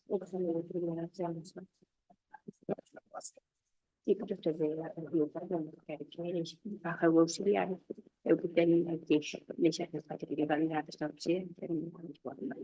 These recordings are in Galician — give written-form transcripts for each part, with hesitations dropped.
E para fazer a biopagando, quero que eles barra o auxiliar. Eu que tenho aqui, deixar que a ter validade está presente, tenho um problema.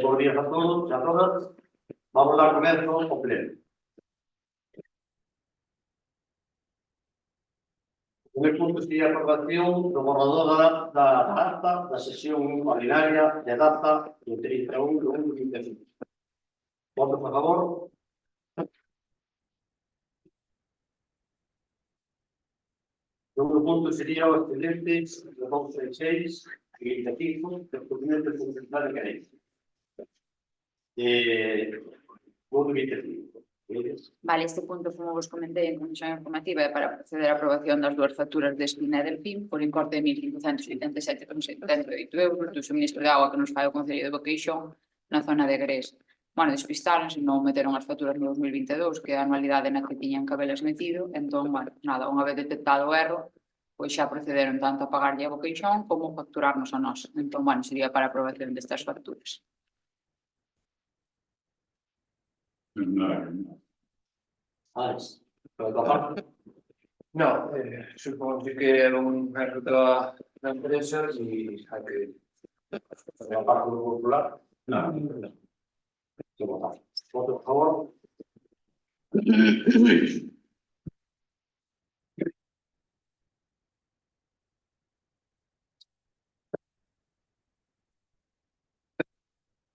Buenos días a todos y a todas. Vamos a dar comienzo ao pleno. O primeiro punto sería a aprobación do borrador da acta da sesión ordinaria de data do 31 de 2025. Votos a favor. O segundo punto sería o expediente do 266 e 25 do procedimento de funcionalidade de carencia. Punto 25. Vale, este punto, como vos comentei en comisión informativa, é para proceder á aprobación das dúas facturas de Espina e del PIN por importe de 1.587,78 euros do suministro de agua que nos fai o Concello de Boqueixón na zona de Gres. Bueno, despistaronse, non meteron as facturas no 2022, que é a anualidade na que tiñan que habelas metido, entón, bueno, nada, unha vez detectado o erro, pois xa procederon tanto a pagarlle a Boqueixón como a facturarnos a nós. Entón, bueno, sería para a aprobación destas facturas. Alex, por otra parte. No, supongo que é un erro da empresa e hai que Por la parte do popular. No. Que votar. Votos a favor.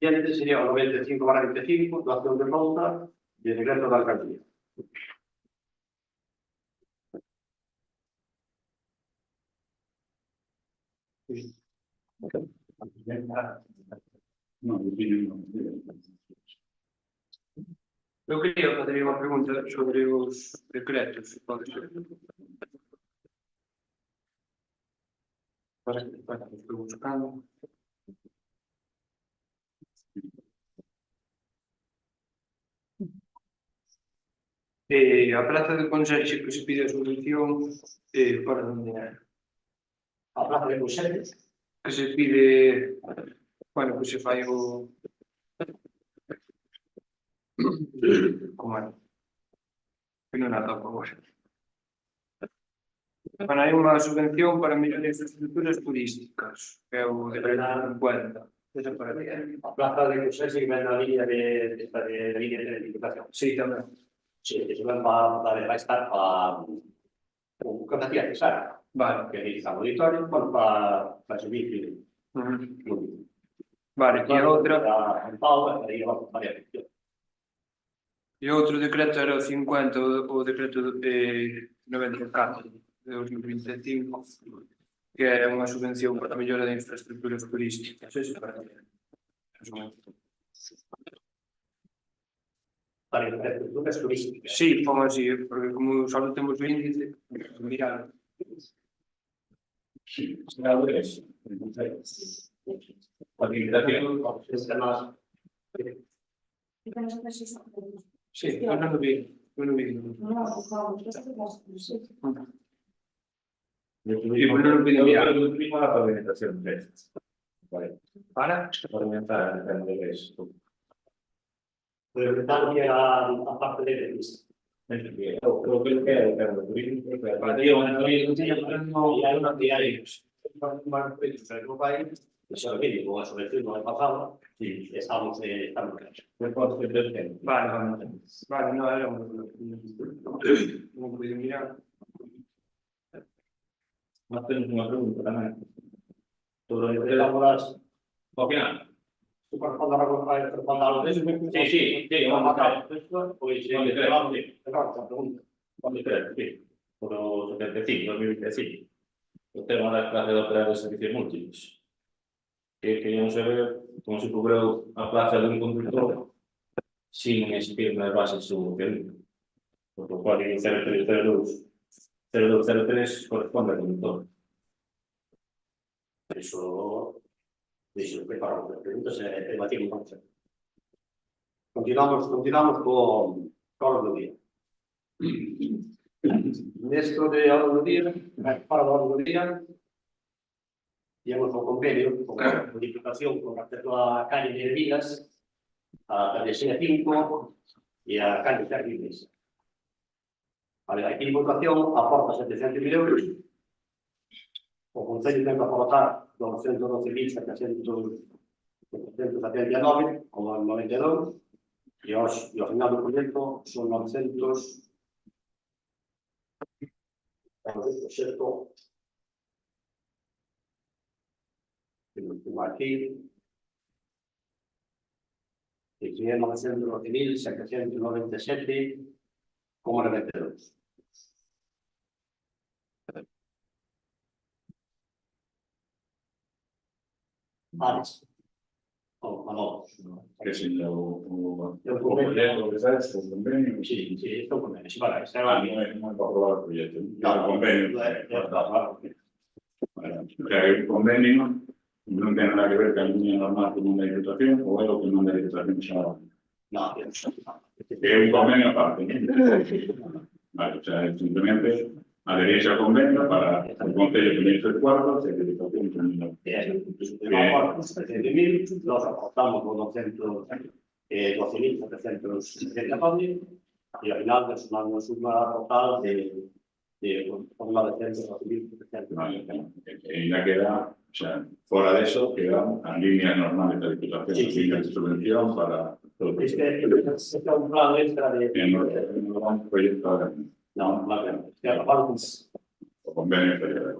Siguiente sería o 95/25, doación de conta e decreto da alcaldía. Eu quería fazer unha pregunta sobre os decretos, se pode ser. Para que estou buscando. A praza de Consello que se pide a subvención para onde é? A plaza de Consello. Que se pide, bueno, que se fai o... Como é? Que non a topo agora. Bueno, hai unha subvención para mellorar as infraestructuras turísticas, que é o de 50. Esa para ti. A plaza de Consello que ven na línea de línea de edificación. Sí, tamén. Sí, eso va a estar para capacidad necesaria. Vale. Que necesita auditorio, bueno, para servicio. Vale, e a outra... En Pau, aí vamos varias cuestións. E outro decreto era o 50, o decreto de 94 de 2025, que era unha subvención para a mellora de infraestructuras turísticas. Eso para ti. Para infraestructuras turísticas. Sí, como así, porque como só temos o índice, mirar. Senadores, participación, sistemas. Sí, eu non o vi. Non o vi. Tuvimos la pavimentación de estas. Para? Pavimentar el de esto. Pavimentar que era a parte de vista. Creo que era el perro turístico, que el partido no hay una tía de ellos. Eso lo que digo, sobre el no pasado, y estamos Vale, no, era un... Non pude mirar. Nós temos unha pregunta tamén. Sobre o Elaboras, ao final. tú corresponde a responder de eso. Sí, vamos a matar esto, pues, Onde crees? vamos, esa pregunta. Onde crees, sí. Por o 75, 2025. O tema das clases de operar de servicios múltiples. Que queríamos saber como se cubreu a plaza dun conductor sin existir nas bases do que por lo cual o 0302 0203 corresponde ao conductor. Eso preparamos las preguntas y debatimos con usted. Continuamos con orden del día. Dentro de orden del día, para el orden del día, tenemos un convenio con una modificación con respecto a la calle de Vilas, a Travesía 5 y a calle Jardines. Vale, aquí en votación aporta 700.000 euros. O Concello ten que aportar 212.779, como en 92, e ao final do proxecto son 900. O proxecto que nos tengo aquí, que é 912.797,92. Vale. No. Que si o convenio. proyecto que sabes, o convenio, Sí, esto es un convenio. Sí, vale, está ah, bien. non é para aprobar o proyecto. No, O convenio. claro. O sea, o convenio non ten nada que ver con a línea normal que non da Diputación ou é o que non da Diputación xa. No, É un convenio aparte. Vale, o sea, simplemente adherirse ao convenio para o Concello de Ministros de Cuartos e a Diputación tamén. nos aportamos con 12.779 y al final nos suma aportado de una de 112.779. Vale, e ya queda, o sea, fora de eso, quedan as líneas normales da Diputación, Sí, as sí. líneas de subvención para todo. Este es un plan extra de... No vamos a proyectar No, más bien. Es que aparte, o convenio federal.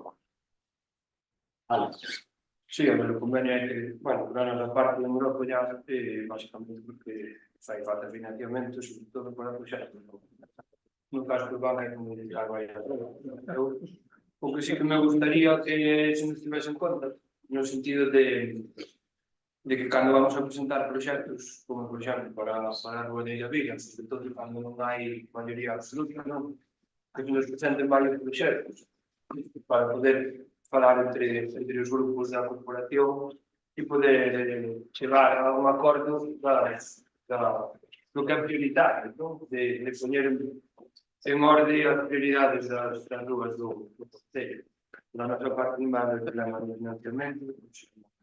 Alex. Sí, a ver, o convenio é que, bueno, para a parte de Europa ya, basicamente porque fai falta financiamento, sobre todo para proxectos. No caso do banco é como digital vai a todo. O que sí que me gustaría que se nos tivese en conta, no sentido de que cando vamos a presentar proxectos, como por exemplo para a Rua de Viga, sobre todo cando non hai maioría absoluta, non? Que se nos presenten varios proxectos para poder falar entre os grupos da corporación e poder chegar a un acordo do que é prioritario, non? De poñer en orde as prioridades das rúas do Concello. Na nosa parte non vai haber problema de financiamento,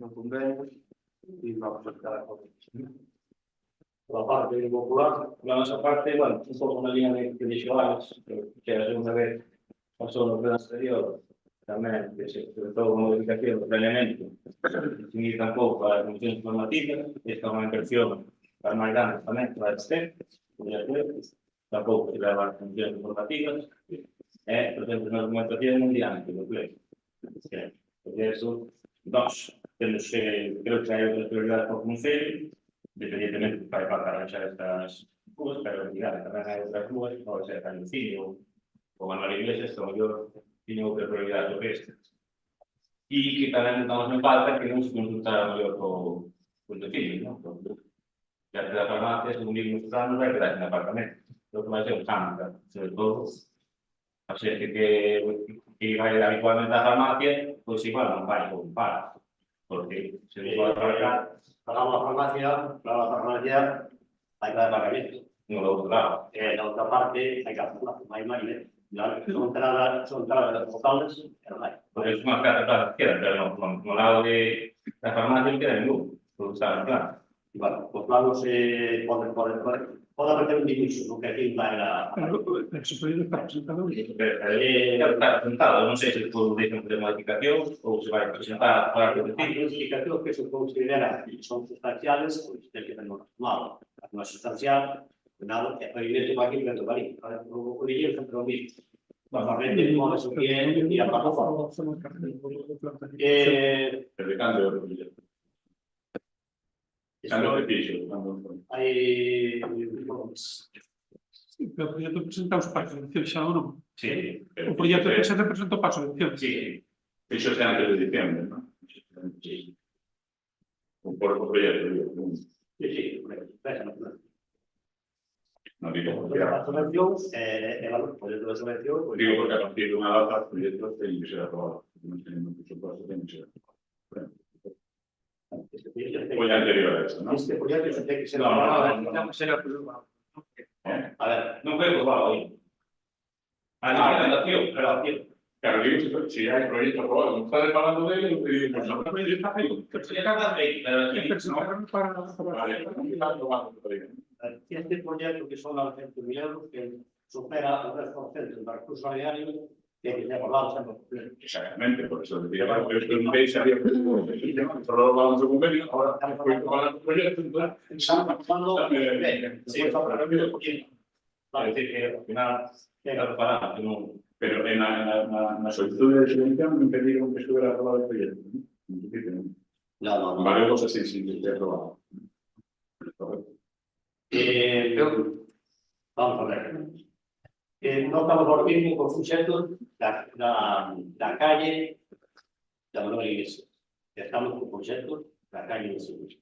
non convenio, e vamos a estar a acordo. Por la parte popular, la nuestra parte, bueno, un poco una línea de visuales, que la segunda vez pasó en el plano exterior, también, sobre todo con modificación de planeamiento, sin ir tampoco a las comisiones formativas, esta es una inversión para más grandes también, para el STEP, tampoco se le va a las comisiones formativas, por ejemplo, una documentación mundial, que lo creo. Porque eso, dos, tenemos que, creo que hay otras prioridades por Concello, independientemente para arranchar estas cosas, pero digamos, también hay otras cosas, como ser Calucinio o Manuel Iglesias, como yo, tiene otra prioridad lo que es. Y que también estamos en falta que no se consultara mayor con Concello, ¿no? Ya que la farmacia, según mismos planos, va a quedar en el apartamento. Lo que va a ser un cambio, sobre todo, o sea, que va a ir habitualmente a la farmacia, pues igual no va a ocupar, porque se le va a pagar. Pagamos la farmacia hay que dar pagamiento. No lo otro lado. La otra parte hay que hacer hay máquinas. Son entradas totales, pero no hay. Pues es una carta queda, pero no lado de la farmacia no queda ninguno, porque está en el plan. Y bueno, los planos puede meter un diviso, lo que aquí va a la... Se puede estar presentado. Está presentado, no sé si por de modificación o se va a presentar para que las modificaciones que se consideran son sustanciales, pues el que tenemos tomado. No es sustancial, nada, que evidentemente va aquí, pero va aquí. O dirigir sempre lo mismo. Normalmente, como eso que y a paso. Desde cando o proxecto? Cando de piso? Hai Sí, pero o proxecto presenta os pasos de eleccións xa ou non? Sí. O proxecto que se representa o paso de eleccións. Sí. Fixose antes de diciembre, ¿no? Sí. Por proyecto, digo. sí, No digo porque a subvención valor por de subvención, pues digo porque a partir de una data el proyecto tiene que ser aprobado. No tiene un presupuesto, tiene que ser aprobado. Foi anterior a eso, ¿no? este proyecto se tiene que ser No, será A ver, Non foi aprobado aí. A relación. Claro, digo, si hay proyecto aprobado, no está hablando de él, y digo, pues no, pero está ahí. Sería capaz de ir, pero aquí Vale, no está aprobado todavía. este proyecto que son 900.000 euros que supera el 3% del recurso diario que se ha acordado siempre. Exactamente, por eso decía, bueno, yo pregunté si había solo vamos a convenio, ahora estamos con el proyecto, entonces, Estamos acordando, sí, está preparado. Es decir, que al final era preparado, que non... Pero en la solicitud de subvención me pidieron que estuviera aprobado el proyecto, ¿no? En principio, ¿no? no. Vale, cosas sí, sí, que esté aprobado. Correcto. Vamos a ver. No estamos ahora mismo con proyectos la calle de Manuel Iglesias. Estamos con proyectos la calle de Sevilla.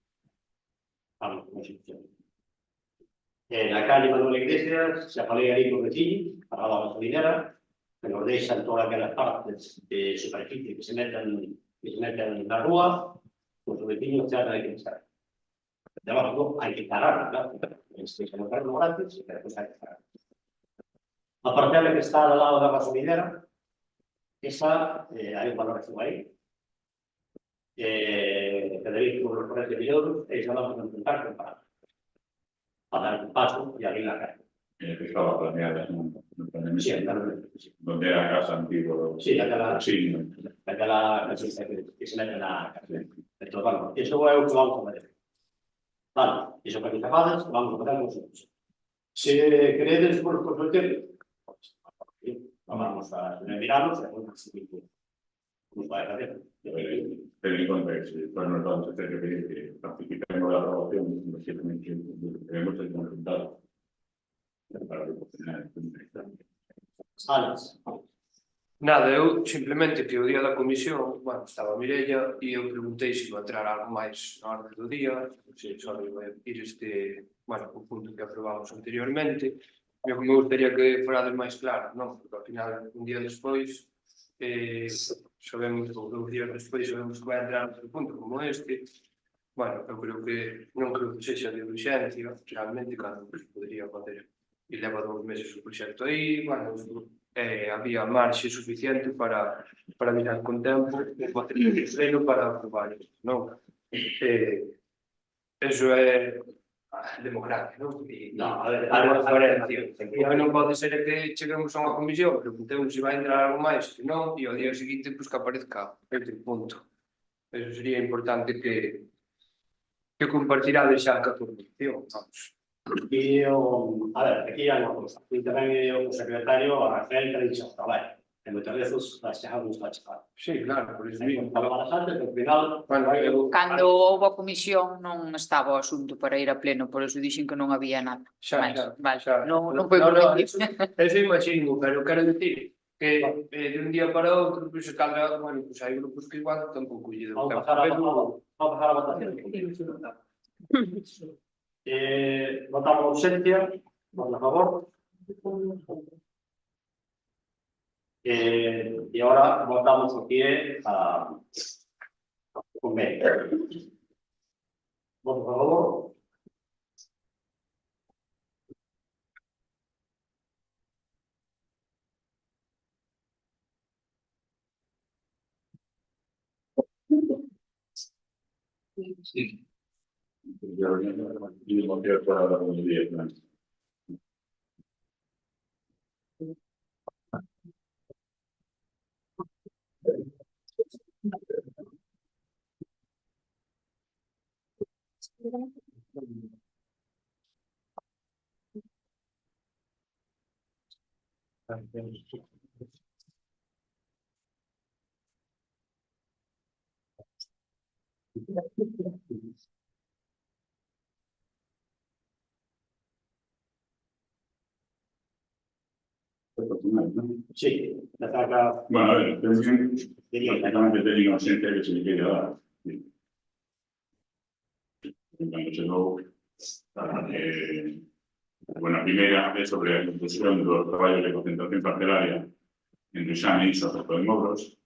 Vamos con proyectos. La calle Manuel Iglesias se apalea ahí con vecinos, para la gasolinera, que nos dejan todas aquellas partes de superficie que se meten en la rúa, pues los vecinos ya no hay que pensar. De abajo hay que parar, claro. Se colocaron los gratis, pero pues hay que parar. La parcela que está al lado de la gasolinera, esa hay un valor ahí. Federico, por los 40 euros, esa la vamos a intentar comparar. Para dar un paso y abrir la calle. Que estaba planeada, ¿no? Sí, claro. Donde era casa antigua. Sí, aquella que se mete en la calle. Entonces, bueno, eso es lo que vamos a ver. Vale, eso para que tapadas, vamos a ver nosotros. Si queréis por el tiempo, vamos a mirarnos y hacemos un va a hacer. Ten en cuenta que si después nos vamos a hacer que participemos de la aprobación, los 7 meses tenemos el resultado para proporcionar Alex, Nada, eu simplemente que o día da comisión, bueno, estaba Mireia e eu preguntei se iba a entrar algo máis na orde do día, se só iba a ir bueno, o punto que aprobamos anteriormente. Eu me gustaría que forades máis claro, non? Porque ao final, un día despois, sabemos, ou 2 días despois, sabemos que vai entrar outro punto como este. Bueno, eu creo que non creo que sexa de urxencia, realmente, cando se podría fazer. E leva 2 meses o proxecto aí, bueno, había marxe suficiente para mirar con tempo e facer o pleno para aprobar isto, non? Eso é democracia, non? no, a ver, A transparencia. O que non pode ser é que cheguemos a unha comisión, preguntemos se vai entrar algo máis, que non, e ao día seguinte, pois que aparezca outro punto. Eso sería importante que compartirades xa a información, vamos. y a ver, aquí hay una cosa. Y también el secretario a Rafael que le dice hasta vale. En muchas veces las quejas no están checadas. Sí, claro, por iso Hay mismo. que trabajar antes, pero al final, Bueno, Cando houve a comisión non estaba o asunto para ir a pleno, por eso dixen que non había nada. Vale, non foi por eso imagino, pero quero dicir que de un día para outro, pois cada, bueno, pois hai grupos que igual tampouco lle deu vamos tempo, a pasar a votación. Votamos ausencia, vamos a favor. Y ahora votamos aquí a convenio. Votos a favor. Sí. Yo no quiero para la comunidad, ¿no? Sí, la saca. Bueno, a ver, también, prácticamente tenía ausencia que se le quería dar. Cuando llegó, bueno, a primera es sobre la conclusión de los trabajos de concentración parcelaria entre Xame e Iso de Mogros.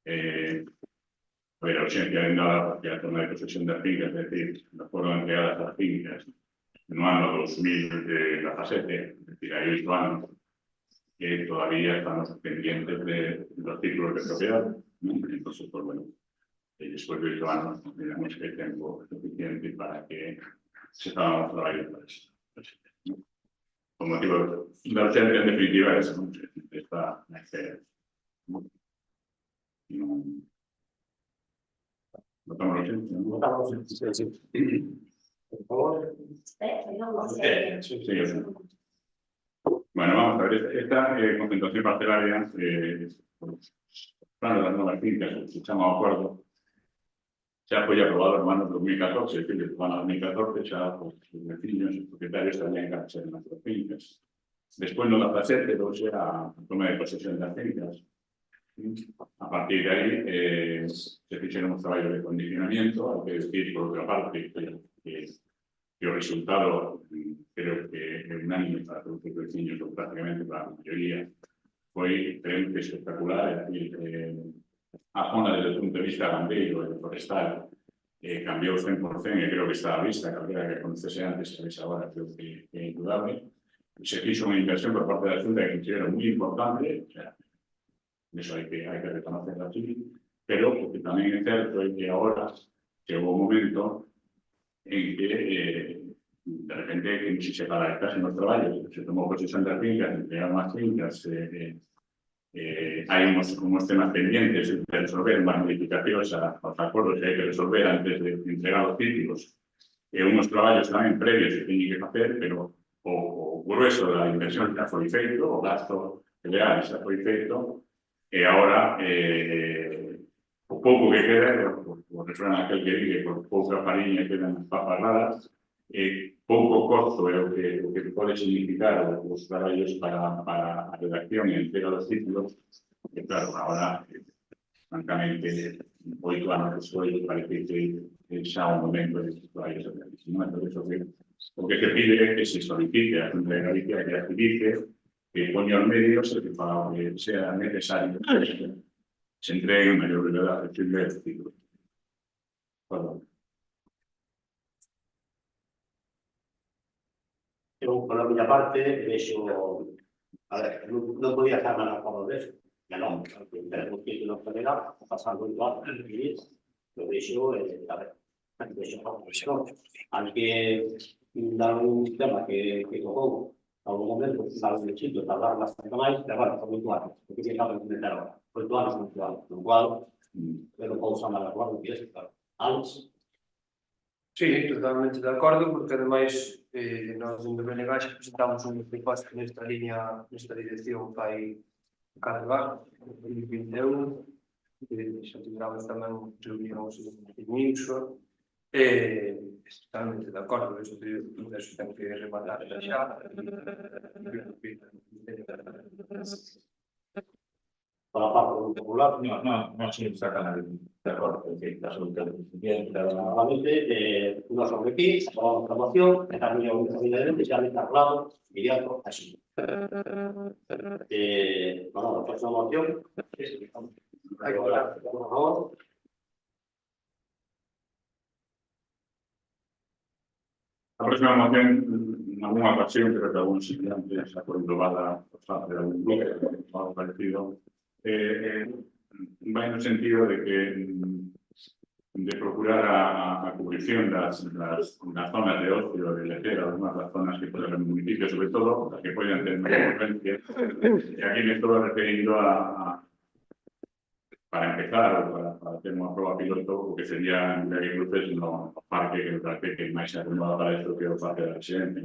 A ver, a ausencia de nada, porque a zona de posesión das fincas, es decir, no foron entregadas as fincas no ano 2017, es decir, hai 8 anos, que todavía estamos pendientes de los títulos de propiedad, ¿no? Entonces, pues bueno, después de 8 años consideramos que hay tiempo suficiente para que se haga un trabajo para eso. ¿No? Con motivo de la ausencia, en definitiva, es ¿no? Esta espera. ¿No? Votamos la ausencia, ¿no? Votamos en sí. Por favor. Sí. Bueno, vamos a ver, esta concentración parcelaria, plan de las nuevas fincas, se llama acuerdo, ya fue aprobado hermano en 2014, es decir, en 2014 ya pues, los vecinos y propietarios también encargarse de nuestras fincas. Después no la presente, luego será toma de posesión de las fincas. A partir de ahí se hicieron un trabajo de condicionamiento, hay que decir por otra parte que el resultado, creo que es unánime para todos los vecinos, o prácticamente para la mayoría, fue realmente espectacular. Es decir, a zona desde el punto de vista gandeiro y forestal cambió 100%, y creo que está a la vista, cualquiera que conociese antes, sabéis ahora, creo que es indudable. Se hizo una inversión por parte de la Junta que considero muy importante, o sea, eso hay que reconocerlo así, pero porque también es cierto que ahora llegó un momento en que de repente si se paralizasen los trabajos, se tomó posesión de las fincas, entregaron las fincas, hay unos temas pendientes de resolver, más modificaciones a los acuerdos que hay que resolver antes de entregar los títulos, unos trabajos también previos que tienen que hacer, pero o grueso de la inversión ya fue feito, o gasto real ya fue feito, ahora o pouco que queda, o refrán aquel que dice, por pouca fariña quedan as papas raras, pouco costo é o que pode significar os traballos para a redacción e entrega dos títulos, que claro, ahora, francamente, 8 anos despois, parece que xa un momento de estos traballos de o que se pide é que se solicite a Junta de Galicia que activice, que poña os medios e que para que sea necesario se entregue en mayor brevedad posible el título. Perdón. Yo, por la mi parte, vexo, a ver, non podía estar máis acordo deso, que non, tenemos que ir no general, pasando igual, lo vexo, a ver, vexo, aunque dar un tema que tocou, a un momento, algo de chito, tardar bastante máis, pero bueno, por 8 anos, porque que acaba de comentar ahora, 8 anos, no cual, pero pouco usar máis acordo que eso, claro. Alex? Sí, totalmente de acordo, porque ademais nós en BNG presentamos un proposta nesta liña, nesta dirección fai 4 anos, en 2021, xa tivemos tamén reunións en Inso, totalmente de acordo, eso ten que rematar xa. Para a parte do popular, No, sí, está de acuerdo, es decir, absolutamente bien, normalmente, una sobre aquí, acabamos la moción, está muy bien, ya me está claro, inmediato, así. Bueno, la próxima moción, por favor. La próxima moción, en alguna ocasión, creo que algún siguiente se ha aprobada por parte de algún bloque, algo parecido, va en el sentido de que de procurar a cubrición las zonas de ocio, de letera, algunas las zonas que pueden el municipio, sobre todo, las que pueden tener mayor influencia. Y aquí me estoy refiriendo para empezar, para hacer una prueba piloto, porque sería en agricultores no parque que me parece que más se ha tomado para esto que el parque de la residencia.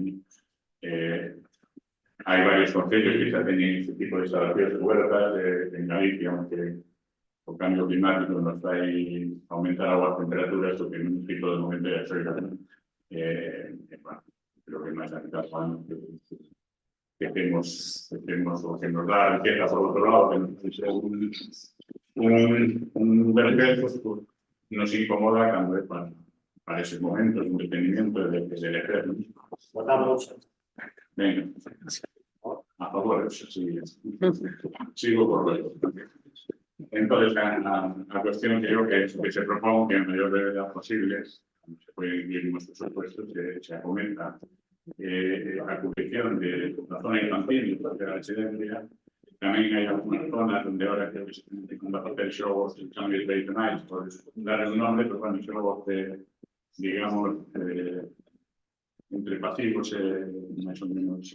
Hay varios concellos que ya tienen este tipo de instalaciones de huertas en Galicia, aunque o cambio climático nos fai aumentar as temperaturas, o que nun ciclo de momento é cerca. Bueno, creo que máis da caso que temos o que nos dá riqueza por outro lado, que nos dice un vergel, pues, nos incomoda cando é para ese momento de entretenimiento de elegir. Votamos. Venga, a favor, sigo por luego. Entonces, la cuestión que yo que se propone que en mayor brevedad posible, se puede incluir en nuestros presupuestos, se aumenta la cubrición de la zona infantil de la residencia. También hay algunas zonas donde ahora creo que se van a hacer shows tradicionales, por darle un nombre, pero bueno, shows de, digamos, entre pasivos más o menos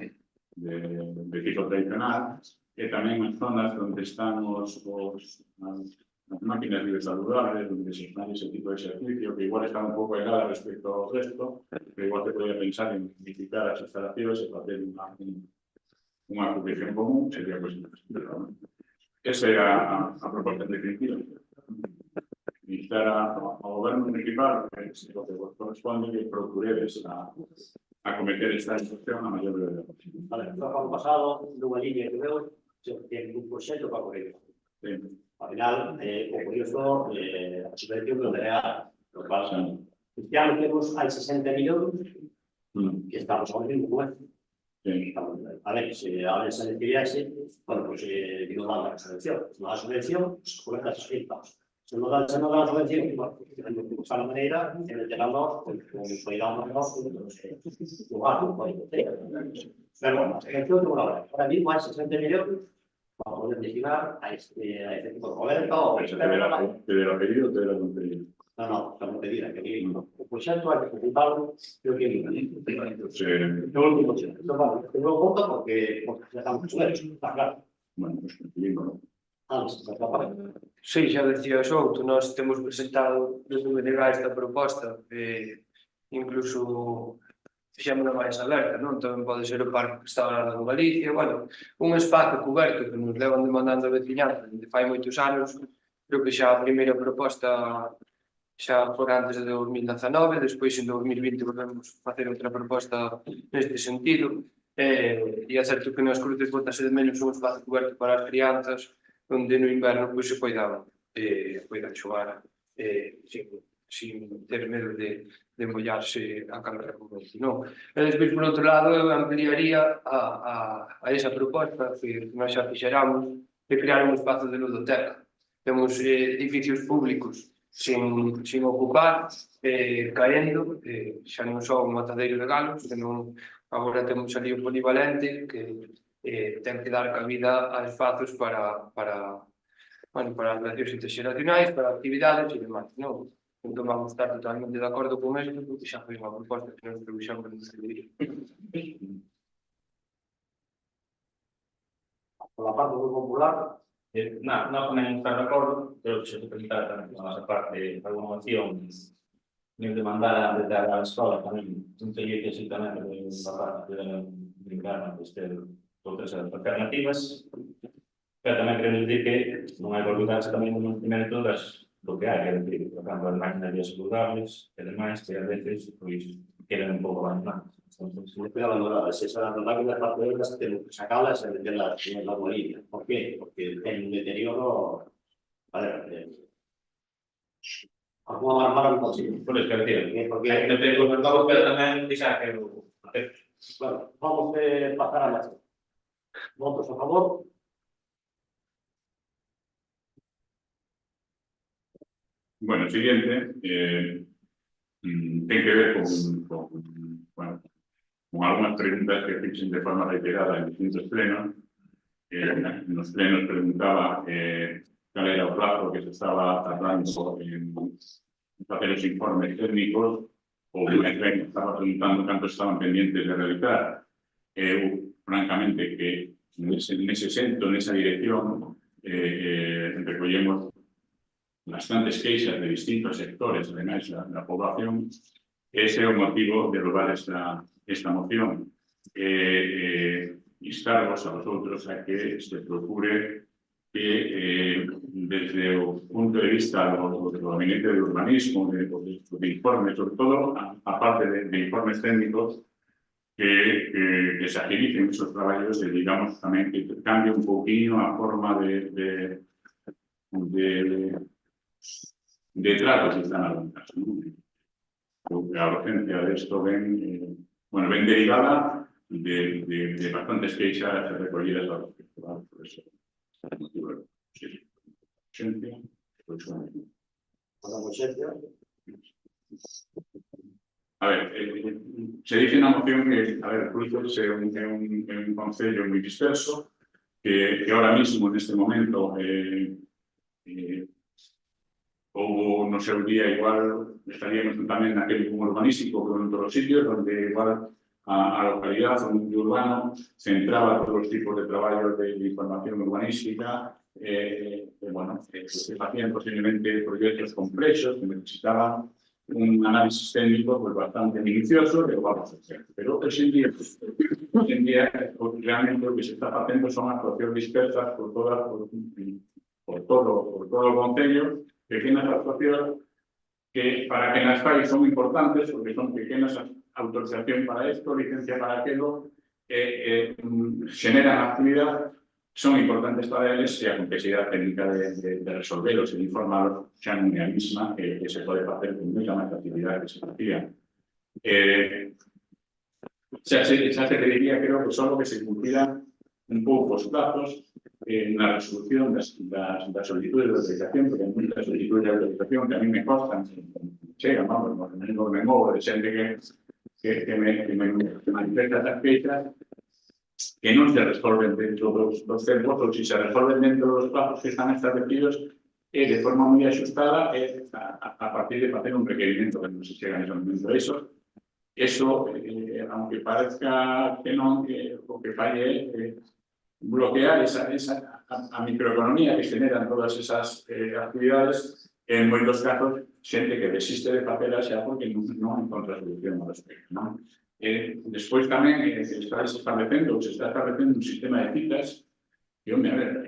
de tipo tradicional, que también en zonas donde están las máquinas libres saludables, donde se hace ese tipo de ejercicio, que igual está un poco helada respecto al resto, pero igual se podría pensar en modificar las instalaciones y hacer una cubrición común, sería posible. Esa era a propuesta definitiva. Instar ao goberno municipal, que es lo que corresponde, que procuredes a cometer esta instrucción a mayor brevedad. Vale, no pasado, nunha línea que veo, se ten un proxecto para correr. Al final, o curioso, a subvención non era lo que pasa. Este ano temos hai 60 millóns que estamos ao mismo comercio. A ver, se ahora se decidiese, bueno, pues no dan la subvención. Si no da subvención, pues cobran las fiestas. Si no dan la subvención, bueno, tenemos que buscar la manera de meternos, pues cuidamos los lugares, pero bueno, la subvención tengo la hora. Ahora mismo hay 60 millones para poder destinar a este tipo de coberta o... ¿Te hubiera pedido o te hubiera pedido? No, estamos pedidas, que aquí el proyecto hay que presentarlo, creo que Entonces, lo último, no vale, te lo cuento porque ya estamos sueltos, está claro. bueno, pues conseguimos, ¿no? Sí, xa decía o Souto, nós temos presentado desde o BNG esta proposta, incluso fixémola máis alerta, non? Tamén pode ser o parque que está ao lado de Galicia, bueno, un espazo coberto que nos levan demandando a veciñanza desde fai moitos anos, creo que xa a primeira proposta xa fora antes de 2019, despois en 2020 volvemos a facer outra proposta neste sentido, e é certo que nas Cruces botase de menos un espazo coberto para as crianzas, onde no inverno pois, se poidan xogar sin ter medo de mollarse a calquera momento, non? E despois, por outro lado, eu ampliaría a esa proposta que nós xa fixeramos de crear un espazo de ludoteca. Temos edificios públicos sin ocupar, caendo, xa non só un matadeiro de galos, senón agora temos ali o polivalente que ten que dar cabida a espazos para as relacións interxeracionais, para actividades e demais, non? Entón vamos estar totalmente de acordo con isto, porque xa foi unha proposta que nos previsamos en este vídeo. Por la parte do popular, No tamén estar de acordo, pero que se te presentar tamén a nosa parte alguna moción de demandar desde a escola tamén un proxecto así tamén da parte de brincar de ter outras alternativas, pero tamén queremos dicir que non hai que olvidarse tamén no primeiro do que hai, que é dicir, por exemplo, as máquinas saludables e demais, que a veces quedan un pouco abandonadas. se puede abandonar, si esas máquinas papeleras tenemos que sacarlas y meterlas en la bolilla. ¿Por qué? Porque el deterioro, a ver, alguna mala imposible. Por eso que decir, Porque que te comentamos, pero tamén dixar que bueno, vamos a pasar a la votos a favor. Bueno, el siguiente tiene que ver con algunas preguntas que fixen de forma reiterada en distintos plenos. En los plenos preguntaba cuál era el plazo que se estaba tardando en hacer los informes técnicos, o bien estaba preguntando cuántos estaban pendientes de realizar. Francamente, que en ese centro, en esa dirección, recogemos bastantes queixas de distintos sectores, además, la población. Ese é o motivo de levar esta moción. Instarvos a vosotros a que se procure que desde o punto de vista do gabinete de urbanismo, de informes, sobre todo, aparte de informes técnicos, que se agilicen esos traballos e, digamos, tamén que cambie un pouquinho a forma de trato que están adoptas, ¿no? Porque a urgencia de esto ven derivada de bastantes queixas recollidas ao respecto, ¿vale? Por eso, sí, urgencia, por eso. A ver, se dice na moción que, a ver, Cruces é un concello moi disperso, que ahora mismo, neste momento, ou no seu día igual estaríamos tamén naquele boom urbanístico que en todos os sitios, donde igual a localidade, o núcleo urbano, centraba todos os tipos de traballo de información urbanística, se facían posiblemente proxectos complexos que necesitaban un análisis técnico pues, bastante minucioso de lo vamos a hacer. Pero hoxe en día realmente lo que se está facendo son actuacións dispersas por todo o concello, pequenas actuacións que para que nas fai son importantes porque son pequenas autorización para esto, licencia para aquello, generan actividad, son importantes para eles e a complexidade técnica de resolvelos e de informarlos xa non é a mesma que se pode facer con moita máis facilidade que se facía. Xa se pediría, creo, que só que se cumplirán un pouco os plazos na resolución das solicitudes de autorización, porque hai moitas solicitudes de autorización que a mí me costan, chegan, vamos, no me movo de xente que me manifesta as queixas, que non se resolven dentro dos tempos, ou se resolven dentro dos plazos que están establecidos, de forma moi axustada, a partir de facer un requerimento que non se chega en ese momento. Eso, aunque parezca que non, o que falle bloquear a microeconomía que generan todas esas actividades, en moitos casos, xente que desiste de papel xa porque non encontra solución ao respecto, non? Despois tamén se está establecendo un sistema de citas que, home, a ver,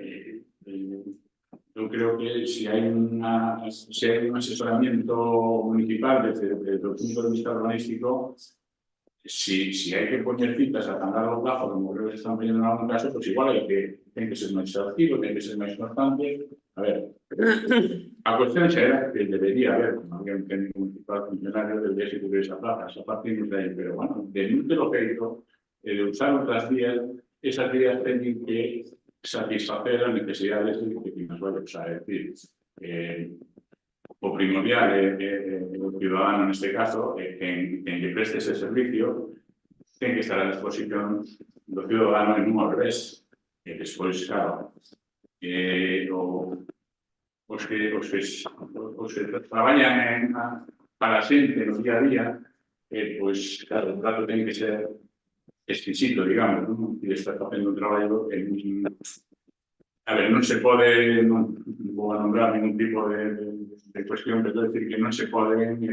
eu creo que se hai un asesoramiento municipal desde o punto de vista urbanístico, si hai que poñer citas a tan largo plazo como creo que se están poniendo en algún caso, pues igual ten que ser máis exhaustivo, ten que ser máis constante. A ver, a cuestión xa era que debería haber, como había un técnico municipal funcionario, debería se cubrir esa plaza, esa parte de aí, pero bueno, de lo feito, de usar outras vías, esas vías teñen que satisfacer as necesidades que nos vai usar. É dicir, o primordial é o ciudadano, neste caso, en que preste ese servicio, ten que estar a disposición do ciudadano en un ao revés. E despois, claro, os que traballan para a xente no día a día, pois, claro, o trato ten que ser exquisito, digamos, non? E está facendo un traballo a ver, non se pode, non vou a nombrar ningún tipo de cuestión, pero decir que non se poden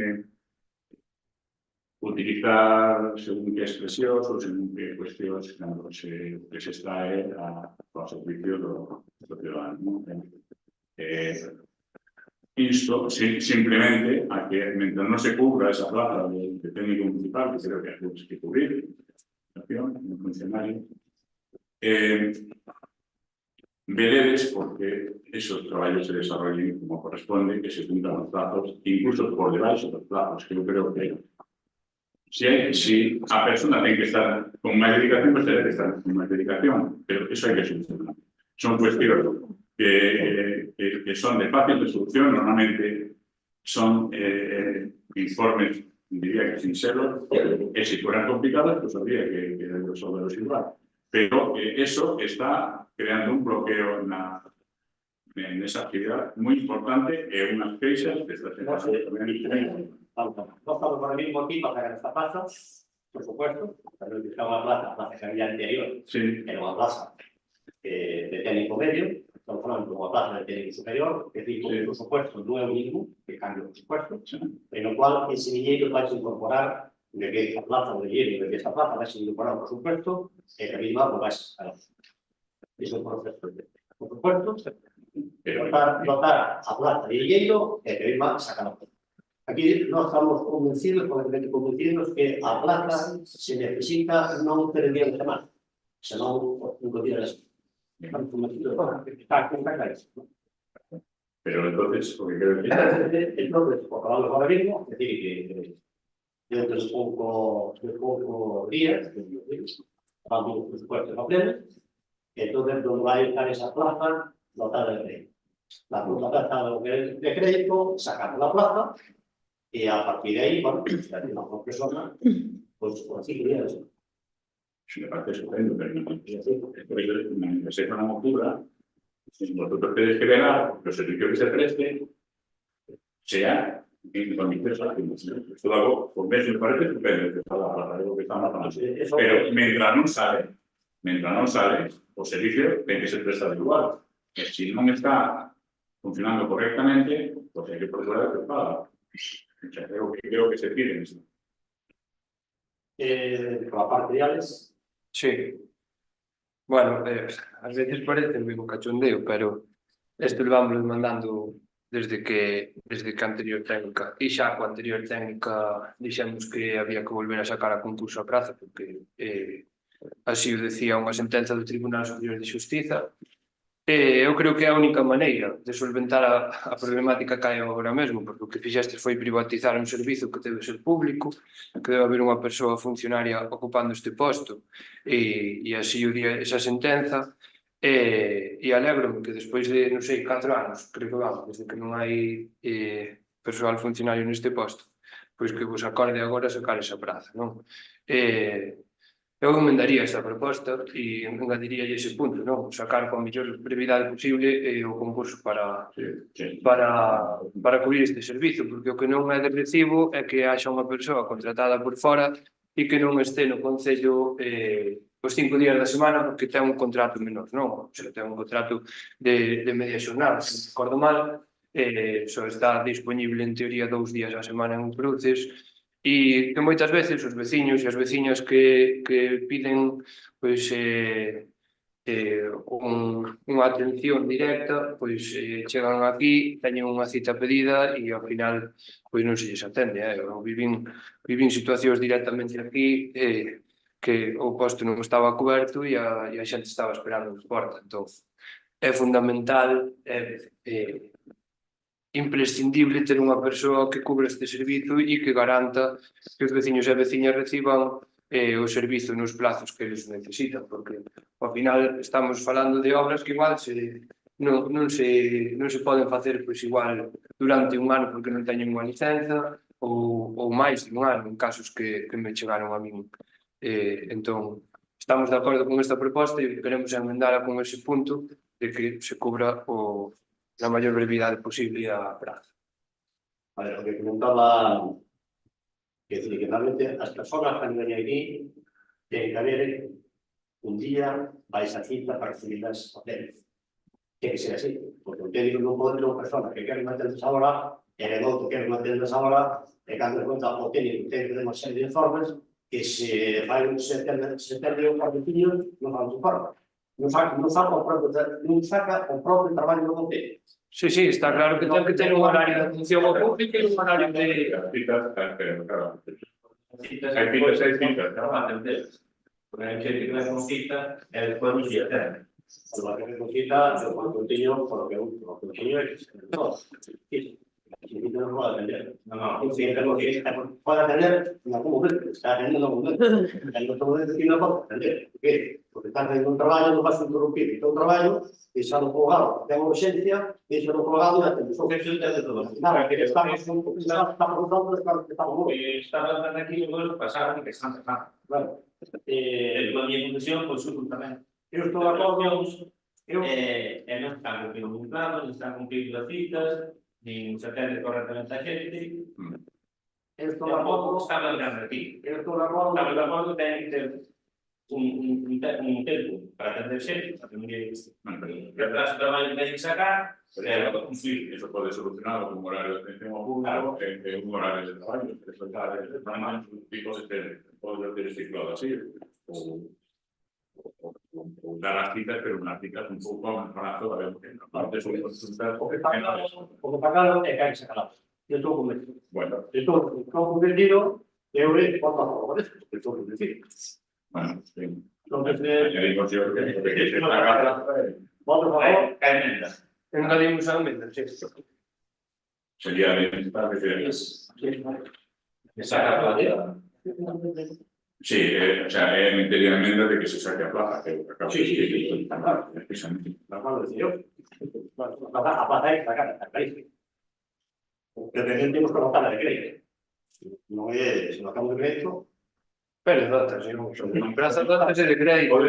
utilizar según que expresións ou según que cuestións cando se extrae ao servicio do ciudadano. Isto simplemente a que, mentre non se cubra esa plaza de técnico municipal, que creo que hai que cubrir, un funcionario, veredes porque esos traballos se desarrollen como corresponde, que se cumplan los plazos, incluso por debaixo dos plazos, que eu creo que si a persona ten que estar con máis dedicación, pues debe estar con máis dedicación, pero eso hai que solucionar. Son cuestiones que son de fácil resolución, normalmente son informes, diría que sinceros, e si fueran complicados, pues habría que resolverlos igual. Pero eso está creando un bloqueo en esa actividad muy importante e unas queixas que estas también. No estamos ahora mismo aquí para sacar esta plaza, por supuesto, pero estamos la plaza que había anterior, era una plaza de técnico medio, estamos hablando de una plaza de técnico superior, que tiene un presupuesto nuevo mismo, que cambia el presupuesto, en lo cual ese niño va a incorporar de que esta plaza de hielo, de que esta plaza va a ser incorporada por supuesto, que la misma pues va a ser. Es un proceso de por supuesto, Pero Botar a plaza de Lleiro e que iba a sacar a plaza. Aquí nós estamos convencidos, completamente convencidos, que a plaza se necesita non 3 días de semana, senón 5 días de semana. Estamos convencidos está clarísimo. Pero entonces, lo que quiero decir, Entonces, por falamos ahora mismo, es decir, que dentro de poucos días, vamos os presupuestos no pleno, entonces donde vai a estar esa plaza dotada de crédito. La plaza de crédito, sacamos la plaza y a partir de ahí, bueno, si hay una persona, pues por 5 días. si me parece estupendo, pero no se con una octubre, si vosotros tenéis que velar los servicios que se presten, sea en condiciones óptimas. Esto lo hago por mes, me parece estupendo, lo que estamos hablando. Pero mientras non sale, o servicio ten que ser prestado igual. E se non está funcionando correctamente, pues hai que procurar que paga. Creo que se pide eso. Por la parte de Alex, Sí. Bueno, ás veces parece un cachondeo, pero isto levámoslo mandando desde que a anterior técnica, e xa coa anterior técnica dixemos que había que volver a sacar a concurso a praza, porque así o decía unha sentenza do Tribunal Superior de Xustiza. Eu creo que é a única maneira de solventar a problemática que hai agora mesmo, porque o que fixestes foi privatizar un servizo que debe ser público, que debe haber unha persoa funcionaria ocupando este posto, e así o di esa sentenza, e alegro que despois de, non sei, 4 anos, creo que vamos, desde que non hai persoal funcionario neste posto, pois que vos acorde agora sacar esa praza, non? Eu emendaría esa proposta e engadiría ese punto, non? Sacar con a mellor brevidade posible o concurso para cubrir este servizo, porque o que non é de recibo é que haxa unha persoa contratada por fora e que non este no Concello os 5 días da semana porque ten un contrato menor, non? O sea, ten un contrato de media xornada, se non recordo mal, só está disponible en teoría 2 días a semana en Cruces, e que moitas veces os veciños e as veciñas que piden pois unha atención directa, pois chegan aquí, teñen unha cita pedida e ao final pois non se lles atende. Eu vivín situacións directamente aquí que o posto non estaba coberto e a xente estaba esperando na porta. Entón, é fundamental, imprescindible ter unha persoa que cubra este servizo e que garanta que os veciños e veciñas reciban o servizo nos plazos que eles necesitan, porque ao final estamos falando de obras que igual non se poden facer pois igual durante un ano porque non teñen unha licenza ou máis de un ano en casos que me chegaron a min. Entón, estamos de acordo con esta proposta e queremos emendala con ese punto de que se cubra na maior brevidade posible a praza. a ver, o que comentaba, que decir, que realmente as persoas que viven aquí ten que haber un día vais a cita para recibir as hoteles. Ten que ser así, porque o técnico non pode ter unha persona que quere manterse a hora e el outro quere manterse a hora e cando de conta o técnico ten que ter unha serie de informes que se fai un setembro ou cuartillo non van a topar. Non saca o propio traballo do hotel. Sí, está claro que ten que ter un horario de atención ao público e un horario de... citas, claro. Hai citas, Porque hai xente que vai con cita e despois non se atende. Lo que necesita es un continuo, por lo que continuo es todo. Si no lo puede atender. No, si puede atender en algún momento, está atendiendo en algún momento. En otro momento no puede atender. ¿Por qué? Porque está haciendo un trabajo, no vas a interrumpir. Y todo un trabajo, y se ha colgado. Tengo urgencia, y se lo colgado y atendemos. Nada, que estamos usando, estamos muy. Estaba aquí os pasaron que están pasando. Claro. A miña conclusión, consulto tamén. Eu estou de acordo. E non están cumplindo un plano, non están cumplindo as citas, nin se atende correctamente a xente. Eu estou de acordo. Estaba mirando aquí. Eu estou de acordo. Estaba de acordo que ten que ter un tempo para atender xente, para que ninguén que atrás o traballo que teñen que sacar, pero Sí, eso pode solucionar con un horario de atención ao público e un horario de traballo. Eso está, además, un tipo de poder ter estipulado así, ou dar as citas, pero unhas citas un pouco a máis barato, a ver, que na parte son consultas O que pagaron é que hai que sacar. Eu estou convencido. bueno, Estou convencido que eu voto a favor disso, porque estou convencido. bueno, sí. Entonces, Añadimos yo que se paga voto a favor. Cae emenda. Engadimos a emenda, sí. sería bien para que Que saca a plaza. sí, o sea, metería enmienda de que se saque a plaza, que acabo Sí, sí, sí, de precisamente. La mano de Dios. A plaza hay que sacar, está clarísimo. Dependemos con la tabla de crédito. No es, si no estamos de crédito, Pero datas, non. Praza datas é de crédito.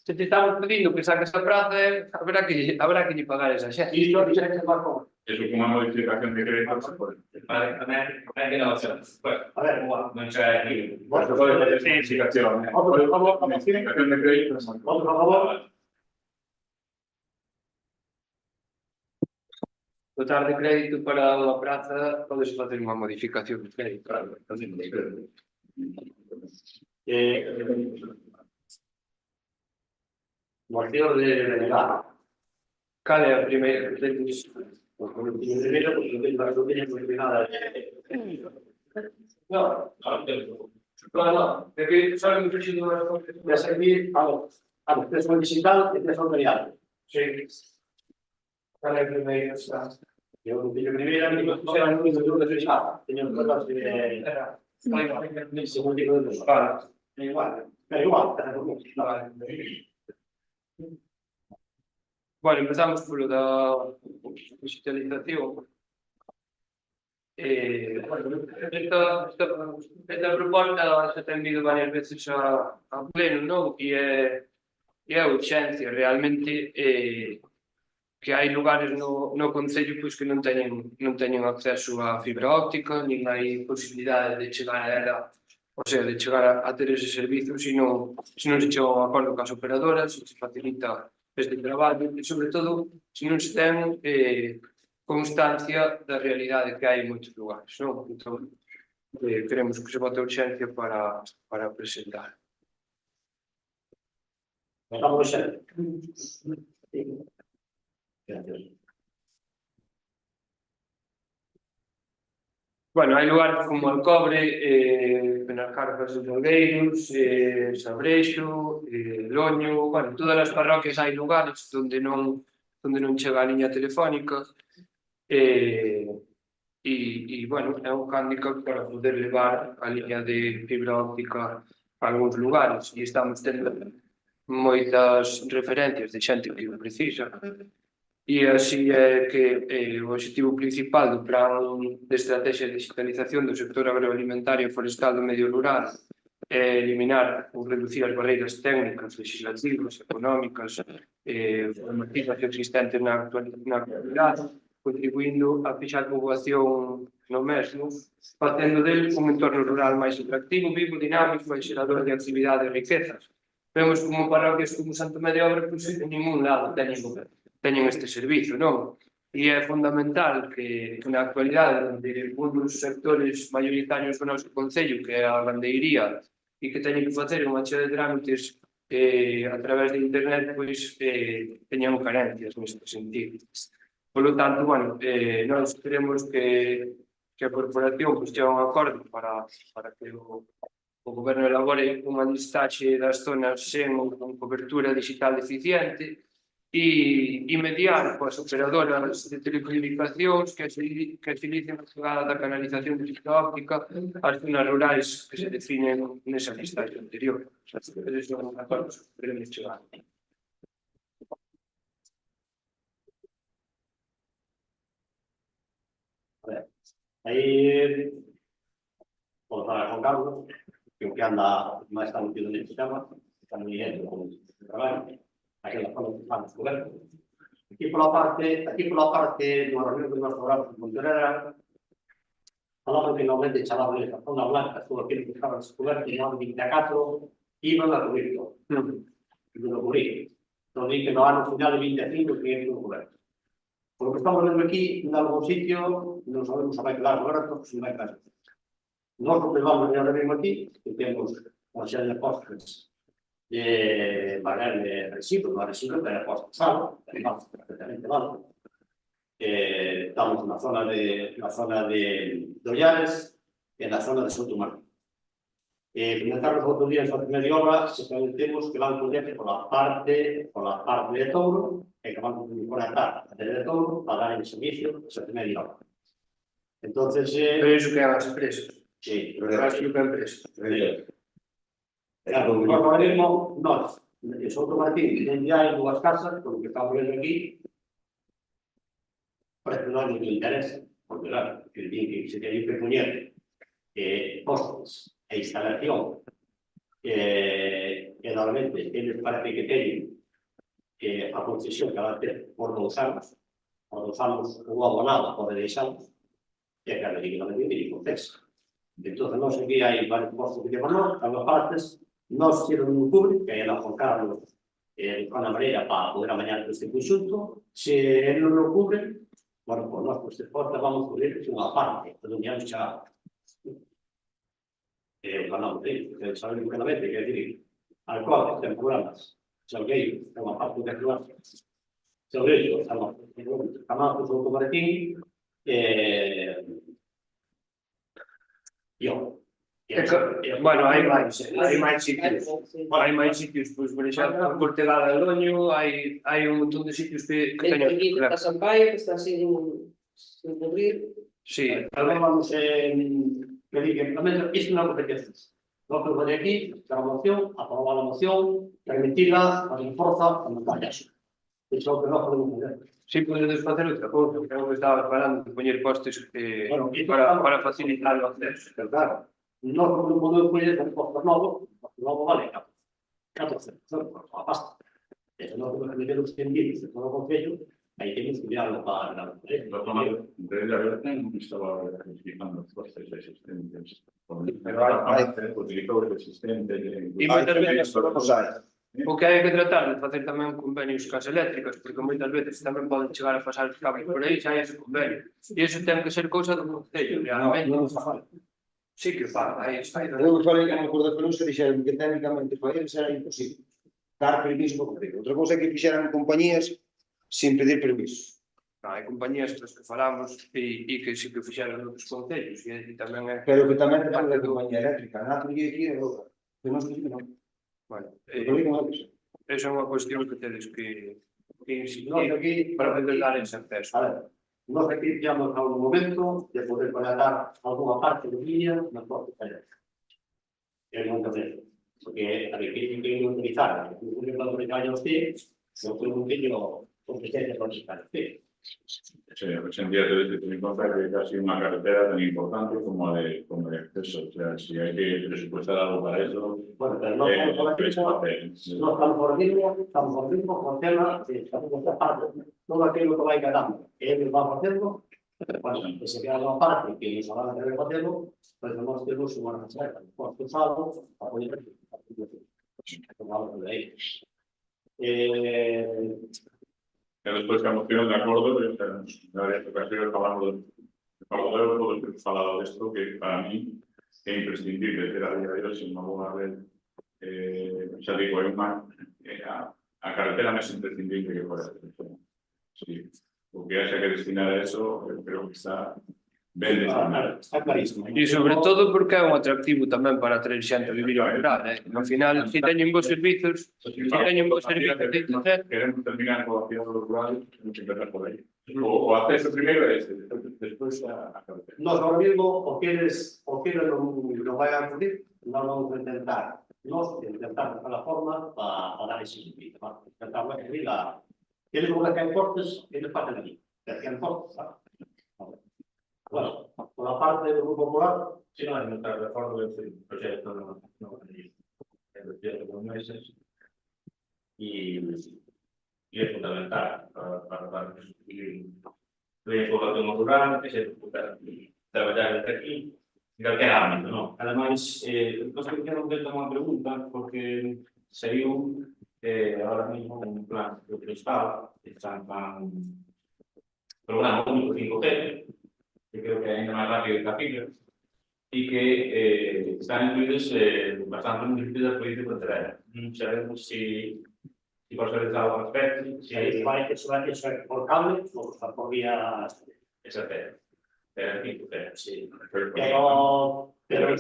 Se te estamos pedindo que saques a praza, habrá que lle pagar esa xente. isto xa se va con. Eso como una modificación de crédito se puede. Vale, tamén que negociar. Bueno, A ver, non c'è aquí. Eso puede ser modificación. Modificación de crédito. votos a favor. Dotar de crédito para unha praza, podes facer unha modificación de crédito. Claro, Moción de delegado. Cal é a primeira que temos? Primero, porque no tiene nada. No, no, é que só me fixo dúas cousas. Voy a servir a los tres digital y tres autoridades. Sí. Cal é a primeira? Está. Yo no tengo primera, ni que sea el único de digital. Tenía cosas de. Era. Según digo de los. Vale. Igual, pero igual, Vale. Bueno, empezamos polo da digitalización. Bueno, esta proposta xa ten vido varias veces a pleno, non? E é a urxencia, realmente, que hai lugares no concello pois, que non teñen acceso a fibra óptica, nin hai posibilidade de chegar a ela, o sea, de chegar a ter ese servizo, se non se chega a un acordo cas operadoras, se facilita este traballo, e sobre todo, se non se ten constancia da realidade que hai en moitos lugares, non? Entón, queremos que se vote a urxencia para presentar. Vamos a ser. Gracias. Bueno, hai lugares como Alcobre, Penarcarpas dos Olgueiros, Sabreixo, Loño, bueno, todas as parroquias hai lugares onde non chega a liña telefónica e, bueno, é un hándicap para poder levar a liña de fibra óptica a algúns lugares e estamos tendo moitas referencias de xente que o precisa. E así é que o objetivo principal do plan de estrategia de digitalización do sector agroalimentario e forestal do medio rural é eliminar ou reducir as barreiras técnicas, legislativas, económicas e normativas existentes na actualidade, contribuindo a fixar poboación no mesmo, facendo del un entorno rural máis atractivo, vivo, dinámico e xerador de actividade e riquezas. Vemos como parroquias como Santo Medio Obra, pois en ningún lado teñen este servizo, non? E é fundamental que na actualidade, onde un dos sectores maioritarios do noso concello, que é a gandeiría, e que teñen que facer unha chea de trámites a través de internet, pois teñan carencias neste sentido. Por lo tanto, bueno, nós queremos que a corporación pois chegue a un acordo para que o goberno elabore unha listaxe das zonas sen con cobertura digital eficiente e mediar coas operadoras de telecomunicacións que utilicen a chegada da canalización de fibra óptica ás zonas rurais que se definen nesa listaxe anterior. Eses son os acordos que queremos chegar. Ahí, por para con Carlos, que anda máis está metido neste tema, está moi bien con el traballo, aquela forma que estamos cobertos. Aquí pola parte dunha reunión que nós programamos en Pontevedra, falamos que normalmente chamaban esa zona blanca, todo aquilo que estaba descoberto, e no 24 iban a cubrirlo. Iban a cubrir. Non di que no ano final de 25 que iban a coberto. Por lo que estamos vendo aquí, en algún sitio, non sabemos se vai quedar coberto, se vai quedar. Nós o que vamos a ver mesmo aquí, que temos unha serie de postres Valer residuos, no residuos, pero pasado, perfectamente vale. Estamos en la zona de Ollares, en la zona de Sotomar. Comentar los otros días en media obra, tenemos que van a poner por la parte de Touro, que van a conectar a tele de Touro para dar el servicio de media obra. Entonces, Pero iso que as empresas. sí, As que empresas. claro, ahora mismo, nós, en Souto Martín, ya hai dúas casas, con lo que estamos vendo aquí, parece que non nos interesa, porque claro, que se teñen que poñer costes e instalación, normalmente, eles parece que teñen a concesión que van a ter por 2 anos, o abonado pode deixarlos, e claro, que non me tiene contexto. Entón, nós aquí hai varios postos que llevan nós, as partes, nós temos un público, que é a Juan Carlos, con a maneira para poder amañar este conxunto, se ele non lo cubre, bueno, pues nós, pues, despois vamos a cubrir unha parte, de onde han chegado. Falamos de isso, que saben claramente, que é dicir, alcohol, temporadas, salgueiro, é unha parte de actuar, sobre iso, estamos chamando o Martín, Bueno, hai máis sitios. Hai máis sitios, pois, por exemplo, en Portugal de Loño, hai un montón de sitios que teñen. Está Sampaio, que está sin cubrir. Sí, Ahora vamos que diga, isto non é competencia. Nós temos aquí, a moción, aprobar a moción, permitida, a forza, a montaña. Iso é o que nós podemos fazer. sí, podedes facer outra cousa, creo que estaba falando de poñer postes para facilitar o acceso. Pero claro, nós non podemos poñer postos novos, porque novo vale 14, a pasta. Eso nós temos que meter os tendidos de todo o concello, aí temos que mirarlo para la En realidad, no estaba identificando los costes existentes. Utilizó el existente. E moitas veces o que hai que tratar de facer tamén convenios cas eléctricas, porque moitas veces tamén poden chegar a pasar os cables por aí, xa hai ese convenio. E iso ten que ser cousa do concello, realmente. Sí que fa, aí está. Eu falei que non acordo con iso, dixeron que técnicamente para eles era imposible dar permiso para cumprir. Outra cousa é que fixeran compañías sin pedir permiso. Hai compañías das que falamos e que sí que fixeron outros concellos e tamén é... Pero que tamén depende da compañía eléctrica. Nada que aquí é outra. Que non se dice, non. Bueno, Esa é unha cuestión que tedes que insistir aquí, para poder dar ese acceso. A ver, nós aquí temos algún momento de poder conectar alguna parte de línea na porta eléctrica. É non fazer, porque a ver, que ten que utilizar, que non pode utilizar usted, non pode utilizar competencia para utilizar usted. Sí, hoy en día te ten en cuenta que casi una carretera tan importante como de acceso. O sea, si hay que presupuestar algo para eso, bueno, pero no estamos por el mismo con tema de esta parte, todo aquello que va quedando, ellos van haciendo, bueno, que se queda una parte que ellos van a tener que hacerlo, pues tenemos que usar una reserva, por cruzado, para poder después que moción de acuerdo, en varias ocasiones hablamos de todo el que falado de esto, que para mí es imprescindible ter a día de hoy, si no voy a ver, ya digo, a carretera me es imprescindible que fuera. Sí, porque haya que destinar a eso, creo que está ben destinado. Está clarísimo. E sobre todo porque é un atractivo tamén para atraer xente a vivir ao rural. Ao final, se teñen bons servizos, de internet... Queremos terminar con la ciudad rural, tenemos que empezar por ahí. O acceso primero es después a carretera. Nos ahora mismo, o que no vaya a ocurrir, no vamos a intentar buscar la forma para dar ese servicio. Intentar recibir tienes que hay cortes, tienes parte de aquí. Que hay cortes, ¿sabes? Bueno, por la parte del Grupo Popular, Sí, no, en nuestra reforma del proyecto no en los meses y es fundamental para sustituir la información rural, es trabalhar desde aquí en cualquier ámbito, ¿no? Además, nos queríamos ver una pregunta porque saiu ahora mismo un plan do Estado, están programa único 5G, que creo que é ainda máis rápido que a fibra, y que están incluidos bastantes municipios del proyecto de Pontevedra. No sabemos si por ser algo al respecto, si Eso es por cable o por vía... esa fe. Pero aquí, sí. Pero... Pero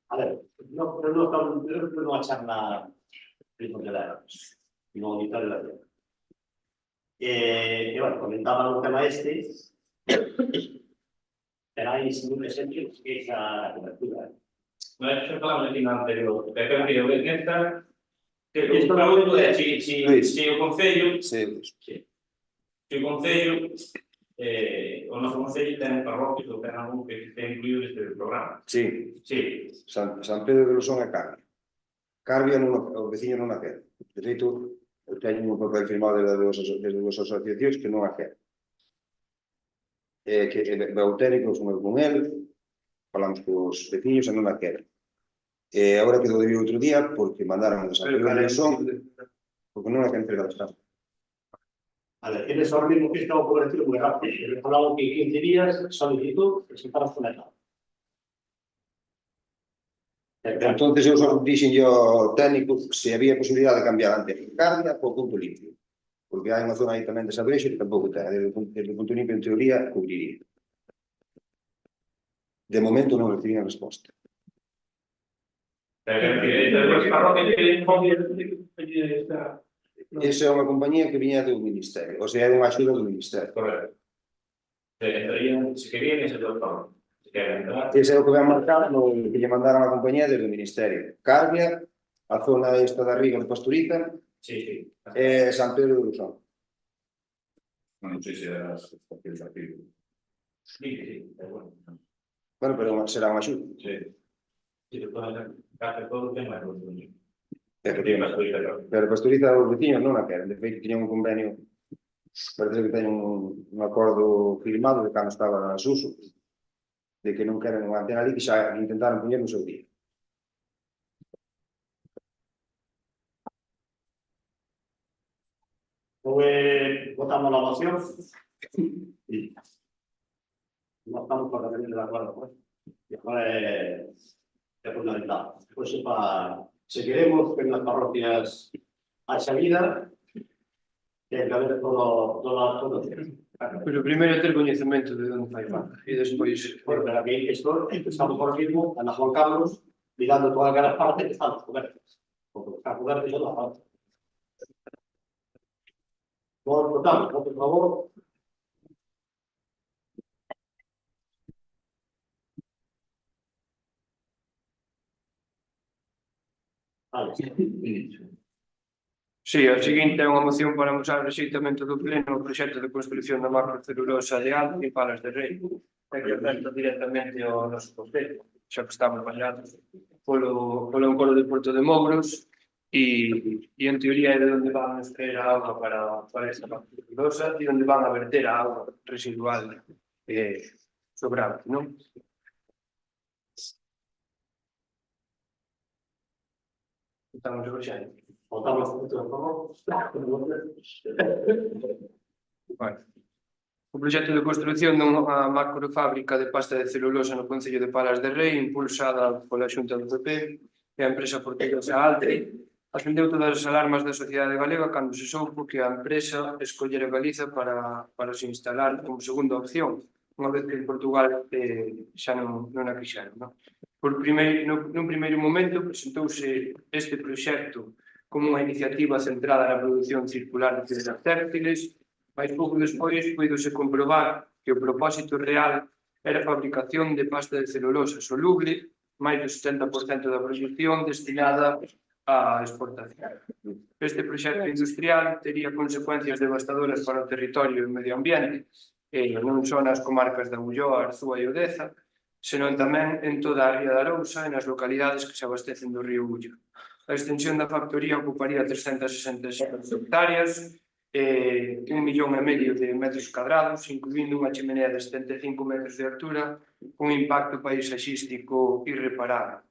A ver, no a charla de Pontevedra, no auditar la vida. Y bueno, comentaba el tema pero hay sin ejemplo que es la cobertura. no he hecho la medicina anterior, pero que yo voy a intentar que Esto o lo pregunto é si o Concello, Sí, se o Concello, o noso Concello ten parroquias ou ten algún que este incluído neste programa. sí. Sí, San Pedro de Losón e Carbia. Carbia o veciño non a quer. De feito, teño un papel firmado desde as asociacións que non a quer. Que Bautéricos con el, falamos cos veciños e non a quer. Agora quedou de vir outro día porque mandaron a San Pedro de Losón porque non a quer entregar as casas. A ver, tienes ahora mismo que está cobertura muy rápido. He hablado que 15 días solicitud presentaron su mercado. Entonces eu só dixen ao técnico se había posibilidade de cambiar ante a Carbia ou punto limpio. Porque hai unha zona aí tamén de Sabreixo que tampouco ten. Desde o punto limpio, en teoría, cubriría. De momento non recibí a resposta. pero que as parroquias que Esa é unha compañía que viña do Ministerio, ou sea, é unha axuda do Ministerio. correcto. Entrarían, se querían, ese doctor. Se querían entrar. Ese é o que ven marcado no que lle mandaron a compañía desde o Ministerio. Carbia, a zona esta da Riga de Pastoriza, Sí. e San Pedro de Losón. Non sei se era as estacións aquí. Sí, bueno. Bueno, pero será unha axuda. Sí. Sí, todo o tema do niño. Pero Pastoriza os veciños non a queren. De feito, tiñan un convenio, parece que teñen un acordo firmado de cando estaba a Suso, de que non queren unha antena ali, que xa intentaron poñer no seu día. Votamos la moción. No estamos completamente de acuerdo, pues. Y ahora es fundamental. Pues si queremos que en las parroquias haya vida, tiene que haber todo. Pero primeiro ter coñecemento de onde fai falta e despois Porque aquí esto empezamos por aquí mismo, en la Juan Carlos, mirando todas las partes que están cubiertas. Porque están cubiertas todas las partes. Votamos, por favor. Vale. Si, a seguinte é unha moción para amosar o rexeitamento do pleno o proxecto de construcción da macrocelulosa de Alto e Palas de Rei, e que afecta directamente ao noso concello, xa que estamos ballados polo encoro de Porto de Mogros e en teoría é de onde van a extraer a auga para esta macrocelulosa e onde van a verter a auga residual sobrante, non? Estamos de proxecto. Votamos, por favor. Bueno. O proxecto de construcción dunha macrofábrica de pasta de celulosa no concello de Palas de Rei, impulsada pola Xunta do PP e a empresa portuguesa Altri, acendeu todas as alarmas da sociedade galega cando se soupo que a empresa escollera Galiza para se instalar como segunda opción, unha vez que en Portugal xa non a quixeron. Nun primeiro momento presentouse este proxecto como unha iniciativa centrada na produción circular de fibras tértiles, mas pouco despois puidose comprobar que o propósito real era a fabricación de pasta de celulosa soluble, máis do 70% da produción destinada á exportación. Este proxecto industrial tería consecuencias devastadoras para o territorio e o medio ambiente, non só nas comarcas da Ulloa, Arzúa e Odeza, senón tamén en toda a ría de Arousa e nas localidades que se abastecen do río Ullo. A extensión da factoría ocuparía 366 hectáreas, 1,5 millón de metros cadrados, incluindo unha chimenea de 75 metros de altura, un impacto paisaxístico irreparable.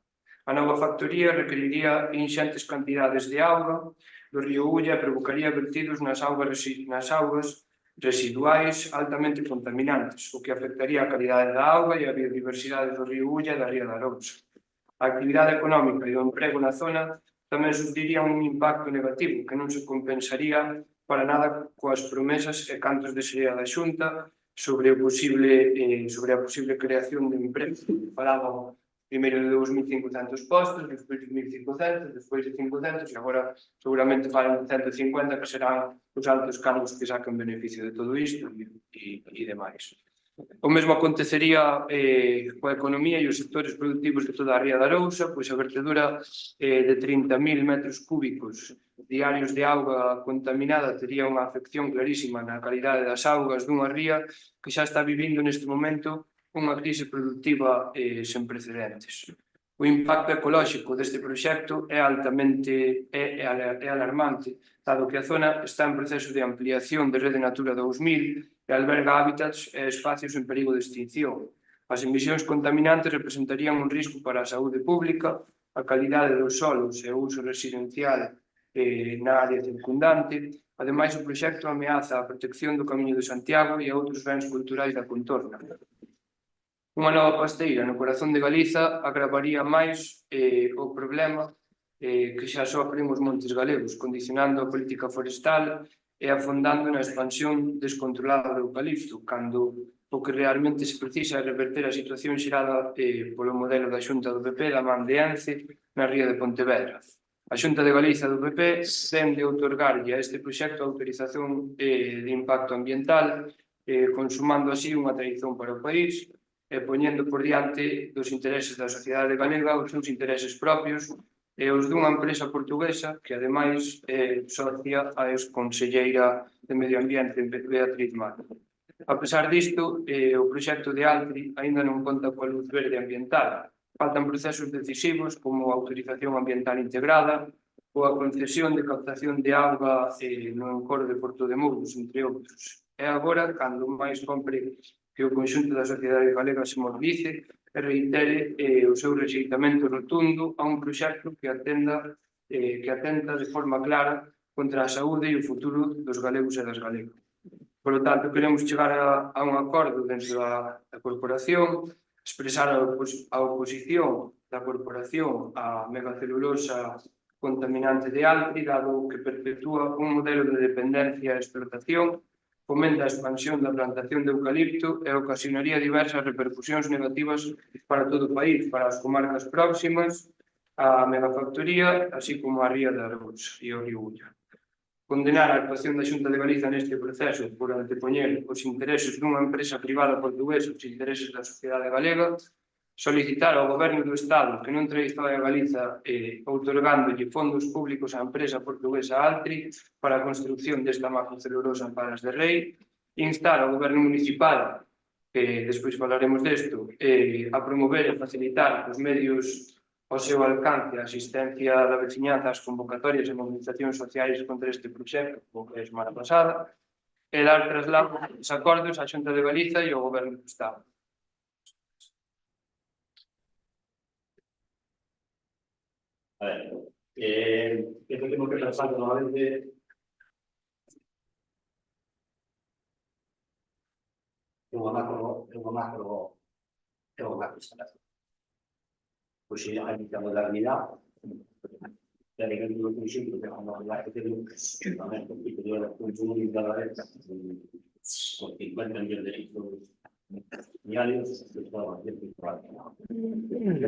A nova factoría requeriría inxentes cantidades de auga do río Ulla e provocaría vertidos nas augas residuais altamente contaminantes, o que afectaría a calidade da auga e a biodiversidade do río Ulla e da ría de Arousa. A actividade económica e o emprego na zona tamén sufriría un impacto negativo que non se compensaría para nada coas promesas e cantos de sería da Xunta sobre a posible creación de emprego. Falaban primeiro de 2.500 postos, despois de 1.500, despois de 500 e agora seguramente falan de 150 que serán os altos cargos que saquen beneficio de todo isto e demais. O mesmo acontecería coa economía e os sectores productivos de toda a ría de Arousa, pois a vertedura de 30.000 metros cúbicos diarios de auga contaminada tería unha afección clarísima na calidade das augas dunha ría que xa está vivindo neste momento unha crise productiva sen precedentes. O impacto ecolóxico deste proxecto é alarmante, dado que a zona está en proceso de ampliación de Rede Natura 2000 e alberga hábitats e espacios en perigo de extinción. As emisións contaminantes representarían un risco para a saúde pública, a calidade dos solos e o uso residencial na área circundante. Ademais, o proxecto ameaza a protección do Camiño de Santiago e a outros bens culturais da contorna. Unha nova pasteira no corazón de Galiza agravaría máis o problema que xa sofren os montes galegos, condicionando a política forestal e afondando na expansión descontrolada do eucalipto, cando o que realmente se precisa é reverter a situación xerada polo modelo da Xunta do PP da man de Ence na ría de Pontevedra. A Xunta de Galiza do PP tende a outorgarlle a este proxecto a autorización de impacto ambiental, consumando así unha traición para o país e poñendo por diante dos intereses da sociedade galega os seus intereses propios e os dunha empresa portuguesa que, ademais, é socia a exconselleira de Medio Ambiente, Beatriz Mar. A pesar disto, o proxecto de Altri aínda non conta coa luz verde ambiental. Faltan procesos decisivos como a autorización ambiental integrada ou a concesión de captación de auga no encoro de Porto de Muros, entre outros. É agora cando máis compre que o conxunto da sociedade galega se mobilice e reitere o seu rexeitamento rotundo a un proxecto que atenta de forma clara contra a saúde e o futuro dos galegos e das galegas. Por lo tanto, queremos chegar a un acordo dentro da corporación, expresar a oposición da corporación á megacelulosa contaminante de Altri, dado que perpetúa un modelo de dependencia e explotación, fomenta a expansión da plantación de eucalipto e ocasionaría diversas repercusións negativas para todo o país, para as comarcas próximas, a megafactoría, así como a ría de Arousa e o río Ulla. Condenar a actuación da Xunta de Galiza neste proceso por antepoñer os intereses dunha empresa privada portuguesa aos intereses da sociedade galega, solicitar ao Goberno do Estado que non traizoe a Galiza outorgándolle fondos públicos á empresa portuguesa Altri para a construcción desta macrocelulosa en Palas de Rei, instar ao Goberno municipal, que despois falaremos desto, a promover e facilitar os medios ao seu alcance a asistencia da veciñanza ás convocatorias e movilizacións sociais contra este proxecto, como que é a semana pasada, e dar traslado dos acordos á Xunta de Galiza e ao Goberno do Estado. A ver, que tengo que pensar nuevamente. Una macro instalación. Pues si hay mucha modernidad, ya que no es muy simple, que cuando la gente tiene un crecimiento de consumo de dólares con 50 millones de litros diarios, ¿qué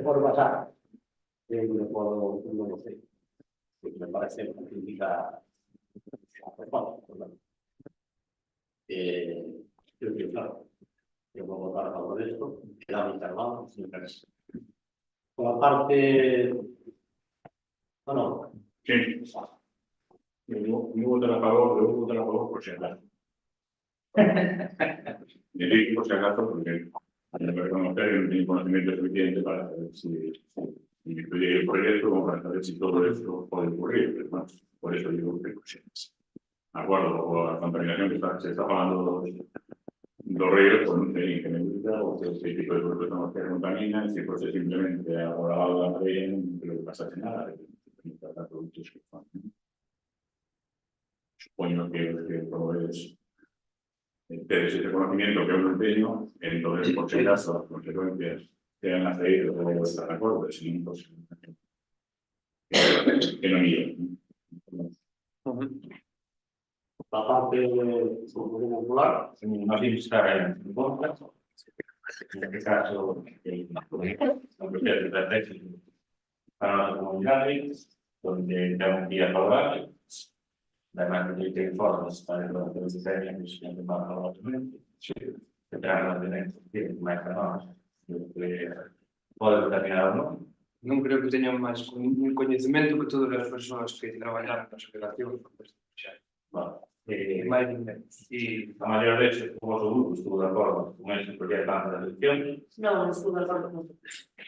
puedo pasar? No lo sé. Me parece una crítica. Yo creo, claro, yo voy a votar a favor de esto, queda muy cargado, sin interés. Por la parte. No. Sí. Yo votaré a favor, pero voy a votar a favor por si acaso. Digo por si acaso, porque hay que reconocer que no tiene conocimiento suficiente para saber si el proyecto, como para saber si todo esto puede ocurrir. Pero bueno, por eso digo que por si acaso. De acuerdo, o la contaminación que se está pagando dos ríos, pues no sé qué medida o qué tipo de productos que contaminan, si fuese simplemente agorado la ría, no creo que pasase nada. Productos que supongo que promueves tedes ese conocimiento que é un empeño, entonces, por si acaso, as consecuencias que han aceído de estar de acordo, si non, pues, que non iba. La parte del Grupo Popular, Nos vimos estar en contra. En este caso, el proyecto de técnico para la comunidad, donde da un día favorable. Además, de que informes para el proyecto de técnicos que más favorablemente. Que traen la tener más canales. Pode determinar ou non. Non creo que teñan máis coñecemento que todas as persoas que traballaron nas operacións con este proxecto. Máis ou menos. E A maior vez, o vosso grupo estuvo de acordo con ese proyecto antes da elección. Non, estuvo de acordo con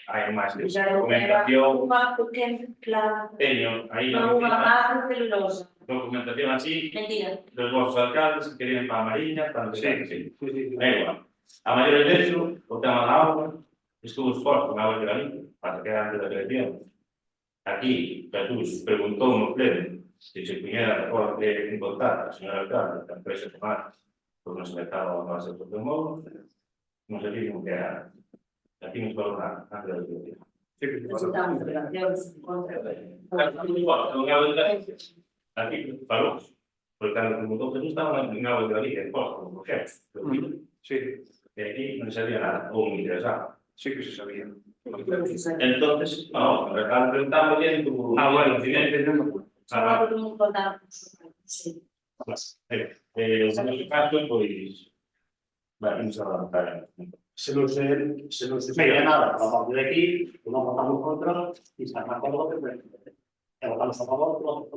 Hai máis que xa non era documentación. unha pequena, claro, Teño aí non unha barra celulosa. documentación así Mentira. dos vosos alcaldes que querían para a Mariña, para sí. É igual. A maior vez, o tema da auga estuvo exposto na Auga de Galicia, para que antes da elección. Aquí, Jesús preguntou no pleno se se puñera de acordo de contar a señora alcalde da empresa Tomás, pois non se metaba a base do modo, non se dijo que era. Aquí nos falou nada, antes da elección. Presentamos delegacións contra. Aquí falou, porque cando preguntou Jesús estaba en Auga de Galicia, exposto no proxecto. Sí, E aquí non sabía nada, ou me interesaba. sí que se sabía. Entonces, no, me están preguntando bien tu... Bueno, entendemos. Só todo mundo contar. Sí. En ese caso, pois, vamos a avanzar. se non se pega nada para parte de aquí, non votamos contra e se está de acordo e votamos a favor do outro.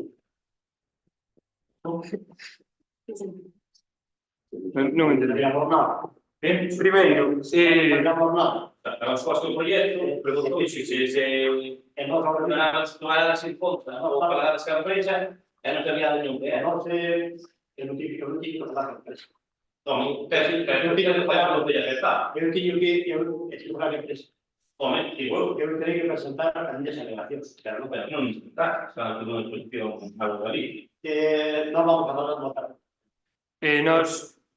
Non entendo. Por nada. Primeiro, Por nada. A resposta do proxecto, preguntou se E non era sin conta, ou para as empresas, e non sabía de nenhum que era. non tiño que falar con empresa. Non, pero non tiña que falar con ella, está. Eu tiño que explicar a empresa. Home, igual, Eu teria que presentar as minhas alegacións. pero non está, está tudo en exposición algo ali. Non vamos a votar.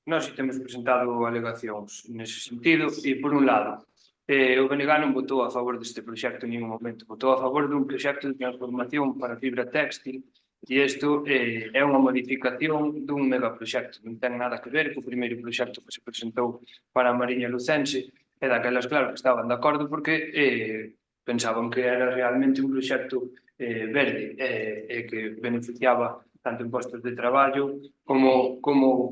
Nós temos presentado alegacións nese sentido e, por un lado, o BNG non votou a favor deste proxecto en ningún momento, votou a favor dun proxecto de transformación para fibra téxtil e isto é unha modificación dun megaproxecto, non ten nada que ver co primeiro proxecto que se presentou para a Mariña Lucense e daquelas, claro, que estaban de acordo porque pensaban que era realmente un proxecto verde e que beneficiaba tanto en postos de traballo como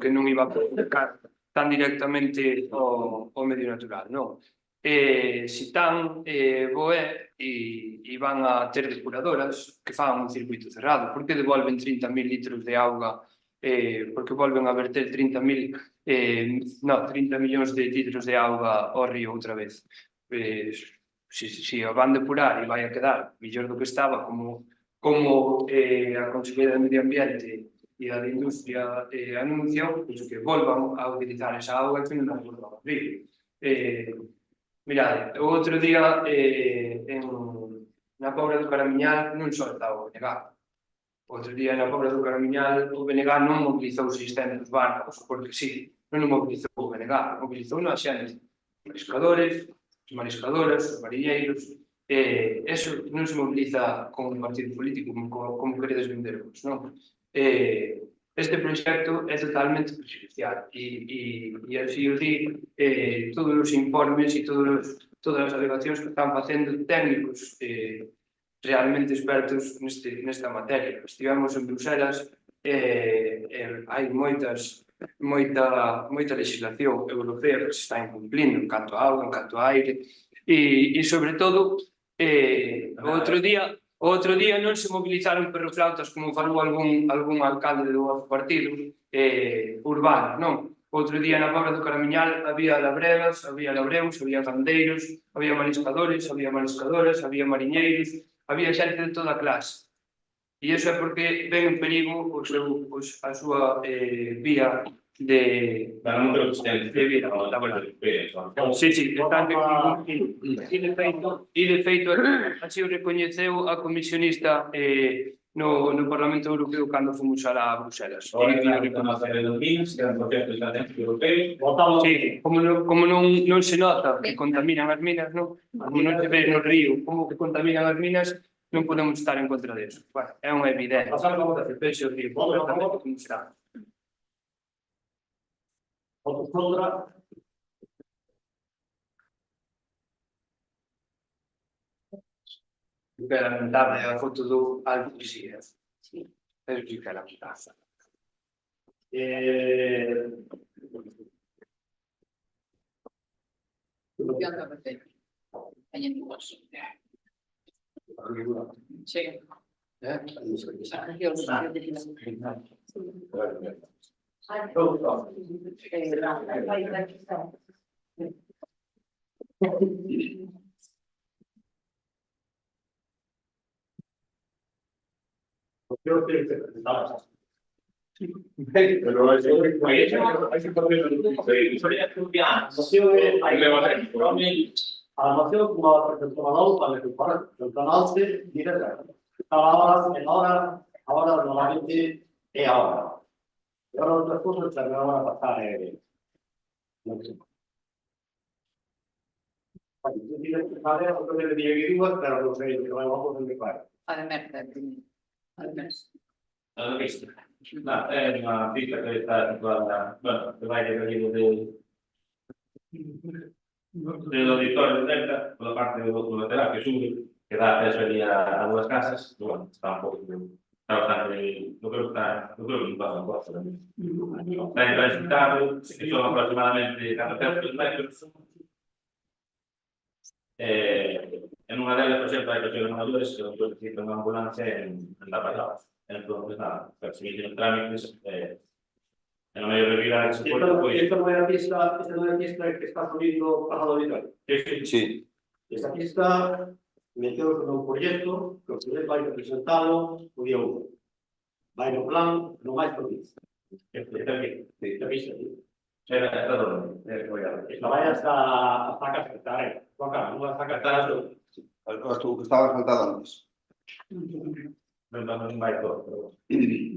que non iba a perjudicar tan directamente o medio natural, non? Si tan boé e van a ter depuradoras que fan un circuito cerrado, porque devolven 30.000 litros de auga, porque volven a verter 30 millóns de litros de auga ao río outra vez. Si a van depurar e vai a quedar millor do que estaba, como a Conselleira de Medio Ambiente e a de Industria anuncian, que volvan a utilizar esa auga e que non a volvan a abrir. Mirade, o outro día na Pobra do Caramiñal non só estaba o BNG. Outro día na Pobra do Caramiñal o BNG non mobilizou 600 barcos, porque sí, non mobilizou o BNG, mobilizou a xente, os mariscadores, as mariscadoras, os mariñeiros, eso non se mobiliza con un partido político como queredes vendervos, non? Este proxecto é totalmente prejudicial e así o di todos os informes e todas as alegacións que están facendo técnicos realmente expertos nesta materia. Estivemos en Bruselas hai moita legislación europea que se está incumplindo en canto a auga, en canto a aire e sobre todo o outro día non se mobilizaron perroflautas como falou algún alcalde do vosso partido urbano, non? Outro día na Pobra do Caramiñal había labregas, había labreus, había gandeiros, había mariscadores, había mariscadoras, había mariñeiros, había xente de toda a clase. E iso é porque ven en perigo a súa vía de vida laboral. Sí, están e de feito así o recoñeceu a comisionista no Parlamento Europeo cando fomos a Bruselas. Ahora E está tiño que una serie de minas, que eran proyectos estratégico europeo. Votamos. Sí, como non se nota que contaminan as minas, non? Como non se ve no río como que contaminan as minas, non podemos estar en contra disso. Bueno, é unha evidencia. Pasar a votación. Vexo o río, Votos a favor. completamente como está. Votos contra. Que é lamentable a foto do alto que sigue. Sí. É que é lamentable. Opción da perfecto. Teñen dúas. Sí. Creo que se presentaba. Pero hay que poner A moción como a presentador para ocupar el canal de directa. Ahora normalmente es ahora. Y ahora otras cosas que me van a pasar. No sé. Yo digo que vale, otro que le diga que dudas, pero no sé, que vamos a empezar. A de Merce, primeiro. A de Merce. La vista. No, è una pista che sta guarda, bueno, che vai dell'auditorio del Delta, con la parte del lateral que sube, que da acceso allí a dos casas, bueno, está un poco, está bastante, yo creo que no pasa un poco también. Está intransitable, que son aproximadamente 400 metros. En una de ellas, por ejemplo, hay personas mayores que necesitan una ambulancia en la parada. Entonces, nada, perseguir los trámites, en la mayor brevedad que se pueda, pues... Esta no es la pista que está poniendo Pasado Auditorio. Sí. Esta pista metió con un proyecto, que el proyecto hay que presentarlo el día 1. Va en el plan, no más por pista. Esta pista, sí. Era donde, Esta vaya hasta casa, está ahí. Acá, no hasta acá. Hasta o que estaba faltado antes. no vai todo, pero...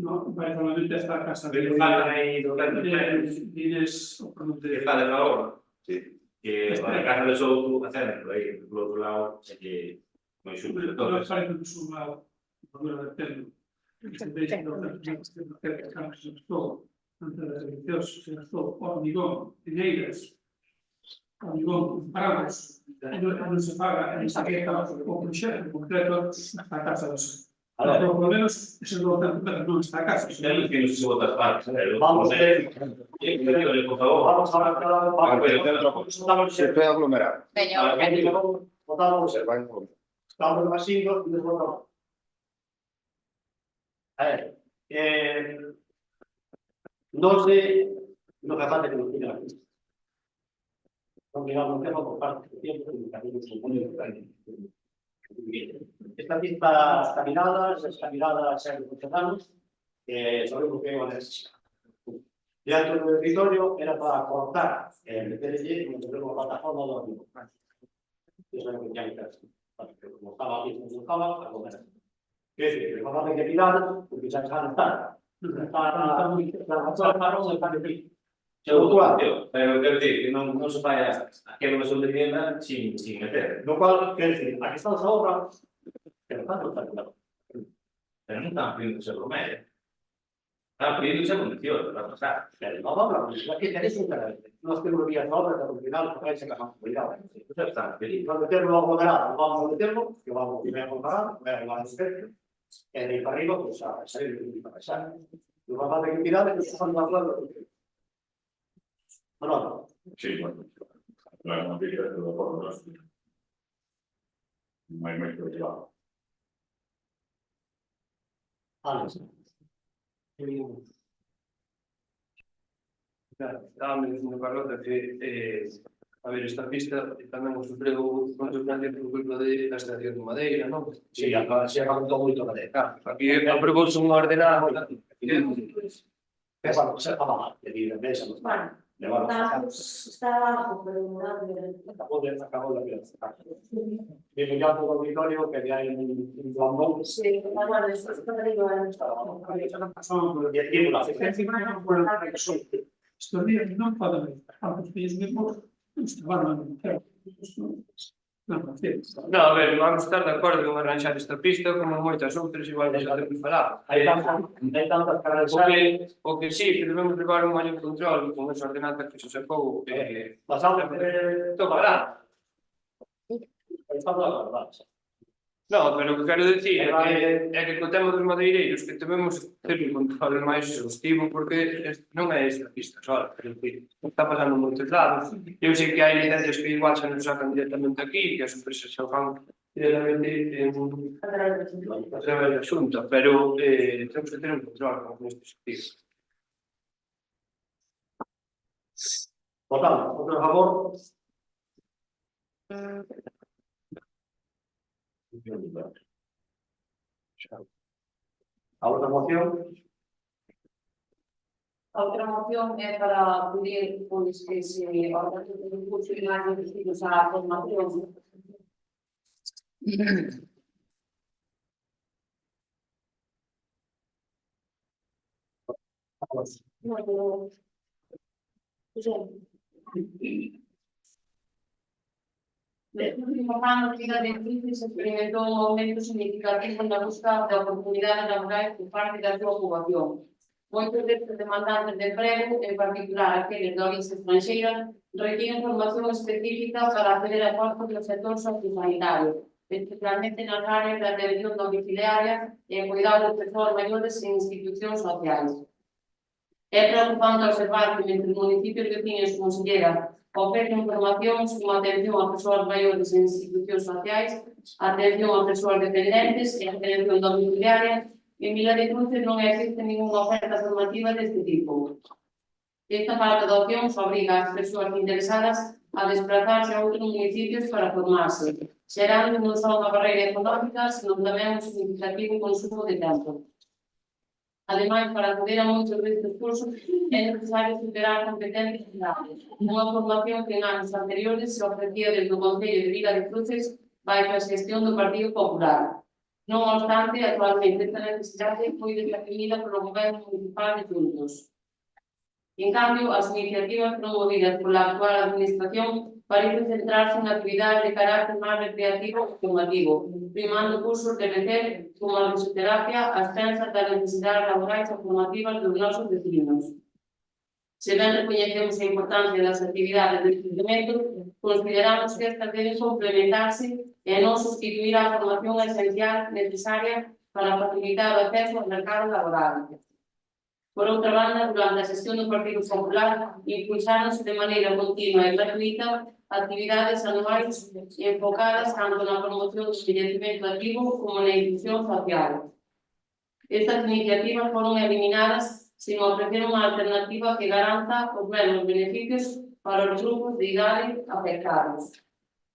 No, vai normalmente esta casa Pero faltan aí 200 diles o que está de favor, Sí. que a casa de Souto a centro, aí, do outro lado, é que moi xusto de todo. Nos parece que suma o número de termo. Deixa que campos se estou antes das eleccións, se estou hormigón, pineiras, hormigón, paramos, non se paga, non se queda o proxecto concreto na casa do seu. Pero, por lo menos, ese non está a casa. Ten que nos outras partes, Vamos a ver. Por favor. Vamos a ver. Se estoy aglomerado. Veña, Votamos. Se va en contra. Estamos en vacío y nos votamos. A ver, no sé lo que pasa que nos tiene la pista. No miramos un tema por parte de tiempo y también se pone esta pista está mirada a ser funcionales, sabemos que van a necesitar. Dentro del territorio era para cortar el TLG y tenemos plataforma de hormigón. Eso es lo que ya hay que hacer. Como estaba aquí, como estaba, a comer. Es decir, que vamos a tener que tirar, porque ya están estar. Está muy claro, está aquí. Pero quero decir que non se fai a renovación de vivienda sin meter. Lo cual, quer decir, aquí está esa obra, pero tanto está claro. Pero non están pidiendo ser promedio. Están pidiendo ser condición para pasar. Pero no vamos a hablar, aquí tenéis un canal. No es que no había obra, pero al final traes en la cuidado. Ustedes están pidiendo. Vamos a meterlo a moderar, vamos a meterlo, que vamos a comparar, voy a llevar el espectro. En el para arriba, pues a salir de la pasar. Lo vamos a tener que tirar, que están de acuerdo. No. Sí, bueno. La noticia de todo por los. No hay mucho claro. Estábamos dicindo, Carlota, que a ver, esta pista tamén o sufreu consecuencia por culpa da extracción de madeira, non? Sí, acá se acabó moito madeira. Aquí aprobouse unha ordenanza. É para que se acaba mal, de vida, pensa, non está. Está abajo, pero no Acabó de ver. Digo ya todo el auditorio que hay un bombón. Sí, bueno, esto está arriba. Y aquí la Estos días non poden os días mesmos estaban No, a ver, vamos a estar de acordo con arranxar esta pista como moitas outras igual que xa temos falado. Hay tantas caras O que sí, que debemos levar un maior control con esa ordenanza que se sacou pasamos tocará. No, pero o que quero dicir é que co tema dos madeireiros que debemos ter un control máis exhaustivo porque non é esta pista só, quero dicir, está pasando en moitos lados. Eu sei que hai licencias que igual se nos sacan directamente aquí, que as empresas xa o fan directamente a través da Xunta, pero temos que ter un control con este sentido. Votamos, otro a favor. A outra moción. A outra moción é para pedir pois, que se organice un curso de máis dirigidos á formación. Bueno, Importando que a directriz se experimentou un aumento significativo na busca de oportunidades laborais por parte da súa poboación. Moitos destes demandantes de emprego, en particular aqueles de orixe estranxeira, requieren formación específica para acceder a postos do sector sociosanitario, especialmente nas áreas da atención domiciliaria e en cuidado de persoas maiores en institucións sociais. É preocupante observar que entre os municipios veciños como Silleda ofrecen formacións como atención a persoas maiores en institucións sociais, atención a persoas dependentes e atención domiciliaria. En Vila de Cruces non existe ninguna oferta formativa deste tipo. Esta falta de opcións obriga as persoas interesadas a desplazarse a outros municipios para formarse, xerando non só unha barreira económica, senón tamén un significativo consumo de tempo. Ademais, para acudir a moitos destes cursos é necesario superar competencias claves. Unha formación que en anos anteriores se ofrecía desde o Concello de Vila de Cruces baixo a xestión do Partido Popular. Non obstante, actualmente esta necesidade foi definida polo Goberno Municipal de Xuntos. En cambio, as iniciativas promovidas pola actual administración parecen centrarse en actividades de carácter máis recreativo e formativo, primando cursos de recer como a risoterapia, as pensas das necesidades laborais e formativas dos nosos vecinos. Se ben recoñecemos a importancia das actividades de crecemento, consideramos que estas deben complementarse e non sustituir a formación esencial necesaria para facilitar o acceso ao mercado laboral. Por outra banda, durante a xestión do Partido Popular, impulsáronse de maneira continua e gratuita actividades anuais enfocadas tanto na promoción do envellecemento activo como na inclusión social. Estas iniciativas foron eliminadas sen ofrecer unha alternativa que garanta os mesmos beneficios para os grupos de idade afectados.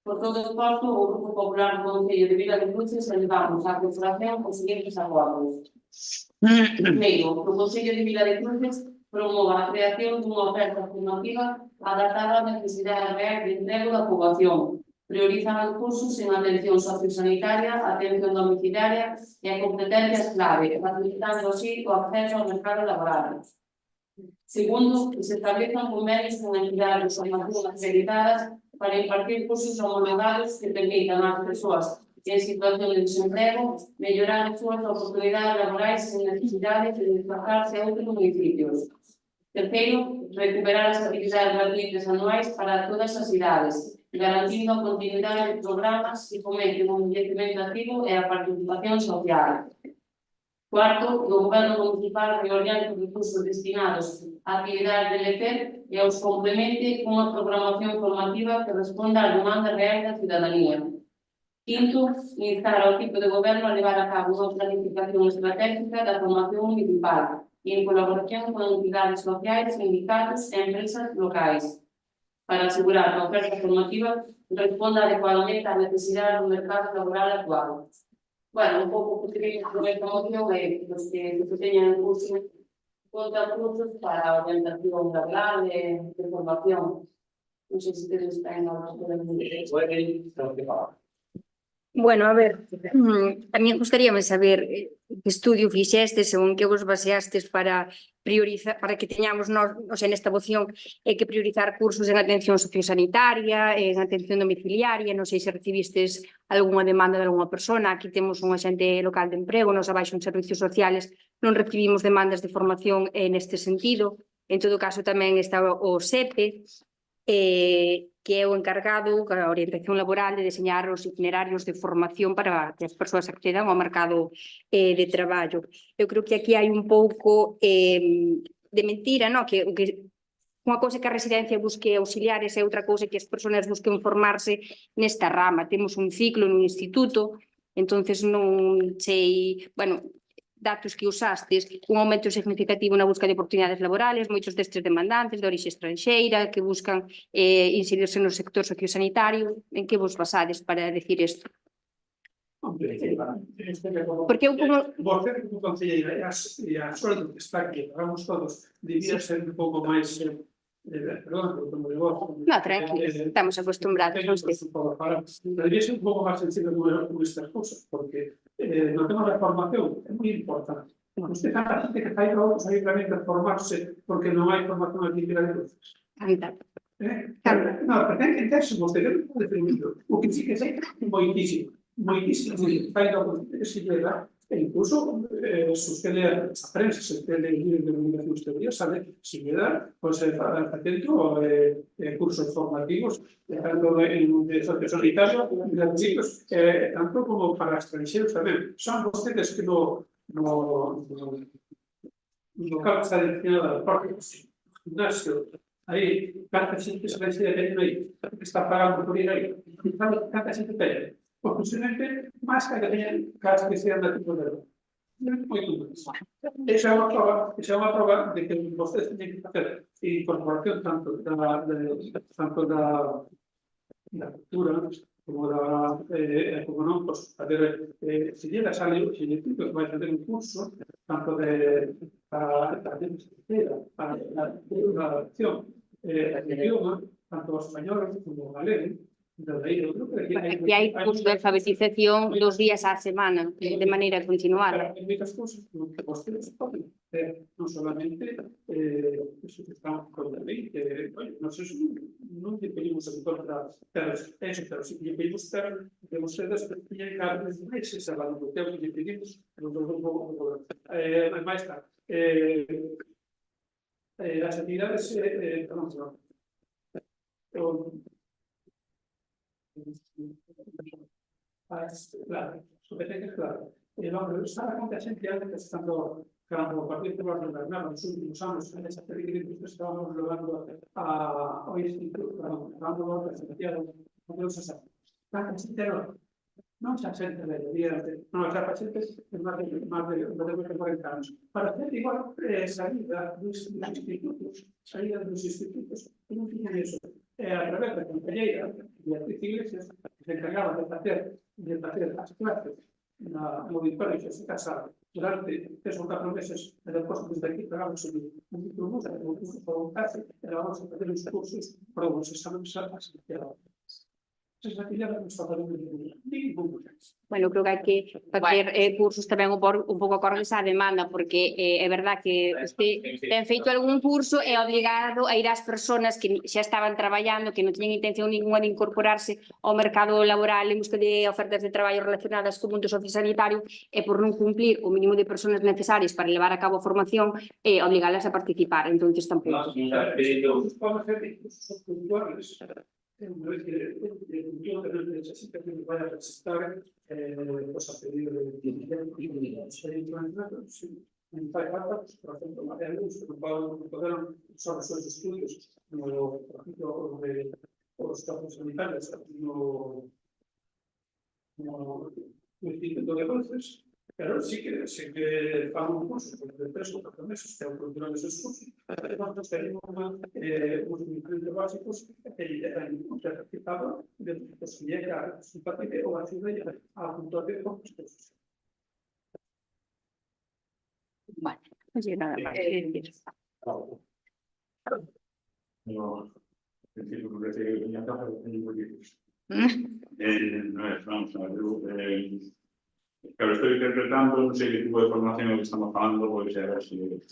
Por todo o posto, o Grupo Popular do Concello de Vila de Cruces elevamos a consideración os seguintes acordos. Primeiro, o Concello de Vila de Cruces promova a creación dunha oferta formativa adaptada ás necesidades reais de emprego da poboación, priorizando cursos en atención sociosanitaria, atención domiciliaria e competencias clave, facilitando así o acceso ao mercado laboral. Segundo, que se establezan convenios con entidades de formación acreditadas para impartir cursos homologados que permitan ás persoas en situación de desemprego mellorar as súas oportunidades laborais sen necesidade de desplazarse a outros municipios. Terceiro, recuperar as actividades gratuitas anuais para todas as idades, garantindo a continuidade de programas que fomenten o envellecemento activo e a participación social. Cuarto, o Goberno Municipal reorienta os recursos destinados a actividades de LEPER e os complemente cunha programación formativa que responda ás demandas reais da ciudadanía. Quinto, instar ao equipo de goberno a levar a cabo unha planificación estratégica da formación municipal e en colaboración con entidades sociais, sindicatos e empresas locais, para asegurar que a oferta formativa responda adecuadamente ás necesidades do mercado laboral actual. Bueno, un pouco que queríamos sobre esta moción é que teñan en curso contra cursos para orientación laboral, de formación. Non sei se tedes ten algo que Bueno, a ver, a mí gustaríame saber que estudio fixestes, según que vos baseastes para priorizar, para que teñamos nós, o sea, nesta moción, que priorizar cursos en atención sociosanitaria, en atención domiciliaria, non sei se recibistes algunha demanda de algunha persona, aquí temos un axente local de emprego, nos abaixo en servicios sociales, non recibimos demandas de formación neste sentido, en todo caso tamén está o SEPE, que é o encargado a orientación laboral de deseñar os itinerarios de formación para que as persoas accedan ao mercado de traballo. Eu creo que aquí hai un pouco de mentira, no? que unha cousa que a residencia busque auxiliares e outra cousa que as persoas busquen formarse nesta rama. Temos un ciclo nun instituto, entonces non sei, bueno, datos que usastes, un aumento significativo na busca de oportunidades laborales, moitos destes demandantes de orixe estranxeira que buscan inserirse no sector sociosanitario. En que vos basades para decir isto? Porque eu como... Você como conselleira e a sueldo que está aquí, hagamos todos, debía ser un pouco máis... perdón, como de vos... No, tranquilo, estamos acostumbrados. Debía ser un pouco máis sencillo con estas cosas, porque no tema da formación é moi importante. Usted a gente que fai traballos aí realmente a formarse porque non hai formación aquí que la de luces. No, pero ten que enterse vostede, eu non pode definirlo. O que sí que sei moitísimo, fai traballos que se llega, e incluso se usted lee a prensa, se usted lee libros de comunicación exterior, sabe, si me da, pues atento cursos formativos, tanto de sociosanitario, de chicos, tanto como para extranjeros tamén. Son vostedes que no local está destinado al parque, gimnasio, aí, canta xente extranjera que aí, que está pagando por ir aí, canta xente ten. Pues posiblemente máis que teñen casas que sean de tipo de luz. Moito máis. Esa é unha prova de que vostedes teñen que facer incorporación tanto da cultura como como non, pues, fazer se llega a salir o instituto que vai fazer un curso tanto de para a adaptación idioma, tanto o español como o galego. Aquí hai curso de alfabetización 2 días á semana, de maneira continuada. Hay muchas cosas que vostedes poden hacer, non solamente eso que estamos con la ley, que, bueno, nosotros non lle pedimos en contra, pero si lle pedimos que vostedes teñen cada vez máis esa valor, porque é o que lle pedimos, máis tarde. As actividades, claro, competencias claro. Sabe quanta xente que estando cando o Partido Popular de Bernardo nos últimos anos en esa peregrinación que estábamos levando ao Instituto, levando a Santiago, con todos os anos. Tanta xente non xa xente de non, xa xente de máis de 40 anos. Para hacer igual saída dos institutos, que non tiñan eso. A través da compañeira Beatriz Iglesias, que se encargaba de facer as clases no auditorio que se casaba durante 3 ou 4 meses, e depois desde aquí pegamos un microbús, un curso voluntario, e vamos a fazer os cursos para os exámenes a Santiago. Esas actividades non están facendo ningún proceso. Bueno, creo que hai que facer cursos tamén un pouco acordes á demanda, porque é verdad que ten feito algún curso e obrigado a ir ás persoas que xa estaban traballando, que non teñen intención ninguna de incorporarse ao mercado laboral en busca de ofertas de traballo relacionadas co mundo sociosanitario e por non cumplir o mínimo de persoas necesarias para levar a cabo a formación e obligalas a participar. Entón, tampouco. Podemos hacer cursos puntuales. Una vez que yo necesito que me vaya a presentar, pues a pedir de en falta, por ejemplo, materiales que puedan usar los seus estudios, como por ejemplo los campos sanitarios, no Instituto de Luces, pero sí que pago un curso de 3 ou 4 meses, que é o cultural deses cursos, nosotros tenemos uns nutrientes básicos que eran certificados de que se llega a simpatía ou a ciudad a puntuación con os cursos. Vale, Oye, nada máis que dicir. No, en principio, me parece que ya está, pero tengo motivos. Vamos a ver, claro, estoy interpretando, no sé qué tipo de formación es que estamos hablando, porque si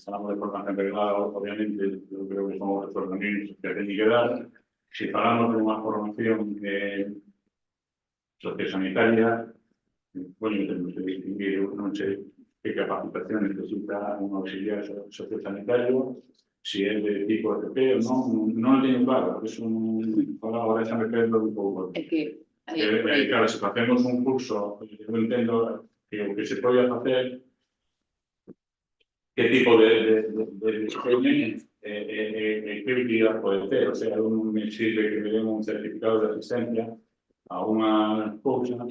hablamos de formación reglada, obviamente, yo creo que somos los organismos que tienen que dar. Si hablamos de una formación sociosanitaria, bueno, tenemos que distinguir, no sé qué capacitación necesita un auxiliar sociosanitario, si es de tipo FP o no lo tengo claro, es ahora ya me pierdo un poco. É que Claro, se facemos un curso, eu entendo que o que se pode facer, que tipo de diseño e que utilidad pode ter, o sea, non me sirve que me den un certificado de asistencia a unha cousa,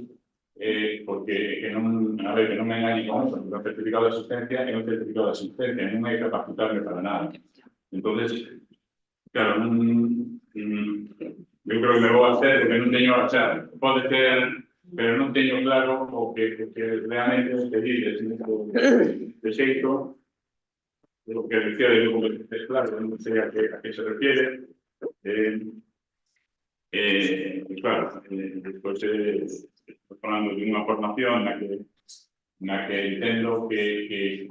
porque que non, a ver, que non me engañe con eso, un certificado de asistencia é un certificado de asistencia, non hai que capacitarme para nada. Entonces, claro, eu creo que me vou a hacer porque non teño, o sea, pode ser, pero non teño claro o que realmente pedir de xeito, o que refiere de competencias, claro, non sei a que se refiere. Claro, despois estou falando de unha formación na que entendo que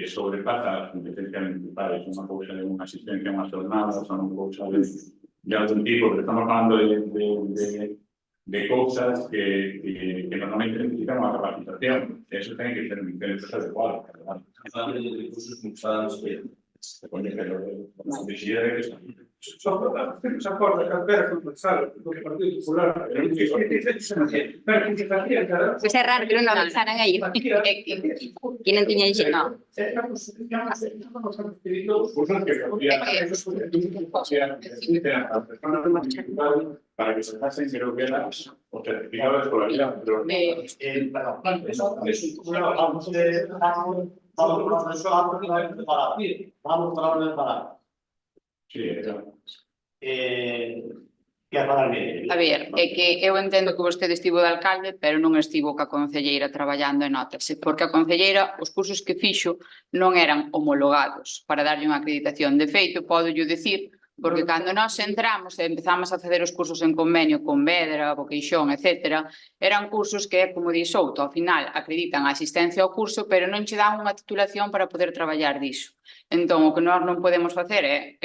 sobrepasa as competencias municipales, unha cousa de unha asistencia a unha jornada, son unha cousa de algún tipo, pero estamos falando de cousas que normalmente necesitan unha capacitación. Eso ten que ser un interés adecuado. Falando de recursos impulsados que Se pone que lo vigila que está. Só para que se acorda que era compensar do Partido Popular. Pois é raro que non avanzaran aí. Que non tiña ixe, non. Para que se pasen, creo que era o certificado de escolaridad. Vamos para preparar. Sí, claro. Que a falar bien. A ver, é que eu entendo que vostede estivo de alcalde, pero non estivo ca concelleira traballando en notase, porque a concelleira, os cursos que fixo non eran homologados para darlle unha acreditación. De feito, podo dicir, porque cando nós entramos e empezamos a facer os cursos en convenio con Vedra, Boqueixón, etc., eran cursos que, como di Souto, ao final acreditan a asistencia ao curso, pero non che dan unha titulación para poder traballar diso. Entón, o que nós non podemos facer é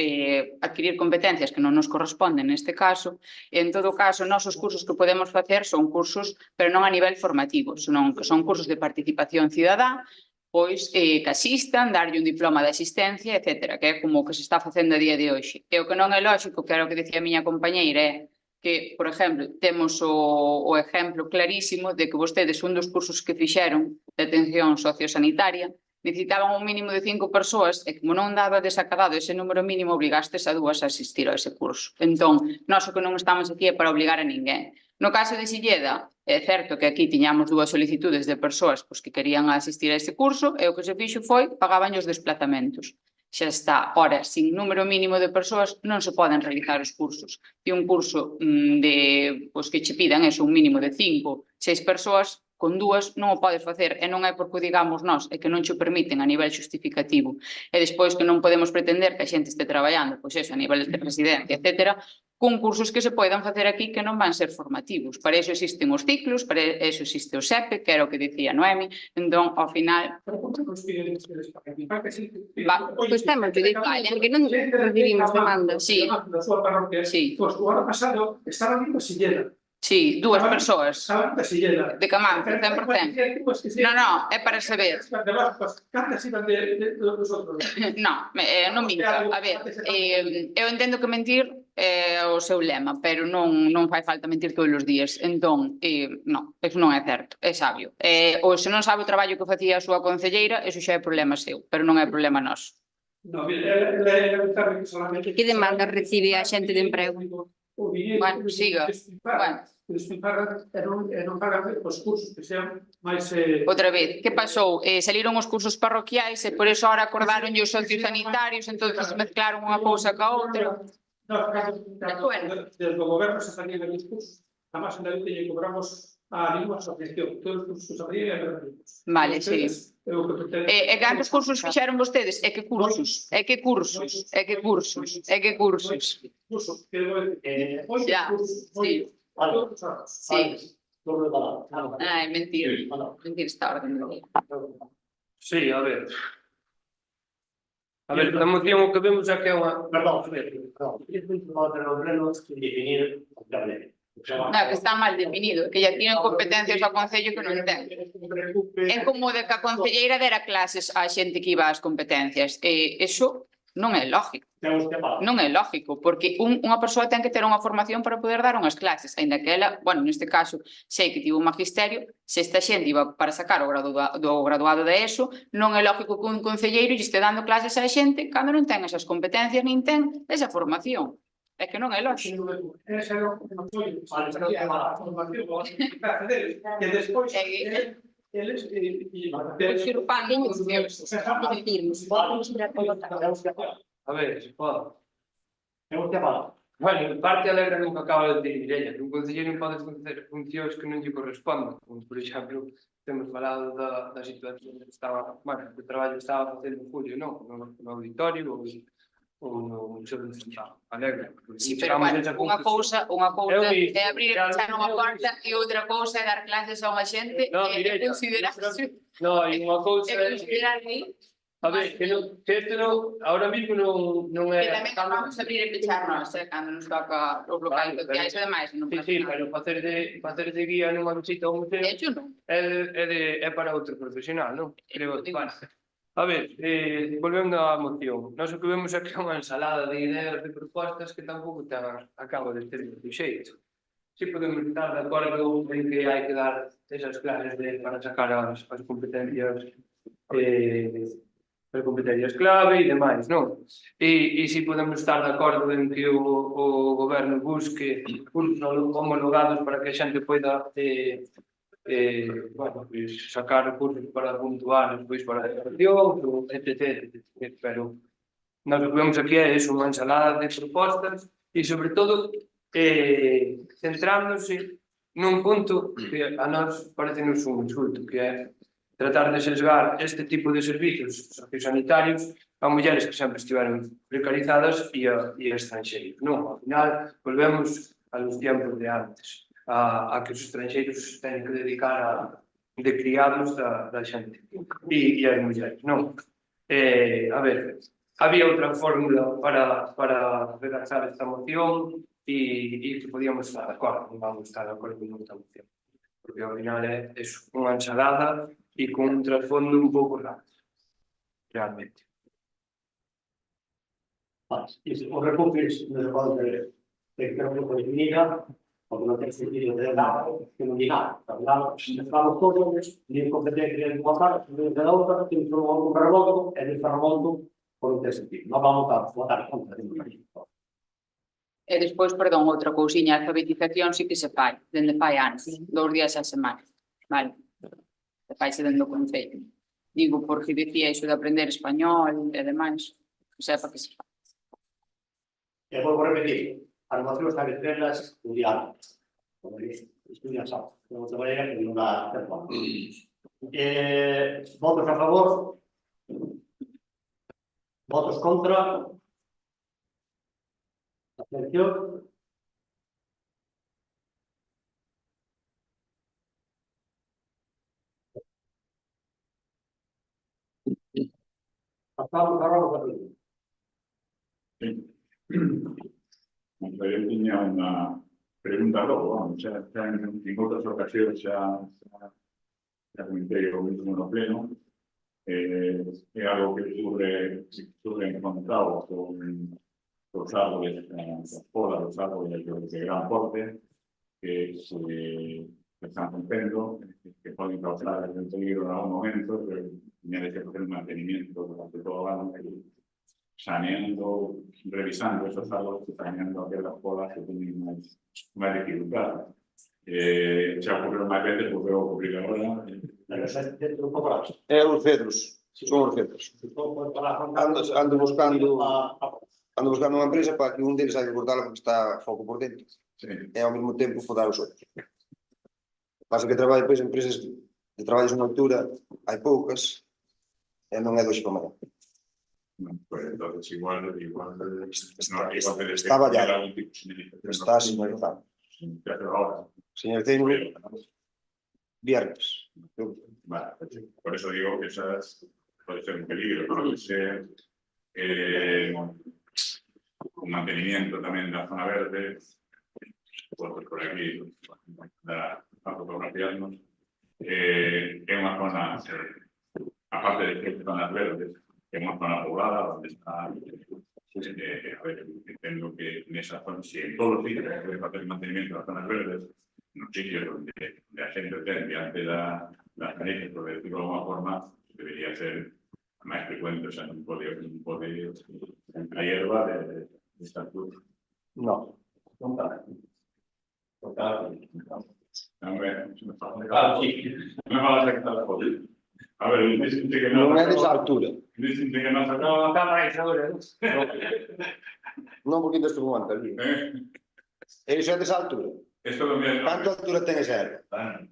adquirir competencias que non nos corresponden neste caso, e en todo caso, nós os cursos que podemos facer son cursos, pero non a nivel formativo, senón que son cursos de participación cidadá, pois que asistan, darlle un diploma de asistencia, etc., que é como o que se está facendo a día de hoxe. E o que non é lógico, que era o que dicía a miña compañeira, é que, por exemplo, temos o exemplo clarísimo de que vostedes un dos cursos que fixeron de atención sociosanitaria necesitaban un mínimo de 5 persoas e como non daba desacadado ese número mínimo, obligastes a 2 a asistir a ese curso. Entón, nós o que non estamos aquí é para obligar a ninguén. No caso de Silleda, é certo que aquí tiñamos 2 solicitudes de persoas que querían asistir a ese curso e o que se fixo foi pagaban os desplazamentos. Xa está. Ora, sin número mínimo de persoas non se poden realizar os cursos. E un curso que che pidan un mínimo de 5, 6 persoas, con 2 non o podes facer e non é porque o digamos nós, é que non che permiten a nivel justificativo. E despois que non podemos pretender que a xente este traballando, pois eso, a nivel de residencia, etc., con cursos que se poidan facer aquí que non van ser formativos. Para iso existen os ciclos, para iso existe o SEPE, que era o que dicía Noemi, entón, ao final... Pois temos que dicir, porque non recibimos demandas. Sí. Sí. Pois o ano pasado estaban indo a Silleda. Sí, 2 persoas. Estaban indo a Silleda. De Camanco, 100%. Non, é para saber. Cantas iban de dos outros? Non minto. A ver, eu entendo que mentir é o seu lema, pero non fai falta mentir todos os días. Entón, non, eso non é certo, é sabio. Ou se non sabe o traballo que facía a súa concelleira, eso xa é problema seu, pero non é problema noso. Que demanda recibe a xente de emprego? Bueno, siga. Bueno. Non pagan os cursos que sean máis... Outra vez, que pasou? Saliron os cursos parroquiais e por iso ahora acordaron os sociosanitarios, entón mezclaron unha cousa ca outra. Desde o goberno se salían os cursos, además en Galicia lle cobramos a ninguna asociación, todos os cursos que se salían eran gratuitos. Vale, sí. Eu que pretendo... E cantos cursos fixeron vostedes? E que cursos? E que cursos? E que cursos? E que cursos? Cursos, que vou decir, oito Ya, cursos, sí. oito. Sí. Doble balada. Ai, mentira. Mentira esta orden. Sí, a ver. A ver, da moción o que vemos é que é unha... Perdón, perdón. Vamos a tener un pleno sin definir claramente. No, que está mal definido, que ya tienen competencias ao Concello que non ten. É como de que a concelleira dera clases á xente que iba ás competencias. E iso non é lógico. Temos que parar. Non é lógico, porque unha persoa ten que ter unha formación para poder dar unhas clases, aínda que ela, bueno, neste caso, sei que tivo un magisterio, se esta xente iba para sacar o graduado de ESO, non é lógico que un concelleiro lle este dando clases á xente cando non ten esas competencias nin ten esa formación. É que non é lógico. Ese era o apoio. A formación, que despois eles Usurpando funcións. A ver, se pode. Temos que parar. Bueno, en parte alegra o que acaba de decir ella, que un concelleiro non pode facer funcións que non lle corresponden, como, por exemplo, temos falado da situación que estaba, bueno, que o traballo estaba facendo Julio, non? No auditorio ou no Museo do Central. Alegra. Sí, pero bueno, unha cousa é abrir e pechar unha porta e outra cousa é dar clases a unha xente e considerarse Non, e unha cousa e considerar aí a ver, que isto non, ahora mismo non que é... tamén vamos a abrir e pechar nós, cando nos toca os locais sociais e demais, non pasa Sí, nada. pero facer de guía nunha visita ao museo De hecho, non. é para outro profesional, non? Creo que vale. A ver, volvendo á moción, nós o que vemos aquí é unha ensalada de ideas, de propostas que tampouco acabo de ter de xeito. Si podemos estar de acordo en que hai que dar esas clases para sacar as competencias clave e demais, non? E si podemos estar de acordo en que o goberno busque cursos homologados para que a xente poida bueno, pues, sacar recursos para puntuar despois para a educación, etc. Pero nós o que vemos aquí é unha ensalada de propostas e, sobre todo, centrándose nun punto que a nós parece-nos un insulto, que é tratar de sesgar este tipo de servicios sociosanitarios a mulleres que sempre estiveron precarizadas e a estranxeiros. Non, ao final, volvemos a los tiempos de antes, a que os estranxeiros teñen que dedicar de criados da xente e as mulleres, non? A ver, había outra fórmula para redactar esta moción e que podíamos estar de acordo, non vamos estar de acordo con esta moción, porque ao final é unha ensalada e con un trasfondo un pouco raro, realmente. Os recursos non se poden ter que ter un grupo definida, porque non ten sentido de nada, que non diga nada. Estamos todos, nin competencia de unha parte, nin de outra, temos un remoto, e neste remoto, por non ter sentido. Non vamos a votar contra de un. E despois, perdón, outra cousiña, a alfabetización sí que se fai, dende fai anos, 2 días a semana, vale? Se faise dende o Concello. Digo, porque dicía iso de aprender español e demais, que sepa que se fai. E volvo a repetir, as mocións están que tenerlas estudiadas, como estudian sábado, de outra maneira que non dá tempo. Votos a favor, votos contra, abstención. Pasamos agora ao partido. Eu tiña unha pregunta logo, vamos, xa en outras ocasións xa comentei o mismo no pleno, é algo que surre encontrado con os árboles, as podas dos árboles de gran porte, que se están rompendo, que poden causar un peligro en algún momento, pero tiña que facer un mantenimiento durante todo o ano, saneando, revisando esos árboles e saneando aquelas podas que teñen máis dificultad. Xa ocorreu máis veces, porque vou ocurrir agora. Os cedros, son os cedros. Ando buscando unha empresa para que un deles hai que cortalo porque está foco por dentro. E ao mesmo tempo podar os outros. Pasa que traballo, pois, empresas de traballos na altura, hai poucas, e non é doxe para mañá. Pues entonces igual Está vallado. Está señalizado. Ahora. Señor Teino, viernes. Vale, por eso digo que esas puede ser un peligro, ¿no? Puede ser un mantenimiento también de la zona verde, por aquí, a fotografiarnos, es una zona, aparte de que zonas verdes, es una zona poblada donde está, a ver, entiendo que en esa zona, si en todos los sitios se puede hacer mantenimiento de las zonas verdes, en los sitios donde la gente tiene ante las narices, por decirlo de alguna forma, debería ser más frecuente, o sea, no podría la hierba de esta altura. No. A ver, no me vas a quitar la foto. A ver, dicen que Non é desa altura. Dicen que no sacaba. Está máis agora, non? Non porque isto un ante ali. Iso é desa altura. Esto lo mismo. Canto altura ten esa erva?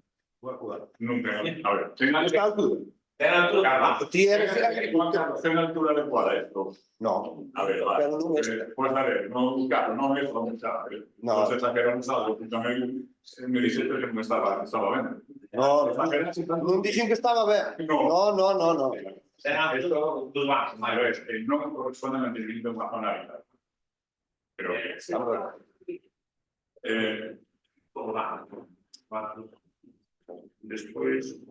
Nunca. A ver, tengo Esta altura? Ten altura. Ti eres agricultor. una altura adecuada esto. No. A ver, vale. Pero non é esta. Pues a ver, no, claro, no es lo que está. No. No se exageran algo, también me dice que no estaba bien. No, non dixen que estaba ben. No. Será Esto, pero es, no me corresponde al mantenimiento de una zona hábitat. Pero después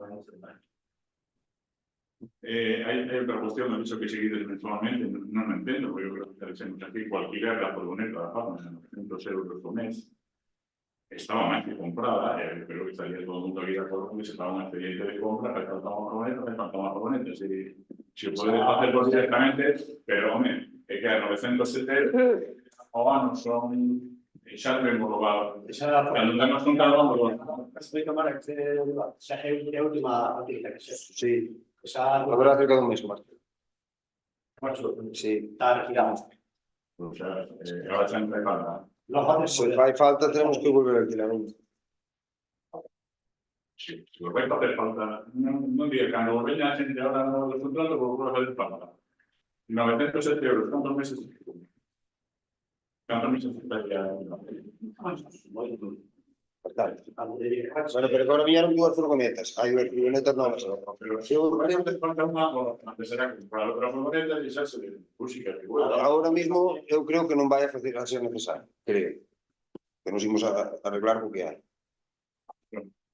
hay otra cuestión, he dicho que seguido mensualmente, no lo entiendo, porque yo creo que tenemos aquí alquiler la furgoneta de Palmas en 900 euros por mes. Estaba más que comprada, creo que estaría todo el mundo aquí de acuerdo que se estaba un expediente de compra, que faltaba una furgoneta, si puedes hacerlo directamente, pero hombre, es que a 907 o años son, ya tenemos lo cuando hemos contado, Esa é a última noticia que sei. Sí. Esa Habrá cerca dun mes máis. Sí. está retirada. o sea, ahora se han preparado. Se fai falta, tenemos que volver al alquilamento. Si os vais a hacer falta, no diría que cuando venga la gente ahora no los contratos, vos vais a hacer falta. 907 euros, ¿cuántos meses? ¿Cuántos meses estaría? Bueno, pero agora viñeron dúas furgonetas. Hai dúas furgonetas novas. Pero si os vais a hacer falta una, antes será comprar otra furgoneta y ya se le música. Ahora mismo eu creo que non vai a facer a ser necesario. Creo. Que nos imos a arreglar co que hai.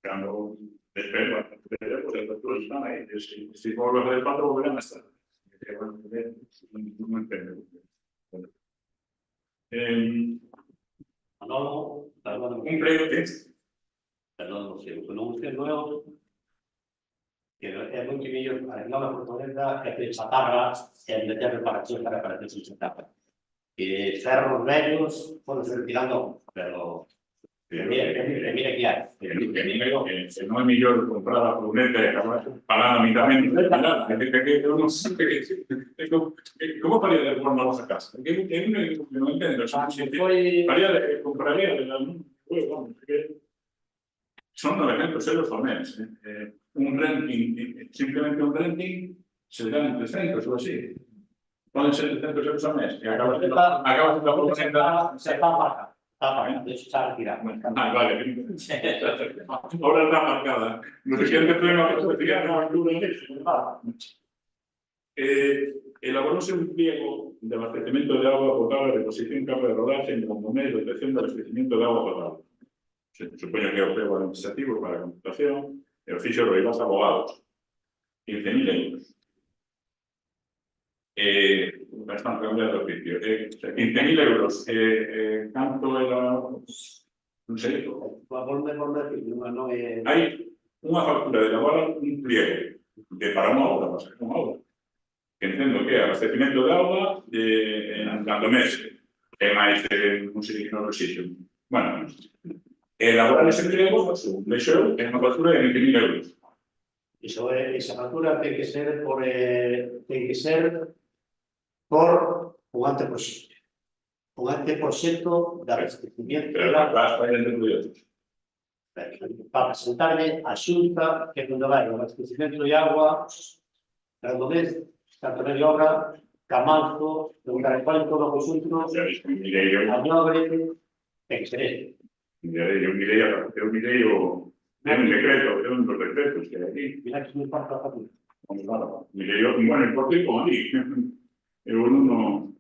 Cuando espero, pues el doctor está ahí. Si por lo del patrón volverán a estar. No entiendo. Manolo, Un pleno texto. perdón, non sei nuevo, que é moito mellor arreglar a furgoneta e chatarra e meter reparación para que se chatarra. Que ferros vellos poden ser tirando, pero mira que hai. Que no es mejor comprar la furgoneta y acabar pagando mitad. ¿Cómo paría de forma a casa? No entiendo. Paría de compraría son 900 euros por mes. Un renting, simplemente un renting, se dan 300 o así. Pueden ser 300 euros al mes. Y acabas de la furgoneta. Se está marcada. De hecho, está retirada. Vale. Ahora está marcada. No sé qué problema elaboróse un pliego de abastecimiento de agua potable, reposición, cambio de rodaje, en compromiso, detección de abastecimiento de agua potable. Se supone que é o pliego administrativo para a computación, e o fixo de los abogados. 15.000 euros. Bastante cambiado o oficio. 15.000 euros. Canto era... Non sei. Hai unha factura de elaborar un pliego de para unha obra, para sacar unha obra. Que entendo que é abastecimento de agua en cando mes. É máis de un servicio no residuo. Bueno, elaborar ese pliego, deixou en unha factura de 20.000 euros. Esa factura ten que ser por un anteproxecto. Un anteproxecto de abastecimiento de agua. Para presentarme a Xunta que é onde vai o abastecimento de agua Redoblés, tanto media obra, Camanto, Lugarepal, todo o conxunto, Sabes que mirei eu, Añobre, e que seré. mirei o... É un decreto, é un dos decretos que hai aquí. Mira que me importa a factura. Claro, mirei eu, bueno, importe como ali. Eu non...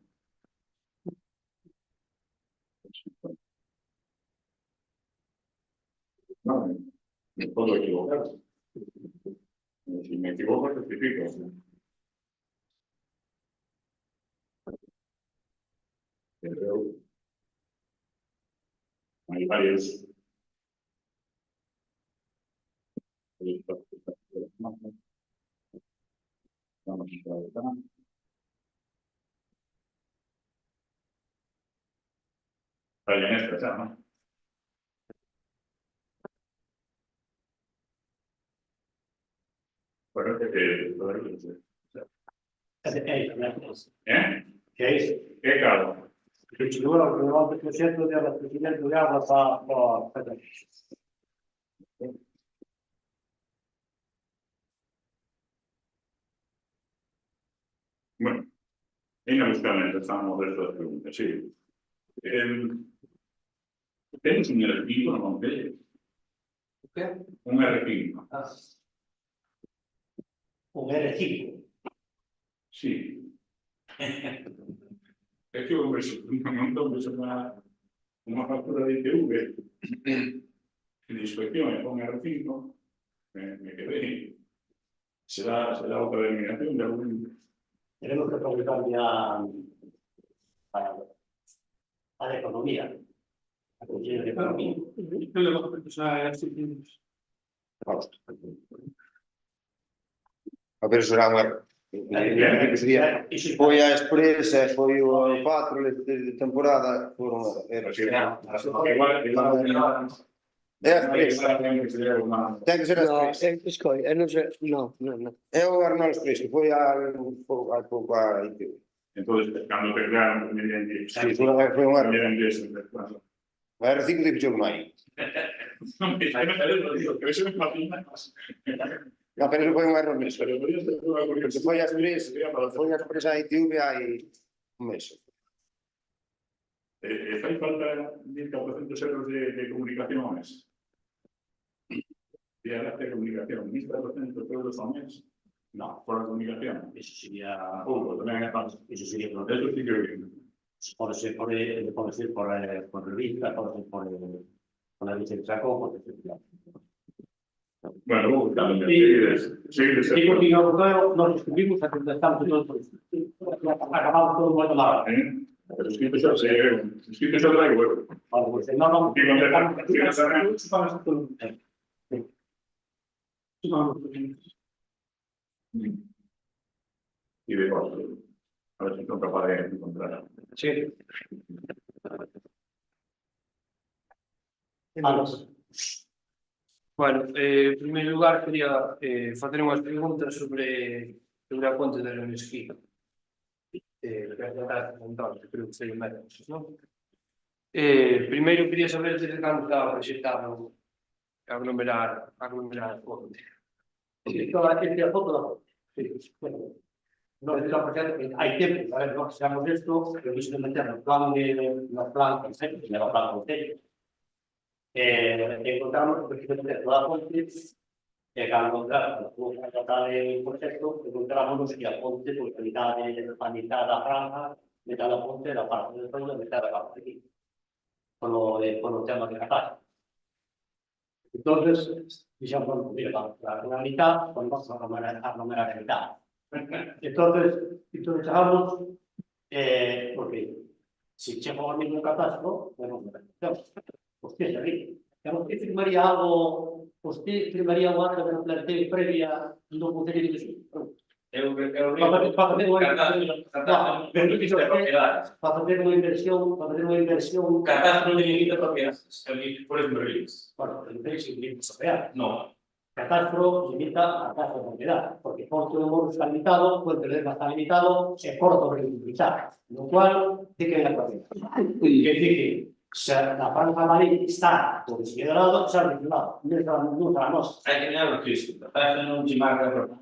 No, me puedo equivocar. Si me equivoco, rectifico. Pero hay varios. Vamos a ver. Vale, en esta ya, ¿no? Bueno, que ¿eh? Que é iso? ¿Qué cabo? Que chegou ao relevante proxecto de abastecimento de agua para... Bueno, inabuscadamente estamos de estas preguntas, sí. Tenemos un R5, ¿no? ¿Qué? Un R5. Un R5. Sí. Es que una factura de ITV de inspección con R5, me quedé. Será otra denominación de algún... Tenemos que preguntar ya a la economía. A Consejo de Economía. Eu levo a pensar as siguientes. A ver, será unha... Foi a Expresa, foi o Patrol de temporada, foron... É a Expresa. Ten que ser a Expresa. Escoy, non sei, non. É o Arnaldo Expresa, foi hai pouco a ITV. Entonces, cando te crearon, mediante... Sí, foi un erro. Mediante eso. O R5 de Pichou Mai. Non, que eso me fascina más. Non, pero eso foi un erro mesmo. Pero podría ser unha curiosidade. Foi a Expresa a ITV hai un mes. Fai falta 1.400 euros de comunicaciones. Diarias de comunicación, 1.400 euros al mes. No, por la comunicación. Eso sería... También es falso. Eso sería... Eso sí que bien. Pode ser por revista, pode ser por la licencia pode ser... Bueno, luego también Sí, continuamos, nos escribimos, estamos todos, acabamos todo muy mal. Pero escrito yo traigo, bueno. Vale, pues no, Y de cosas. A ver si son capaces de encontrar. Sí. Bueno, en primeiro lugar, quería facer unhas preguntas sobre a ponte de Leonesquí. Creo que sería menos, non? Primeiro, quería saber desde cando estaba proxectado aglomerar a ponte. Esta foto da foto. No, hai tempo, a ver, no, seamos esto, lo visto meter no plan que me va a plan con usted. Encontramos precisamente toda la ponte, que al encontrar la tratar del proyecto, encontramos que la ponte, pues, mitad de la franja, mitad de la ponte, la parte del suelo, mitad de la parte de aquí, con los temas de catástrofe. Entonces, digamos, mira, la mitad, pues vamos a aglomerar la mitad. Entonces hagamos, porque si echamos al mismo catástrofe, bueno, usted sabe, usted firmaría algo, usted firmaría un acto de planteo previa no poder ir para hacer una inversión. Catástrofe de limita propiedades, por eso me Bueno, el propiedad. No. Catastro limita a casa de propiedad, porque Ponte de Moros está limitado, Puente de Lema está limitado, se corta por limitar, lo cual sí que hay la propiedad. Es decir, que la franja amarilla está por el siguiente lado, se ha vinculado, no es la nuestra. Hay que mirar lo que es, catástrofe no se marca por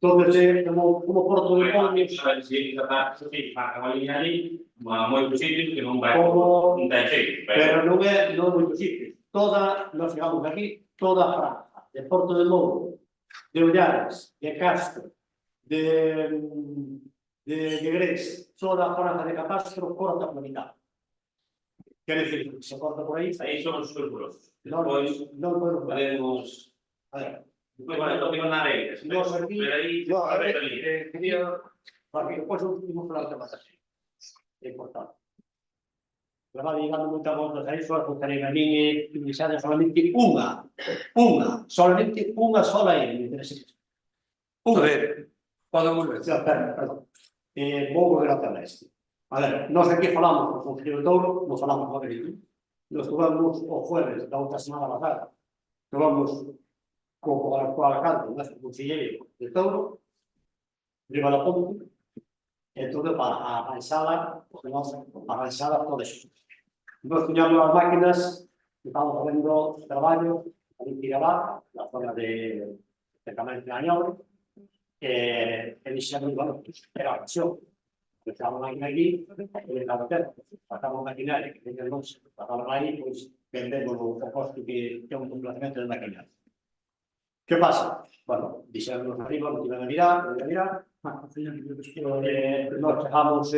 Entonces, como Porto de Montes, Si marca unha liña ali, moitos sitios que non vai Como- non ten xeito, pero non é moito sitio. Nós chegamos aquí, toda a Franza, de Porto de Mouro, de Ollares, de Castro, de Grés, toda a Franza de Catastro corta por mitad. Quer decir, se corta por aí, aí somos escrupulosos. non Podemos... A ver, Despois, bueno, lo digo na lei, Nós aquí- pero aí... No, a ver, Quería... porque depois último falar de matas. É importante. Le va llegando moitas voltas a iso, a contarei a min e utilizada solamente solamente unha sola e me interesa. A ver, podo volver. Perdón. Vou volver a tema este. A ver, nós aquí falamos con o Concello de Touro, non falamos con Benito. Nos tuvamos o jueves da outra semana pasada. Tuvamos co alcalde, o noso concelleiro de Touro, riba da ponte, e todo para arranxala, porque nós arranxala todo iso. Nós tiñamos as máquinas, estamos facendo traballo ali en Tirabá, na zona de Camento de Añobre, e dixemos, bueno, era a acción. Estamos máquina aquí, e na terra, sacamos maquinaria que teña noxe, sacamos aí, pois vendemos o costo que é un complacemento de maquinaria. Que pasa? Bueno, dixemos arriba, non tiven a mirar, nós chegamos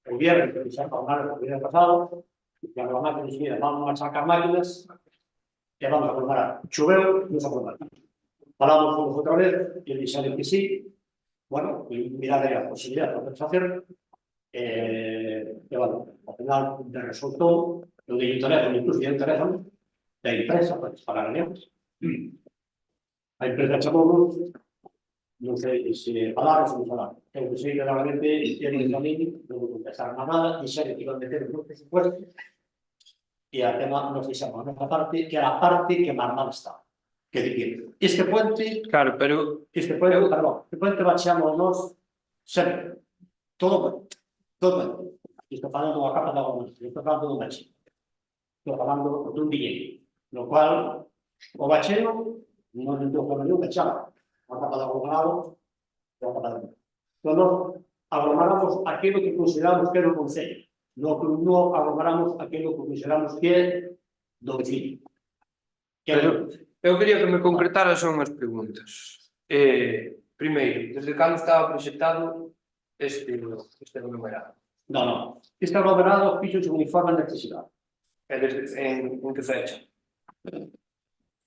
o viernes, que xa para o viernes pasado, e a máquina dixe, mira, vamos a sacar máquinas e vamos a formar. Choveu, non se formar. Falamos con outra vez, e dixeron que sí, bueno, mirade a posibilidade de facer, e, bueno, ao final resultou, eu dei un teléfono, incluso dei un teléfono, da empresa, para reunións. A empresa chamou, non sei se falar ou se non falar. Eu que sei que realmente temos a mí, non vou contestar nada, dixeron que iban a meter un presupuesto, e a tema nos dixemos a nosa parte, que era a parte que máis mal está. Que dicir, este puente, Claro, pero perdón, este puente baixamos nós sempre, todo bueno. Estou falando dunha capa de agua, estou falando dun bacheo. Estou falando dun billete, no cual o bacheo non estou falando dun bachado, unha capa de agua grado, unha capa de agua. Entón, nós aglomeramos aquilo que consideramos que é do Concello, non aglomeramos aquilo que consideramos que é do vecino. eu quería que me concretaras unhas preguntas. Primeiro, desde cando estaba proxectado este aglomerado? Non. Este aglomerado fixo un informe de necesidade. En que fecha?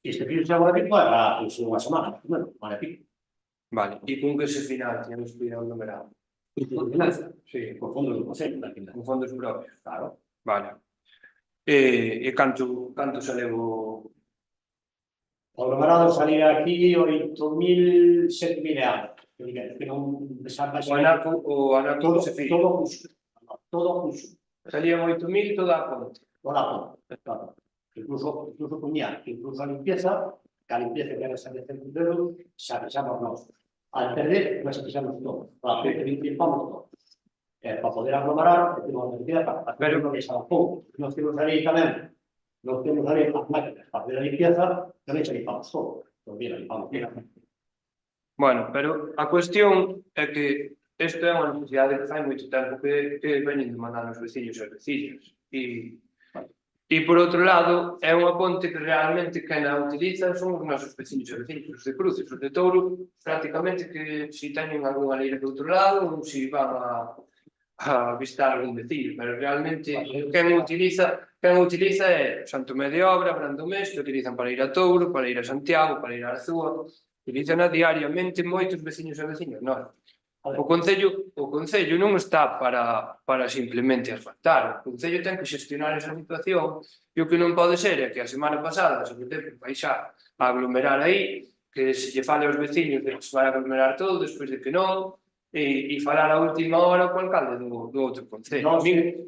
Este fixo agora mismo era unha semana, bueno, vale pico. Vale, e con que se financia o aglomerado? Sí, Por fondo do Concello, con fondos propios. claro. Vale. E canto se levo? O aglomerado salía aquí 8.000, 7.000 euros. Que non desarma O anaco se fixo. todo justo. Salían 8.000 toda a conta. Toda a conta, claro. Incluso puñar, incluso a limpieza, que a limpieza que era esa de centro, xa fixamos nós. Al perder, nós fixamos todo. Para que limpamos todo. Para poder aglomerar, temos a necesidade para que non deixa un pouco. Nós temos ali tamén, as máquinas para fazer a limpieza, tamén xa limpamos todo. Pues mira, limpamos todo. Bueno, pero a cuestión é que isto é unha necesidade que fai moito tempo que veñen demandando os veciños e veciñas. E por outro lado, é unha ponte que realmente quen a utiliza son os nosos veciños e veciños, os de Cruces, os de Touro, prácticamente que si teñen algunha leira do outro lado ou si van a visitar algún veciño, pero realmente quen utiliza é Santo Medio Obra, Brandomés, que utilizan para ir a Touro, para ir a Santiago, para ir a Arzúa, utilizan diariamente moitos veciños e veciñas. Non. O Concello non está para simplemente asfaltar. O Concello ten que xestionar esa situación e o que non pode ser é que a semana pasada se meteu por baixar a aglomerar aí, que se lle fale aos veciños de que se vai aglomerar todo, despois de que non, e falar a última hora co alcalde do outro concello.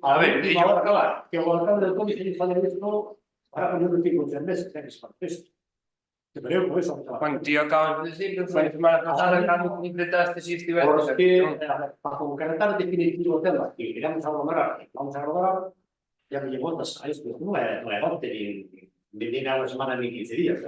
A ver, deixa acabar. Que o alcalde do concello se fale isto, para que non me fico 3 meses, que se fale isto. Pero eu, por eso, Bueno, ti acabas de decir que foi a semana pasada cando concretaste se estiveste... porque, para concretar definitivo o tema, que queremos aglomerar, ya me llevo voltas a isto, non é onte, ni a unha semana, ni 15 días,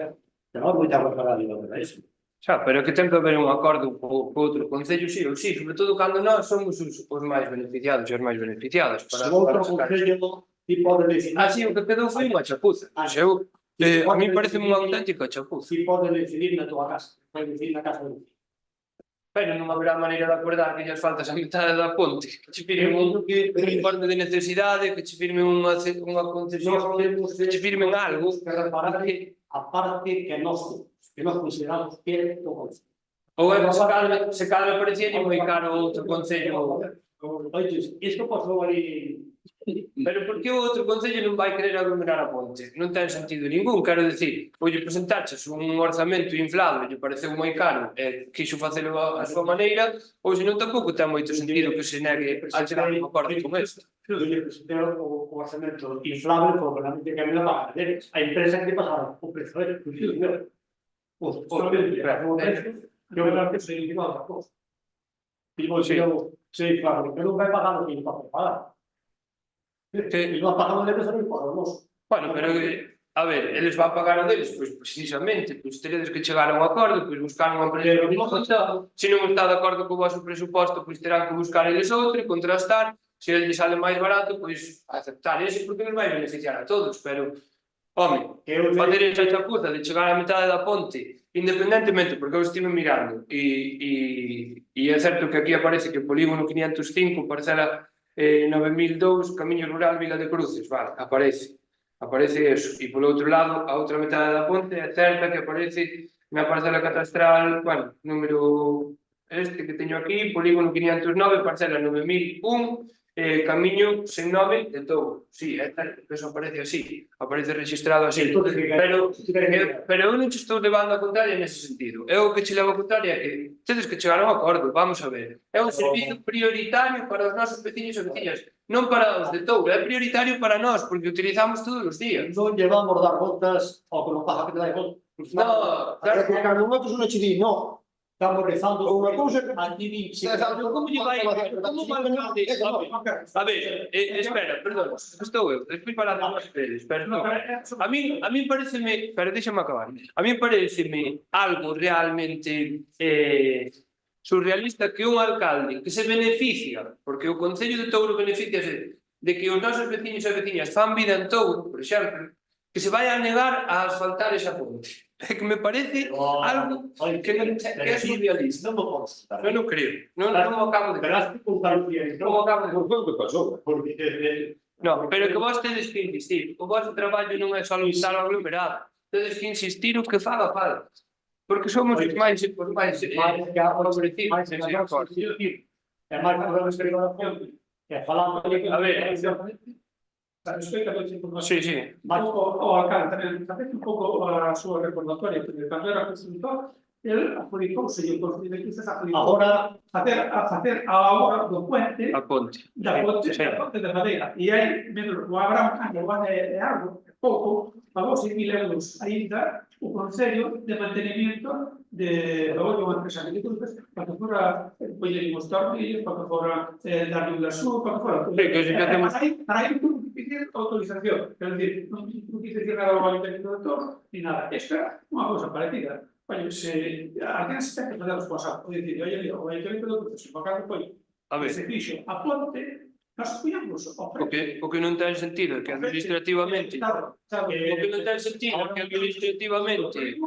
pero hai moita aglomerada para iso. Xa, pero que ten que haber un acordo co outro concello, sí ou sí, sobre todo cando nós somos os máis beneficiados e os máis beneficiados. Se outro concello ti pode decidir. Así, o que quedou foi unha chapuza. A mí parece unha auténtica chapuza. Ti pode decidir na tua casa, pode decidir na casa do vecino. Pero non haberá maneira de acordar que lles faltas a mitad da ponte, que che firmen un informe de necesidade, que che firmen unha concesión, que che firmen algo. Que reparar a parte que nós consideramos que é o concello. Ou é que se cadra parecía moi caro outro concello. Oye, isto pasou ali. Pero por que o outro concello non vai querer aglomerar a ponte? Non ten sentido ningún, quero dicir, ou lle presentaches un orzamento inflado e lle pareceu moi caro e quixo facelo a súa maneira, ou senón tampouco ten moito sentido que se negue a chegar a un acordo con isto. Eu lle presentei o orzamento inflable porque realmente que a mí la pagar deles. A empresa que pasaron o prezo é eu creo que se igual a cosa. Digo, sí, claro, pero non vai pagar o que lle va a pagar. E non pagamos deles non podemos. Bueno, pero, a ver, eles van pagar o deles, pois precisamente, pois teredes que chegar a un acordo, pois buscar unha empresa que se non está de acordo co vosso presuposto, pois terán que buscar eles outro, contrastar, se eles sale máis barato, pois aceptar ese, porque nos vai beneficiar a todos, pero, home, facer esa chapuza de chegar á metade da ponte, independentemente, porque eu estive mirando, e é certo que aquí aparece que o polígono 505, parcela 9002, Camiño Rural Vila de Cruces, vale, aparece eso, e polo outro lado, a outra metade da ponte é certa que aparece na parcela catastral, bueno, número este que teño aquí, polígono 509, parcela 9001, Camiño 69 de Touro. Sí, é certo que eso aparece así, aparece registrado así, pero eu non te estou levando a contraria nese sentido. Eu o que che levo a contraria é que tedes que chegar a un acordo, vamos a ver. É un servizo prioritario para os nosos veciños e veciñas, non para os de Touro, é prioritario para nós, porque utilizamos todos os días. Non llevamos dar voltas ao que non paga que te dai voltas. No, claro que cada un outro non che di, no. Estamos rezando unha cousa que aquí di. Como lle vai? Como vai? A ver, espera, perdón, estou eu, despois para dar máis peles, pero a mí pareceme, pero déxame acabar, a mí pareceme algo realmente surrealista que un alcalde que se beneficia, porque o Concello de Touro beneficiase de que os nosos veciños e veciñas fan vida en Touro, por exemplo, que se vai a negar a asfaltar esa ponte. É que me parece algo que é surrealista. Non me consta. Eu non creo. Non acabo de... Verás que contar un día. Non acabo de... Non me pasou. Porque... No, pero que vos tedes que insistir. O vosso traballo non é só estar aglomerado. Tedes que insistir o que faga falta. Porque somos os máis favorecidos. É máis podemos escribir a fonte. É falando... A ver... Sí, sí. O alcalde tamén un pouco a súa recordatoria, porque cando era constructor, el adjudicouse e o Concello de Cruces adjudicou a facer a obra do puente da ponte de madeira. E aí, o habrá un ano, é algo, é pouco, pagou 6.000 euros ainda o Concello de mantenimiento de unha empresa de Cruces, para que fora poñer os tornillos, para que fora darle un gasú, para que fora... Para aí tuvo que pedir autorización, quero dicir, non quise decir nada ao Ayuntamiento de Touro, ni nada. Isto é unha cousa parecida. Oye, se alguén se ten que fazer responsable, pode dicir, oye, o Ayuntamiento de Touro, se para que foi, se fixo a ponte, nós puñamos o precio. O que non ten sentido, que administrativamente... O que non ten sentido, que administrativamente...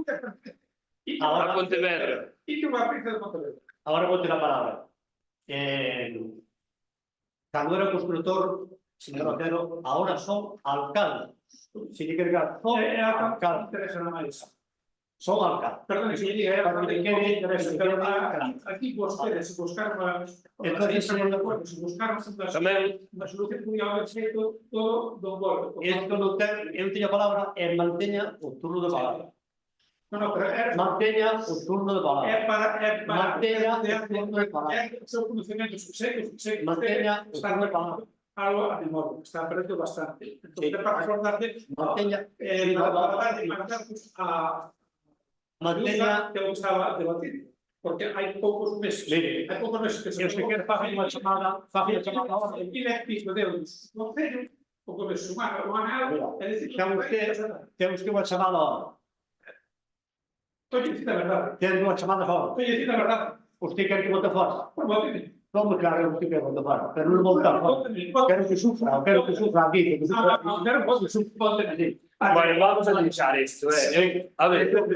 A Pontevedra. E que unha precio de Pontevedra. Agora vou ter a palabra. Cando era constructor, señor Otero, agora son alcaldes. Se lle quer son alcaldes. Interesa na máis. Son alcaldes. Perdón, se lle diga, que me interesa, pero aquí vostedes buscaron unha solución que podía haber feito todo do golpe. Isto non ten, eu teño a palabra e manteña o turno de palabra. No, pero manteña o turno de palabra. Manteña o turno de palabra. O seu conocimiento, manteña o turno de palabra. Algo a memoria, está aprendendo bastante. Entonces, para recordarte, manteña que eu estaba debatindo. Porque hai poucos meses. Hai poucos meses que se quer facer unha chamada ahora. E le piso de euros. Non teño, poucos meses, un ano, é dicir, temos que unha chamada ahora. Oye, sí, la verdad. Ten unha chamada fora. Oye, sí, la verdad. Usted quer que vote fora? Pues vóteme. Non me claro que usted quer vote fora, pero non votar fora. Quero que sufra aquí, que sufra. Vóteme. Bueno, vamos a analizar isto, A ver, quero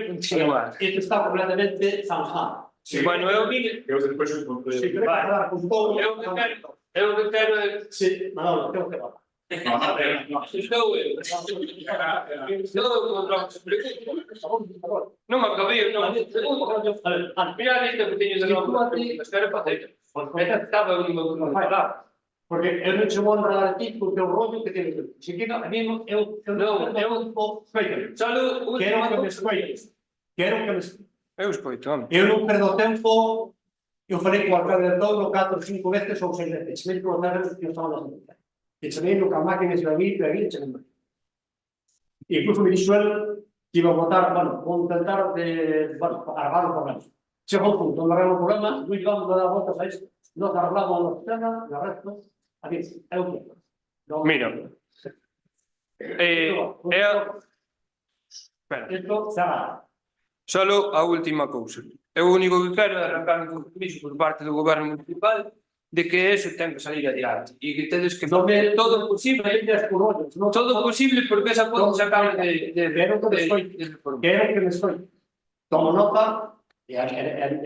continuar. Isto está completamente zanjado. Bueno, eu vi... Eu despois os comprei. Se quere falar con todo, Eu que quero é... sí, Manolo, tengo que falar. Estou eu. Non me acabei, non. Mira a lista que teño de novas preguntas, quero facer. Estaba no meu turno de falar. Porque eu non che vou enredar aquí co teu rollo que tens. Se queda a mí, eu Non, Solo quero última que me cousa. escoites. Quero que me escoites. Eu escoito, home. Eu non perdo tempo. Eu falei co alcalde de Touro 4 ou 5 veces ou 6 veces. Chamei por os que eu estaba na semana. E chamei no que a máquina se vai vir, e chamei. Incluso me dixo el que iba a votar, bueno, vou intentar arreglar o problema. Chegou o punto, onde arreglar o problema, Luís vamos a dar voltas a isto, nos arreglamos o sistema, e o resto, a ver, é o que. Mira. Espera. Isto se arregla. Solo a última cousa. Eu o único que quero é arrancar un compromiso por parte do goberno municipal de que eso ten que salir adiante e que tedes que facer todo o posible, todo o posible porque esa pode sacar de reforma. Quero que me escoite. Tomo nota, e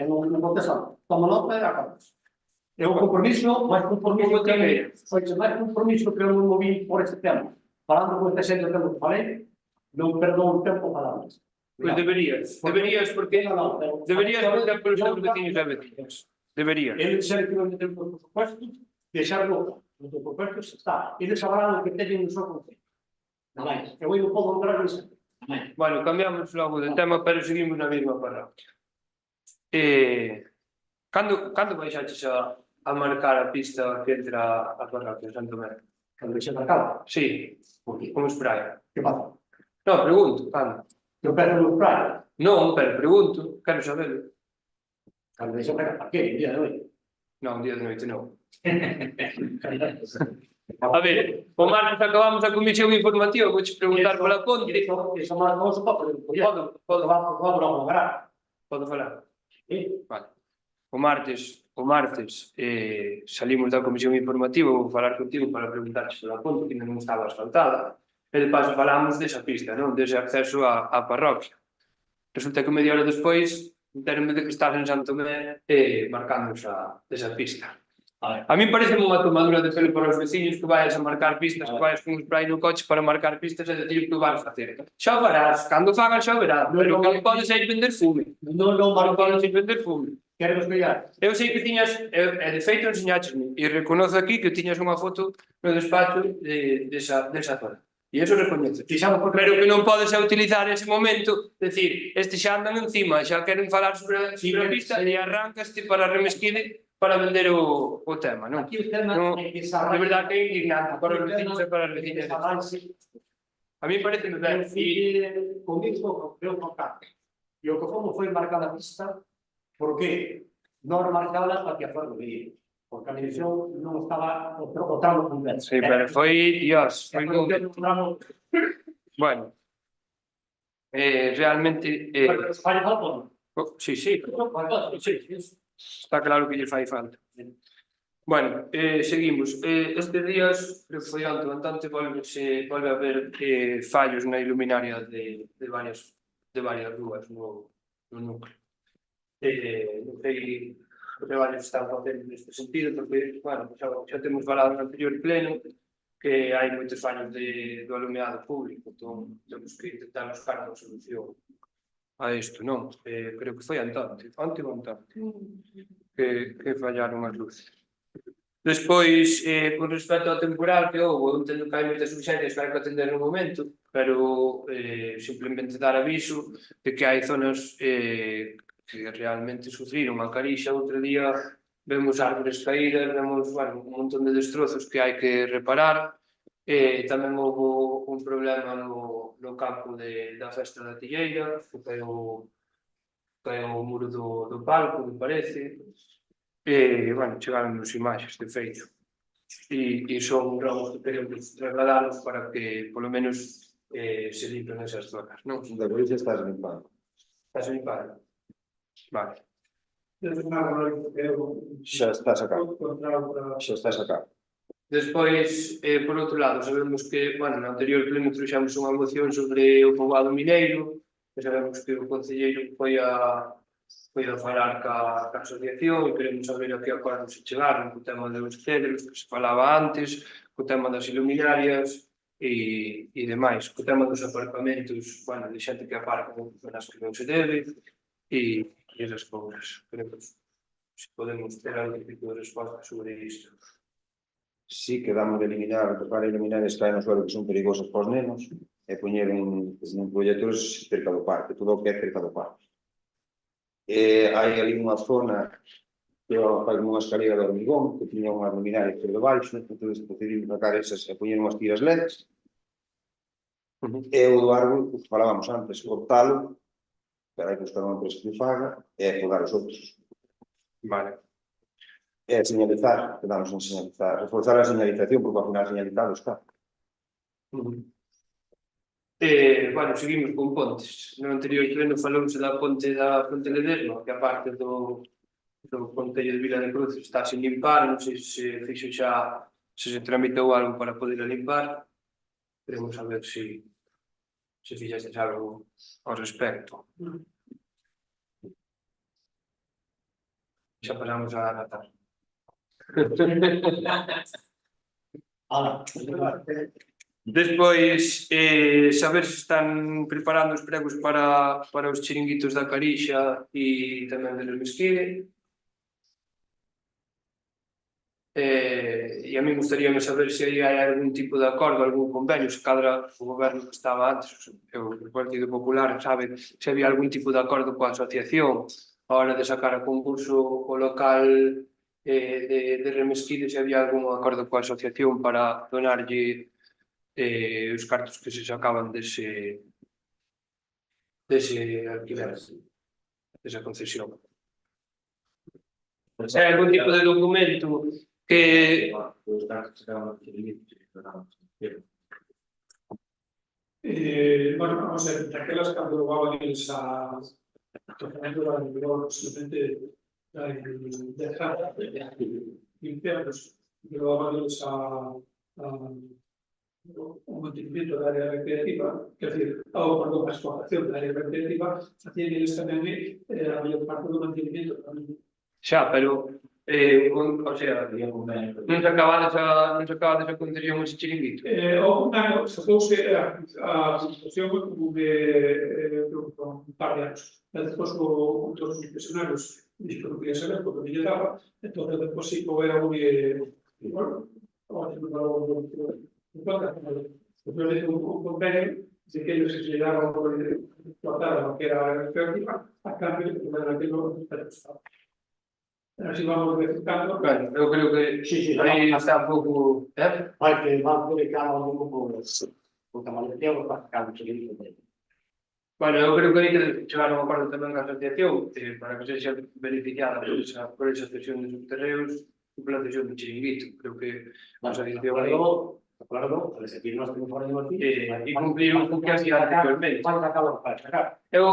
non contestan. Tomo nota e acabamos. É un compromiso, máis compromiso que eu non moví por este tema. Falando con este xente do tempo que falei, non perdo o tempo para máis. Pois deberías porque deberías votar pelos teus veciños e veciñas. Deberías. Eles saben que non ten por supuesto, deixarlo nos propostos está. Eles sabrán o que teñen no seu concello. Nada máis. Eu non podo entrar nisso. Bueno, cambiamos logo de tema, pero seguimos na mesma parroquia. Cando baixaches a marcar a pista que entra a parroquia de Santo Mero? Cando deixe marcado. Sí, como spray. Que pasa? Non, pregunto, cando? Eu perdo no spray. Non, pero pregunto, quero saberlo. Cando deixe marcado. A que? Día de hoy. Non, día de noite non. A ver, o martes acabamos a comisión informativa, vouche preguntar pola ponte. Eso marcamos o papo. Podo falar. Vale. O martes salimos da comisión informativa, vou falar contigo para preguntarche pola ponte, que non estaba asfaltada. E de paso falamos desa pista, non? Dese acceso á parroquia. Resulta que media hora despois entéronme de que estás en Santo Mé marcando esa pista. A mí parece unha tomadura de pelo para os veciños que vayas a marcar pistas, que vayas con un spray no coche para marcar pistas e decir o que vas a facer. Xa verás, cando fagas xa verás, pero que non podes ir vender fume. Non podes ir vender fume. Quero explicar. Eu sei que tiñas, e de feito enseñáchesme, e reconozo aquí que tiñas unha foto no despacho desa zona. E iso recoñece. Pero que non podes utilizar ese momento, decir, este xa andan encima, xa queren falar sobre a pista e arrancaste para remesquide para vender o tema, non? Aquí o tema é que De verdade que é indignante para os vecinos e para as vecinas. A mí parece que ben. Comigo, eu contacto. E o que fomos foi marcar a pista, porque non marcala para que a forma de porque a dirección non estaba o tramo completo. Sí, pero foi, Dios, foi un tramo. Bueno, realmente... Fai falta? Sí, está claro que lle fai falta. Bueno, seguimos. Estes días, creo que foi onte volve a haber fallos na iluminaria de varias rúas no núcleo. Non sei os traballos están facendo neste sentido, porque, bueno, xa temos falado no anterior pleno que hai moitos fallos do alumeado público, entón temos que intentar buscar unha solución a isto, non? Creo que foi onte ou onte, que fallaron as luces. Despois, con respecto ao temporal que houve, entendo que hai moitas urxencias que hai que atender no momento, pero simplemente dar aviso de que hai zonas que realmente sufriron a carixa. Outro día vemos árbores caídas, vemos un montón de destrozos que hai que reparar. Tamén houve un problema no campo da festa da Tilleira, que caeu o muro do palco, me parece. Chegaron as imaxes de feito. E son ramos que queremos trasladarlos para que, polo menos, se limpan esas zonas, non? Da Galicia estás limpando. Estás limpando? Vale. Desde nada, Xa está sacado. contra Xa está sacado. Despois, por outro lado, sabemos que, bueno, no anterior pleno trouxemos unha moción sobre o poboado mineiro, que sabemos que o concelleiro foi a falar ca asociación e queremos saber a que acordo se chegaron co tema dos cedros que se falaba antes, co tema das iluminarias e demais, co tema dos aparcamentos, bueno, de xente que aparca en zonas que non se debe e esas cousas. Queremos se podemos ter algún tipo de resposta sobre isto. Sí, quedamos de eliminar, para eliminar as caen no suelo que son perigosas para os nenos e poñer en proxectos cerca do parque, todo o que é cerca do parque. Hai ali unha zona que fai unha escalera de hormigón que tiña unhas luminarias por debaixo, entón decidimos sacar esas e poñer unhas tiras LEDs. E o do árbol, que falábamos antes, cortalo, pero hai que buscar unha empresa que faga e podar os outros. Vale. E señalizar, quedamos en señalizar, reforzar a señalización, porque ao final señalizado está. Bueno, seguimos con pontes. No anterior pleno falouse da ponte da Fonte Ledesma, que a parte do Concello de Vila de Cruz está sin limpar, non sei se fixo xa, se tramitou algo para poder limpar. Queremos saber se fixestes algo ao respecto. Xa pasamos a Natal. Despois, saber se están preparando os pregos para os chiringuitos da Carixa e tamén del Mesquide. E a mí gustaríame saber se hai algún tipo de acordo, algún convenio, se cadra o goberno que estaba antes, o Partido Popular, sabe se había algún tipo de acordo coa asociación a hora de sacar a concurso o local de Remesquide, se había algún acordo coa asociación para donarlle os cartos que se sacaban dese alquiler, desa concesión. Se hai algún tipo de documento que... bueno, vamos a ver, daquelas cando levaban eles a tocamento da hormigón, posiblemente de limpiarlos, levaban eles a o mantenimiento da área recreativa, quer dizer, perdón, a explotación da área recreativa, facían eles tamén a maior parte do mantenimiento tamén. Xa, pero, o sea, non se acabades a concesión ese chiringuito? O ano, sacouse a construcción como de un par de anos. Despois, os profesionales dixo que non quería saber porque non lle daba, entón, despois, sí, era moi... bueno, un convenio de que ellos se llegaban a explotar lo que era recreativa a cambio de que aquello estaba. Así vamos verificando. Claro, eu creo que aí está un pouco... Hai que verificar un pouco o tamaño para sacar o chiringuito dele. Bueno, eu creo que hai que chegar a un acordo tamén na asociación para que sexa beneficiada por esa cesión de subterreos e pola cesión do chiringuito. Creo que a asociación aí... Claro, a seguir nós temos fora de aquí e cumplir o que hacía anteriormente. Eu,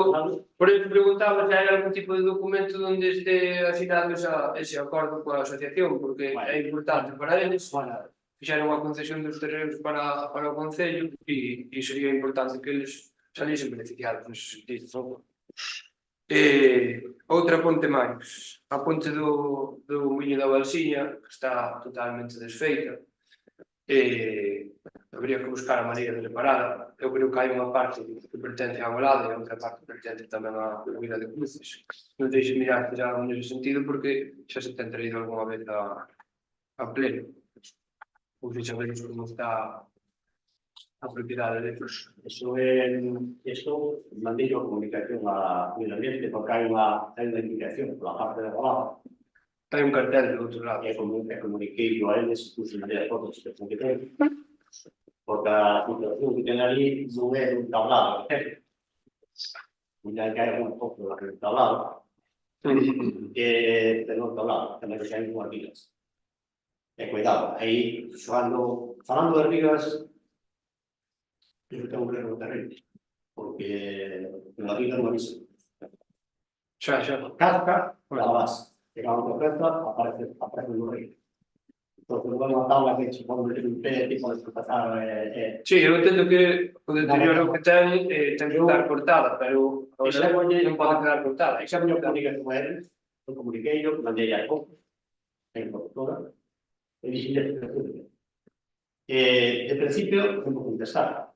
por eso preguntaba se hai algún tipo de documento onde este asinado ese acordo coa asociación, porque é importante para eles. Fixeron a concesión dos terrenos para o Concello e sería importante que eles saliesen beneficiados nese sentido. Outra ponte máis, a ponte do Muiño da Balsiña, que está totalmente desfeita. Habría que buscar a maneira de reparada. Eu creo que hai unha parte que pertence á Golada e outra parte que pertence tamén á Vila de Cruces. Non deixe mirar que xa nese sentido porque xa se ten traído algunha vez a pleno. Ou se sabedes como está a propiedade de Cruz. Eso é, isto mandei a comunicación a Medio Ambiente porque hai unha indicación pola parte da Golada. Hai un cartel do outro lado. E comuniquei a eles, puse as fotos que ten, porque a situación que ten ali non é un tablado. Ainda que hai unha foto do tablado, pero non tablado, tamén que hai unhas vigas. E cuidado, aí, falando de vigas, Yo tengo un riesgo terrible, porque la vida no avisa. Xa. Casca, la base. Llega a otra oferta, aparece un río. Entonces, luego una tabla que se pone un pie, tipo de pasar. Sí, eu entendo que o deterioro que ten que quedar cortada, pero Esa non pode quedar cortada. Esa miña comunicación a él, eu comuniquei yo, mandei a pouco, en productora, e dixille de principio, non contestar.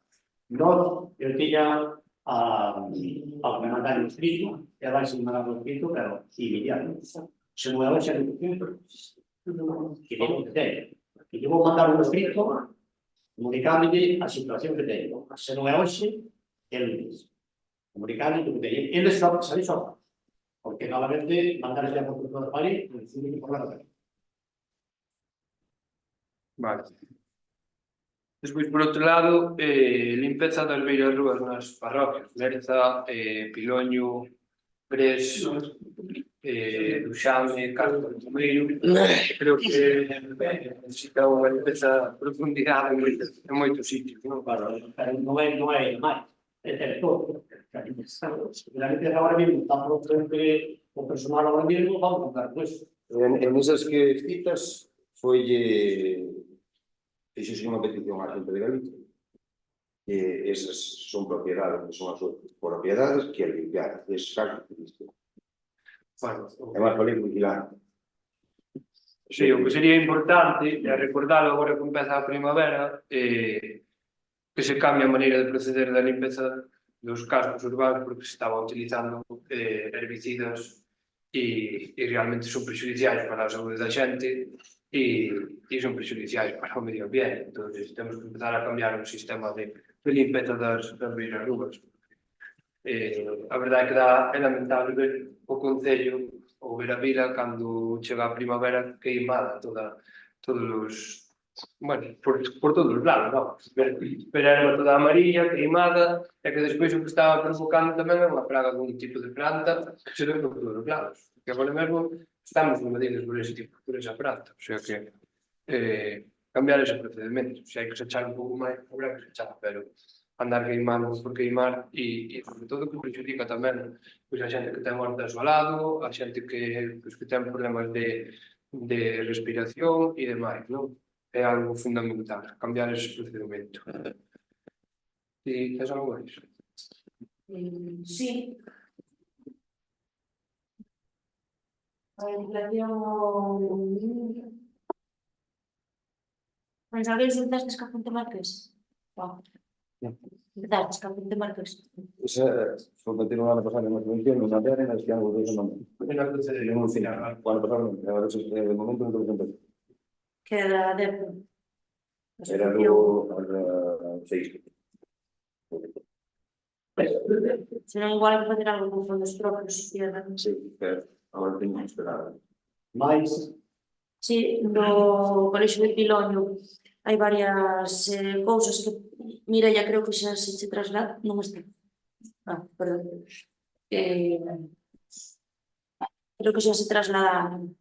Eu tiña a me mandar un escrito, e vai se me mandar un escrito, pero inmediato. Se non é hoxe, que non contestei. E eu vou mandar un escrito, comunicándole a situación que teño. Se non é hoxe, é o lunes. Comunicándole que teño. Eles só, porque normalmente mandarse a productora de París, non decide que por nada. Vale. Despois, por outro lado, limpeza das beiras rúas nas parroquias. Lerza, Piloño, Gres, Duxame, Castro do Tomeiro. Creo que necesita unha limpeza profundidade en moitos sitios. Claro, pero non é máis. É todo. La limpeza ahora mismo está por frente o personal ahora mismo, vamos a contar con eso. En esas que citas, fixose unha petición á Xunta de Galicia, que esas son propiedades, que son as súas propiedades, que limpiar eses casos que existen. Bueno, É máis para vigilar. sí, o que sería importante é recordalo agora que empeza a primavera, que se cambia a maneira de proceder da limpeza dos cascos urbanos porque se estaba utilizando herbicidas e realmente son prejudiciais para a saúde da xente e son prejudiciais para o medio ambiente. Entón, temos que empezar a cambiar o sistema de limpeza das beiras rúas. A verdade é que é lamentable ver o Concello ou ver a vila cando chega a primavera queimada todos os... Bueno, por todos os lados, non? Ver a erva toda amarilla, queimada, e que despois o que estaba provocando tamén é unha praga dun tipo de planta que se ve por todos os lados. Porque agora mesmo estamos invadidos por esa planta. O sea que cambiar ese procedimento. Se hai que se echar un pouco máis, habrá que se echar, pero andar queimando por queimar e sobre todo que perjudica tamén a xente que ten hortas ao lado, a xente que ten problemas de respiración e demais, non? É algo fundamental, cambiar ese procedimento. E tes algo máis? Sí. A inflación... Mas alguén sentaste ca Fonte Marqués? Empezaste ca Fonte Marqués? Esa foi continuar a pasar en unha convención, na terra, e este ano volveu a mandar. Non sei, cuando pasaron, agora de momento non estou contento. Que era de... Era do Seixo. Será igual que fazer algo con fondos propios, Sí, pero agora teño que esperar. Mais, sí, no Colexio de Piloño hai varias cousas que mira, ya creo que xa se traslada, non está. Perdón. Creo que xa se trasladaron.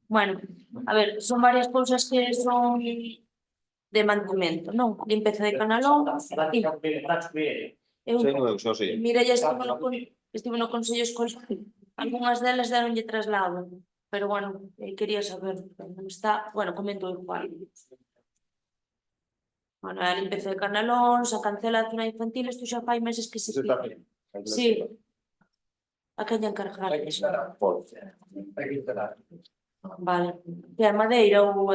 Bueno, a ver, son varias cousas que son de mantemento, non? Limpeza de canalón. Mira, ya estivo no Consello Escolar. Algúnas delas deronlle traslado, pero bueno, quería saber onde está. Bueno, comento igual. Bueno, a limpeza de canalóns, a cancela da zona infantil, isto xa fai meses que se pide. Sí. A quen lle encargar? Hai que instalar. Hai que instalar. Vale. Que é madeira ou...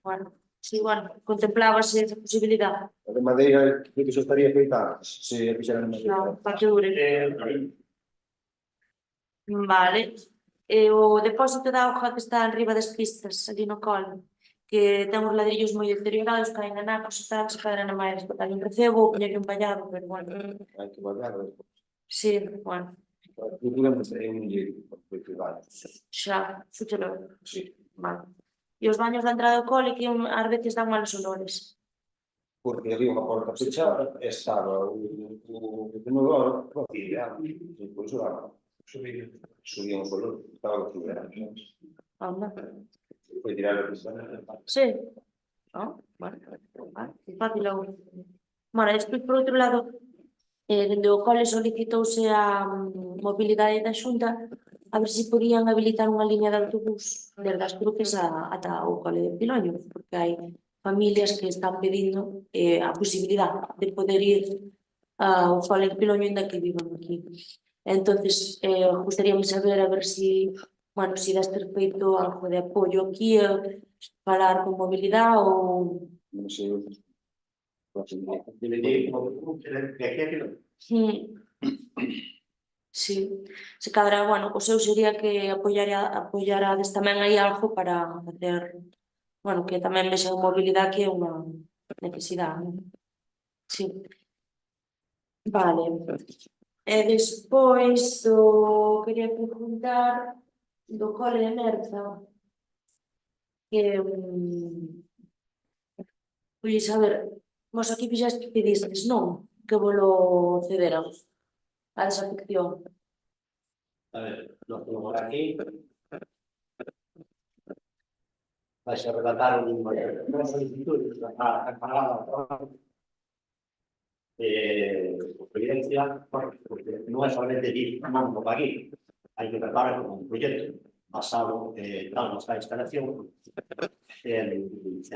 Bueno, sí, bueno, contemplábase esa posibilidade. A de madeira, que xa estaría feita se fixeran en madeira. Non, para que dure. Vale. E o depósito da auga que está enriba das pistas, ali no colo, que ten os ladrillos moi deteriorados, caen anacos e tal, se cadran a máis. Hai un recebo, poñerle un vallado, pero bueno. Hai que guardar. Sí, bueno. Podemos ter un libro, porque vale. Xa, fúchelo. Sí. Vale. E os baños da entrada do cole que ás veces dan malos olores. Porque había unha porta fechada e estaba o inodoro vacío, e por iso daba. Subía un color, estaba vacío. Anda. Foi tirar a piscina. Sí. Ah, bueno, fácil agora. Bueno, despois, por outro lado, dende o cole solicitouse a mobilidade da Xunta a ver se podían habilitar unha liña de autobús desde as Cruces ata o cole de Piloño, porque hai familias que están pedindo a posibilidade de poder ir ao cole de Piloño ainda que vivan aquí. Entonces, gustaríame saber a ver si, bueno, si das ter feito algo de apoio aquí, falar con mobilidade ou... Non sei, Sí, se cadra, bueno, o seu sería que apoiarades tamén aí algo para facer, bueno, que tamén vexa a mobilidade que é unha necesidade, non? Sí. Vale. E despois quería preguntar do cole de Nerza, que, pois, a ver, vos aquí fixaste pedistes, non? Que volo cederan a desafección. A ver, lo tengo por aquí. Vais a relatar una solicitud a evidencia, porque no es solamente ir mando para aquí, hay que preparar como un proyecto basado en nuestra instalación,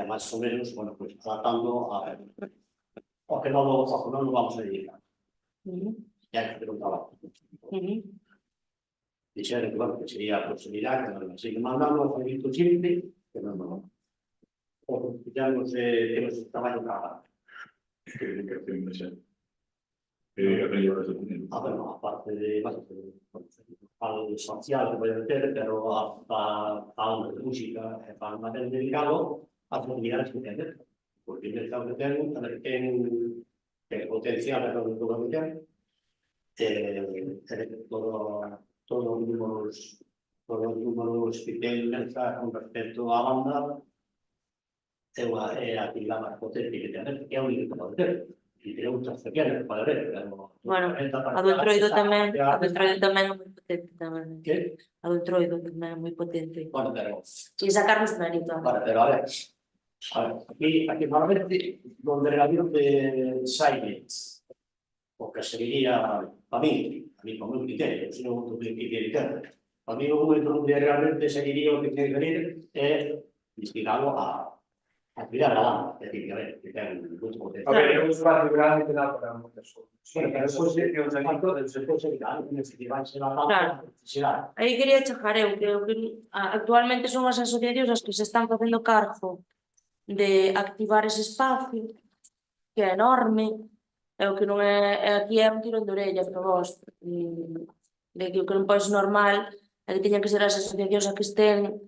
más o menos, bueno, pues tratando a o que no lo vamos a dedicar. Ya que preguntaba. Dijeron que, bueno, que sería posibilidad que nos siguen mandando un proyecto simple, que no. O ya no sé que nos trabajo cada. ¿Qué dedicación de ser? Bueno, aparte de al social que puede ser, pero a una música, para un material dedicado a comunidades que tienen. Porque en el caso que tienen potencial de lo que tienen, todos los números que tienen con respecto a banda es la actividad más potente que tienen, que es única que puede ter. E tiene muchas pequeñas para ver, pero... Bueno, a do Entroido tamén é moi potente tamén. ¿Qué? A do Entroido tamén é moi potente. Bueno, pero... Sin sacarnos mérito. Bueno, pero a ver, aquí normalmente donde el avión de Silence, o que seguiría para mí como un criterio, si no un criterio, para mí un momento donde realmente seguiría o que tiene que venir es destinado a cuidar la banda, es decir, que tengan mucho potencial. A ver, é un espacio grande que dá para moitas cousas. Pero despois necesitarse la banda, necesidade. Aí quería chegar eu, que actualmente son as asociacións as que se están facendo cargo de activar ese espacio, que é enorme, e o que non é, aquí é un tirón de orella para vos, de que o que non pode ser normal é que teñan que ser as asociacións as que estén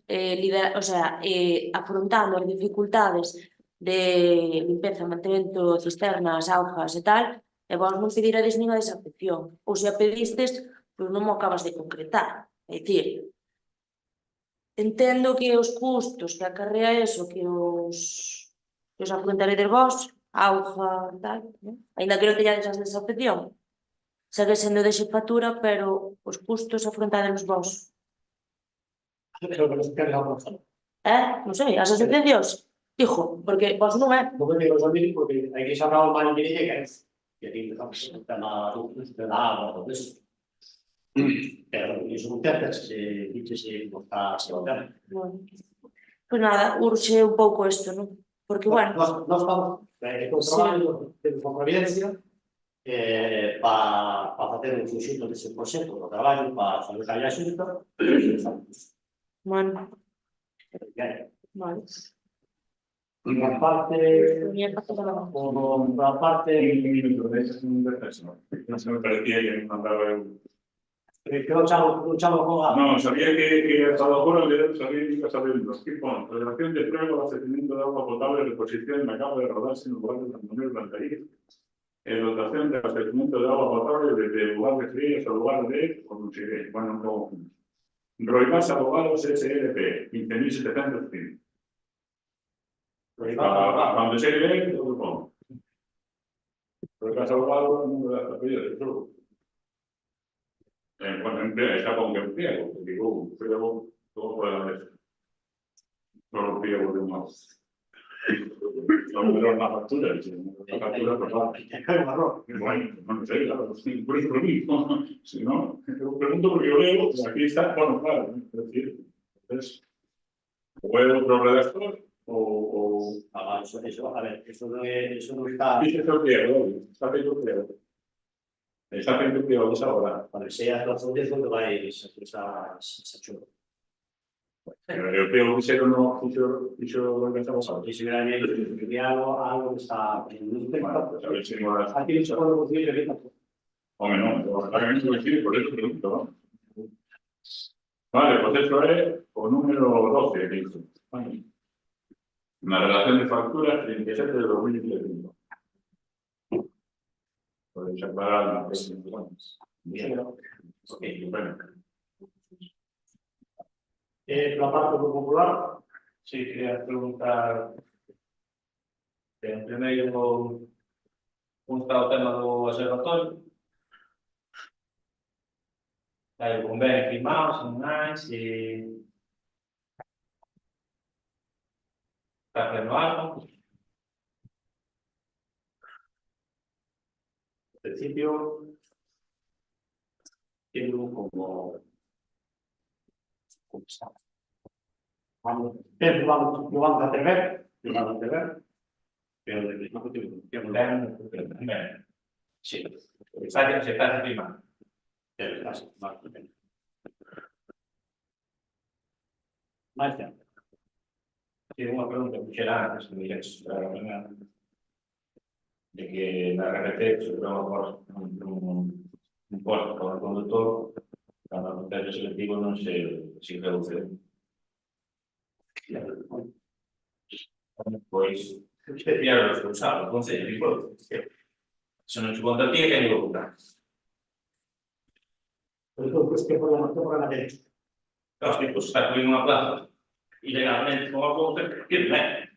afrontando as dificultades de limpeza, mantemento, cisternas, augas e tal, e vos non pedirades nin a desafección, ou se a pedistes, pois non mo acabas de concretar, é dicir, entendo que os custos que acarrea eso, que os afrontaredes vos, auga, tal, ainda que non teñades a desafección, segue sendo de xefatura, pero os custos afrontadelos vos. Pero que nos quede a avanzar. Non sei, as asociacións, dijo, porque vos non é. Non me digo a mí porque hai que saber o mal que é que aquí estamos o tema de la agua, todo eso. Pero iso non terta se non está se volver. Pois nada, urxe un pouco isto, non? Porque, bueno... Nós estamos traballo de convivencia para facer un conxunto dese proxecto do traballo para fazer a xunta. Bueno. Vale. A parte un minuto de ese no se me parecía que me mandaba que non chamo con a... No, sabía que hasta ahora sabía que iba sabiendo. Aquí pone, relación de prueba, abastecimiento de agua potable, reposición, me acaba de rodarse en lugar de San Manuel Blancarí. dotación de abastecimiento de agua potable desde el lugar de fríos al lugar de, o no sé, bueno, no. Roimás Abogados SLP, 15.705. Cuando se ve, todo lo pongo. Roimás Abogados, el número de apellidos, todo. Cuando emplea, está con que empleo, porque digo, pero todo puede haber. No lo pido de más. Pero una factura, una factura total. Bueno, no sé, claro, por eso lo mismo. Si no, pregunto porque yo leo, aquí está, bueno, claro, es decir, entonces, ¿puede otro redactor o Eso, a ver, eso no está. dice que pliego, está feito pliego. Está feito pliego, es ahora. Cuando sea la fuente es donde va a ir esa chulo. El pliego que no hizo lo que estamos hablando. Y si hubiera algo que está. Bueno, a ver si no las. Aquí se puede decir ahorita. Hombre, no, claramente lo decir, por eso pregunto, ¿no? Vale, pues eso es o número 12, dice. Vale. Una relación de facturas 37 de 2015. Podéis aclarar las presentaciones. Bien. Ok, Bueno. la parte popular. Sí, quería preguntar, en primeiro, como está o tema do observatorio? Hai o convenio firmado, semanais, e está pleno algo. En principio, tengo como está. Vamos a atrever, pero de no Convenio. sí, Se está firmando. Más tempo. Tiene unha pregunta que xera antes, que me dixeches para a mañana, de que na RRT se traba un posto para o conductor, cando acontece o selectivo non se reduce. Pois, que pillar o responsable, o concello, digo, se non se contra ti, que digo, Pues que problema tenéis. os tipos, está comiendo unha plaza, ilegalmente, como a cousa, que non é.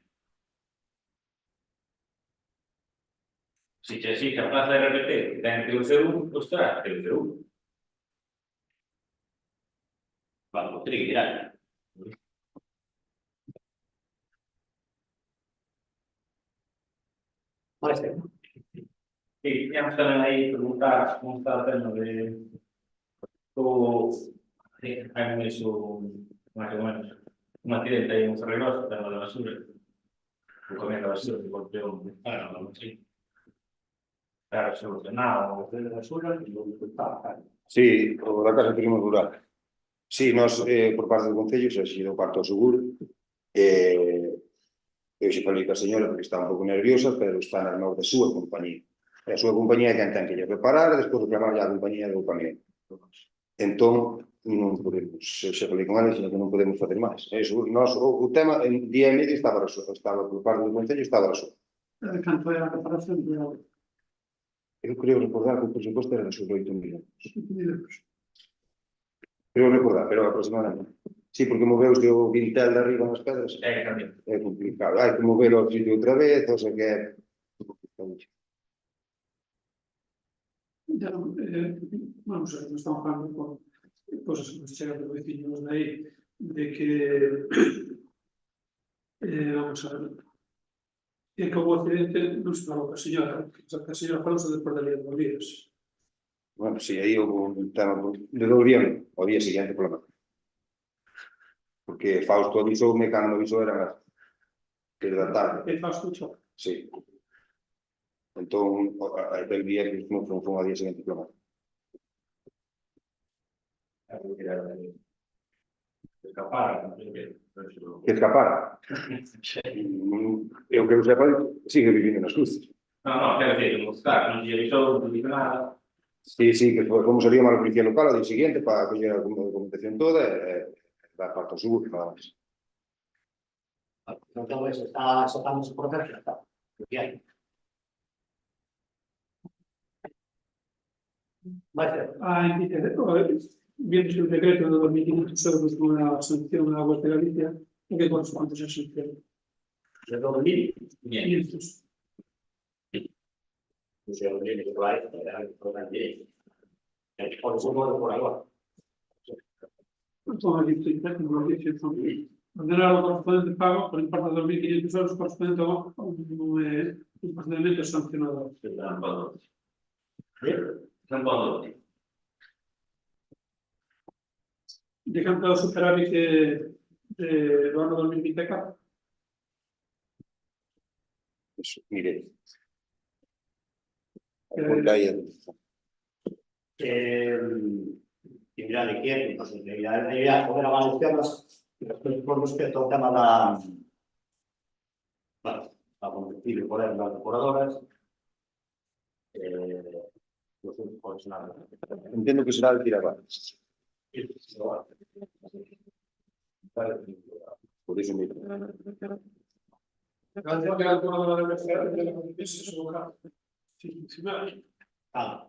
Si te exige a plaza de RPT, que ten que ter o C1, pues terá que ter o C1. Vale, pues tiene que tirar. Más tempo. Sí, teníamos tamén aí preguntar como está o tema de hai un mes máis ou menos un accidente aí en Ferregoso, o tema da basura, o camión da basura que golpeou sí. Claro, solucionado, o de basura e o Sí, o da Casa Turismo Rural. Sí, nós, por parte do Concello, se exigido parte ao seguro. Eu xe falei ca señora porque está un pouco nerviosa, pero está nas mãos da súa compañía. E a súa compañía é quen ten que lle preparar e despois reclamar a compañía do camión. Entón, non podemos, se falei con eles, que non podemos facer máis. O tema, en día e medio estaba resuelto, estaba por parte do Concello, estaba resuelto. Canto é a reparación de agua? Eu creo recordar que o presuposto era de sobre 8 millóns. 7.000 euros. Creo recordar, pero aproximadamente. Sí, porque moveuse o vintel de arriba nas pedras. que cambiar. É complicado. Hai que movelo ao sitio outra vez, o sea que é complicado. Ya, vamos a ver, nos estamos falando con cosas que nos chegan dos vecinos de aí, de que, vamos a ver, que como accidente non se falou ca señora, a señora falou despois da Lía de Bolívares. Bueno, sí, aí houve un tema de volvían ao día seguinte pola mañá. Porque Fausto avisoume, cando me avisou eran as 3 da tarde. E Fausto chou. Sí. Entón, aquel día que non foi ao día seguinte pola mañá. Escapar, Que escapar. Eu que eu sepa, sigue vivindo nas cruces. No, quero decir, non lle avisou, non dice nada. Sí, que foi como salía a policía local ao día seguinte para coller a documentación toda e dar parte ao seguro, nada máis. Entonces, está sacando su proceso, está. Vai ser. a entidade, viendo que o decreto de 2500 euros nunha sanción na Aguas de Galicia, o que corresponde a esa sanción? De 2000, 500. no sei, 2000 que vai, era que foi grande. Por eso no por agora. Entón, aquí estoy diciendo, como dije, ordenar o correspondente pago por importe de 2.500 euros correspondente a un procedimento sancionador. Dejando o superávit do ano 2024. Mire, apunta aí. Y mira, de quién, pues la idea poder avanzarlas con respecto al tema la combustible por las depuradoras. Los únicos nada. Entendo que será de tirar por iso mesmo. Gracias a toda la universidad de la Universidad de Bogotá. Sí, Ah,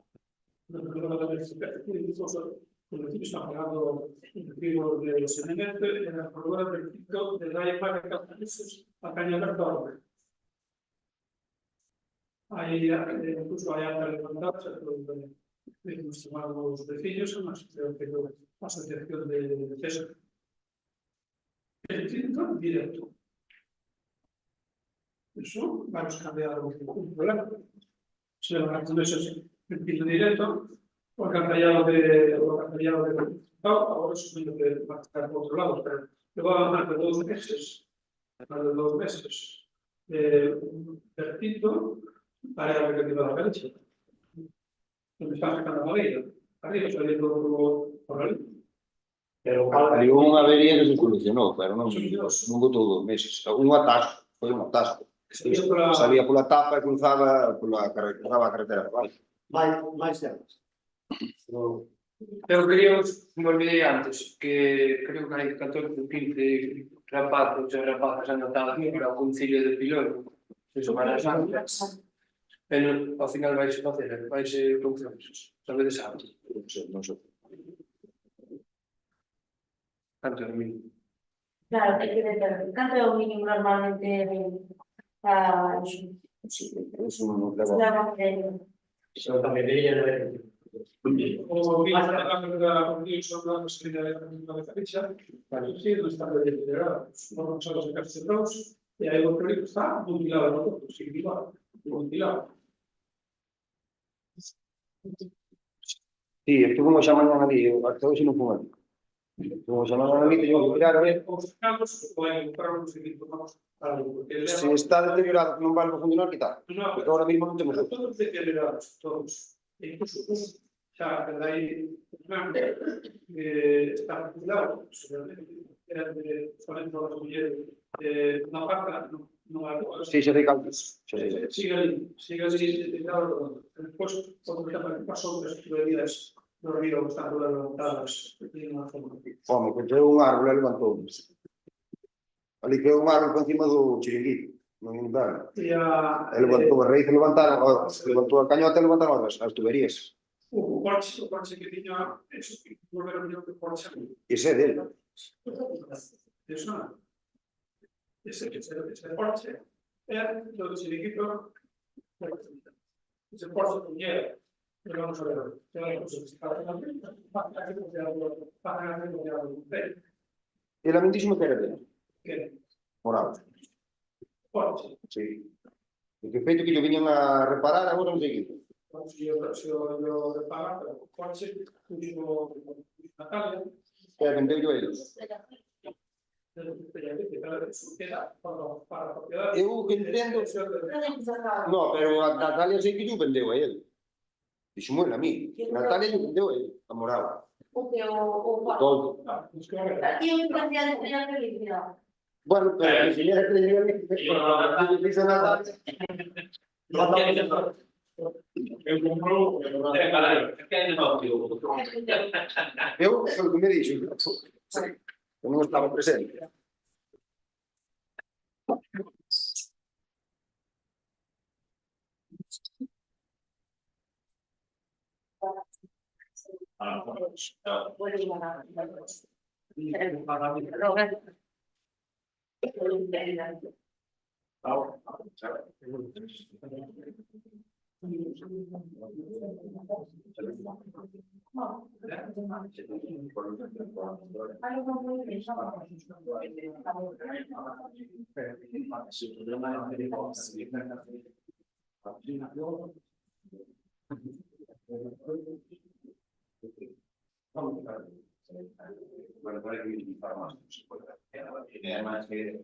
está pagando el trigo de seminente en la prueba del ciclo de la para capaces a cañar todo. Ahí incluso hay hasta levantarse de los llamados vecinos, en la asociación de César. El ciclo directo. Eso vamos a cambiar un problema. Se van a poner el ciclo directo. O cantallado de ahora es un que va a estar por otro lado, pero luego va a más de 2 meses, vertido para la recreativa de la leche. Donde está sacando la ley, arriba saliendo por la ley. pero Ali unha avería que se solucionou, pero non botou 2 meses. Un atasco, foi un atasco. Salía pola tapa e cruzaba a carretera. máis certas. Eu quería, como olvidei antes, que creo que hai 14 ou 15 rapazos e rapazas anotadas para o Concilio de Pilón, eso para as Santas, pero ao final vais consensos, sabedes algo. Non sei. Tanto é o mínimo. Claro, hai que determinar. Canto é o mínimo normalmente para Eso non leva. Eso tamén debería de O que está hablando de la Comisión de la Posibilidad de la Defensa, para el no está liderado, no son los encarcelados, y hay otro que está mutilado, mutilado. Sí, estuvo unha semana ali, hasta hoxe non fun ali. Estuvo unha semana ali, teño que mirar a ver. Os campos pueden buscar un seguimiento más algo, porque Se está deteriorado, non vai a funcionar, quitar. no, Porque ahora mismo non temos outro. todos deteriorados, todos. Incluso ya que hay está vinculado, era de solamente las mujeres, una parte no hay. Sí, xa sei calcos. Sigue ali, claro, después, cuando ya pasó las tuberías do río que están todas levantadas, tienen una forma. Home, que quedou un árbol e levantou. Ali quedou un árbol por encima do chiringuito, non inverno. E a Levantou a raíz, levantou a cañota e levantaron as tuberías. o Porsche que tiña eso, que volver a mellor que Porsche. Ese é dele. Eso non. Ese Porsche é do chiringuito. Ese Porsche puñera. Pero vamos a ver. E la mentísimo que era dele. Que Morado. Porsche. Sí. E que feito que lle viñan a reparar, agora non sei que. Si yo de pagar, pero Porsche, tuvo Natalia, E vendeu yo eles. para propiedad. Eu que entendo... No, pero a Natalia sei que lle vendeu a ele. Dixo moi a mí. Natalia lle vendeu a ele, a Morado. o que Todo. aquí hai unha cantidad de peñas de felicidade. Bueno, pero si ya te digo que dice nada. Eu compro, que é negocio. Eu, foi o que me dixo. Eu non estaba presente. Bueno, por ahí información se puede hacer. Además que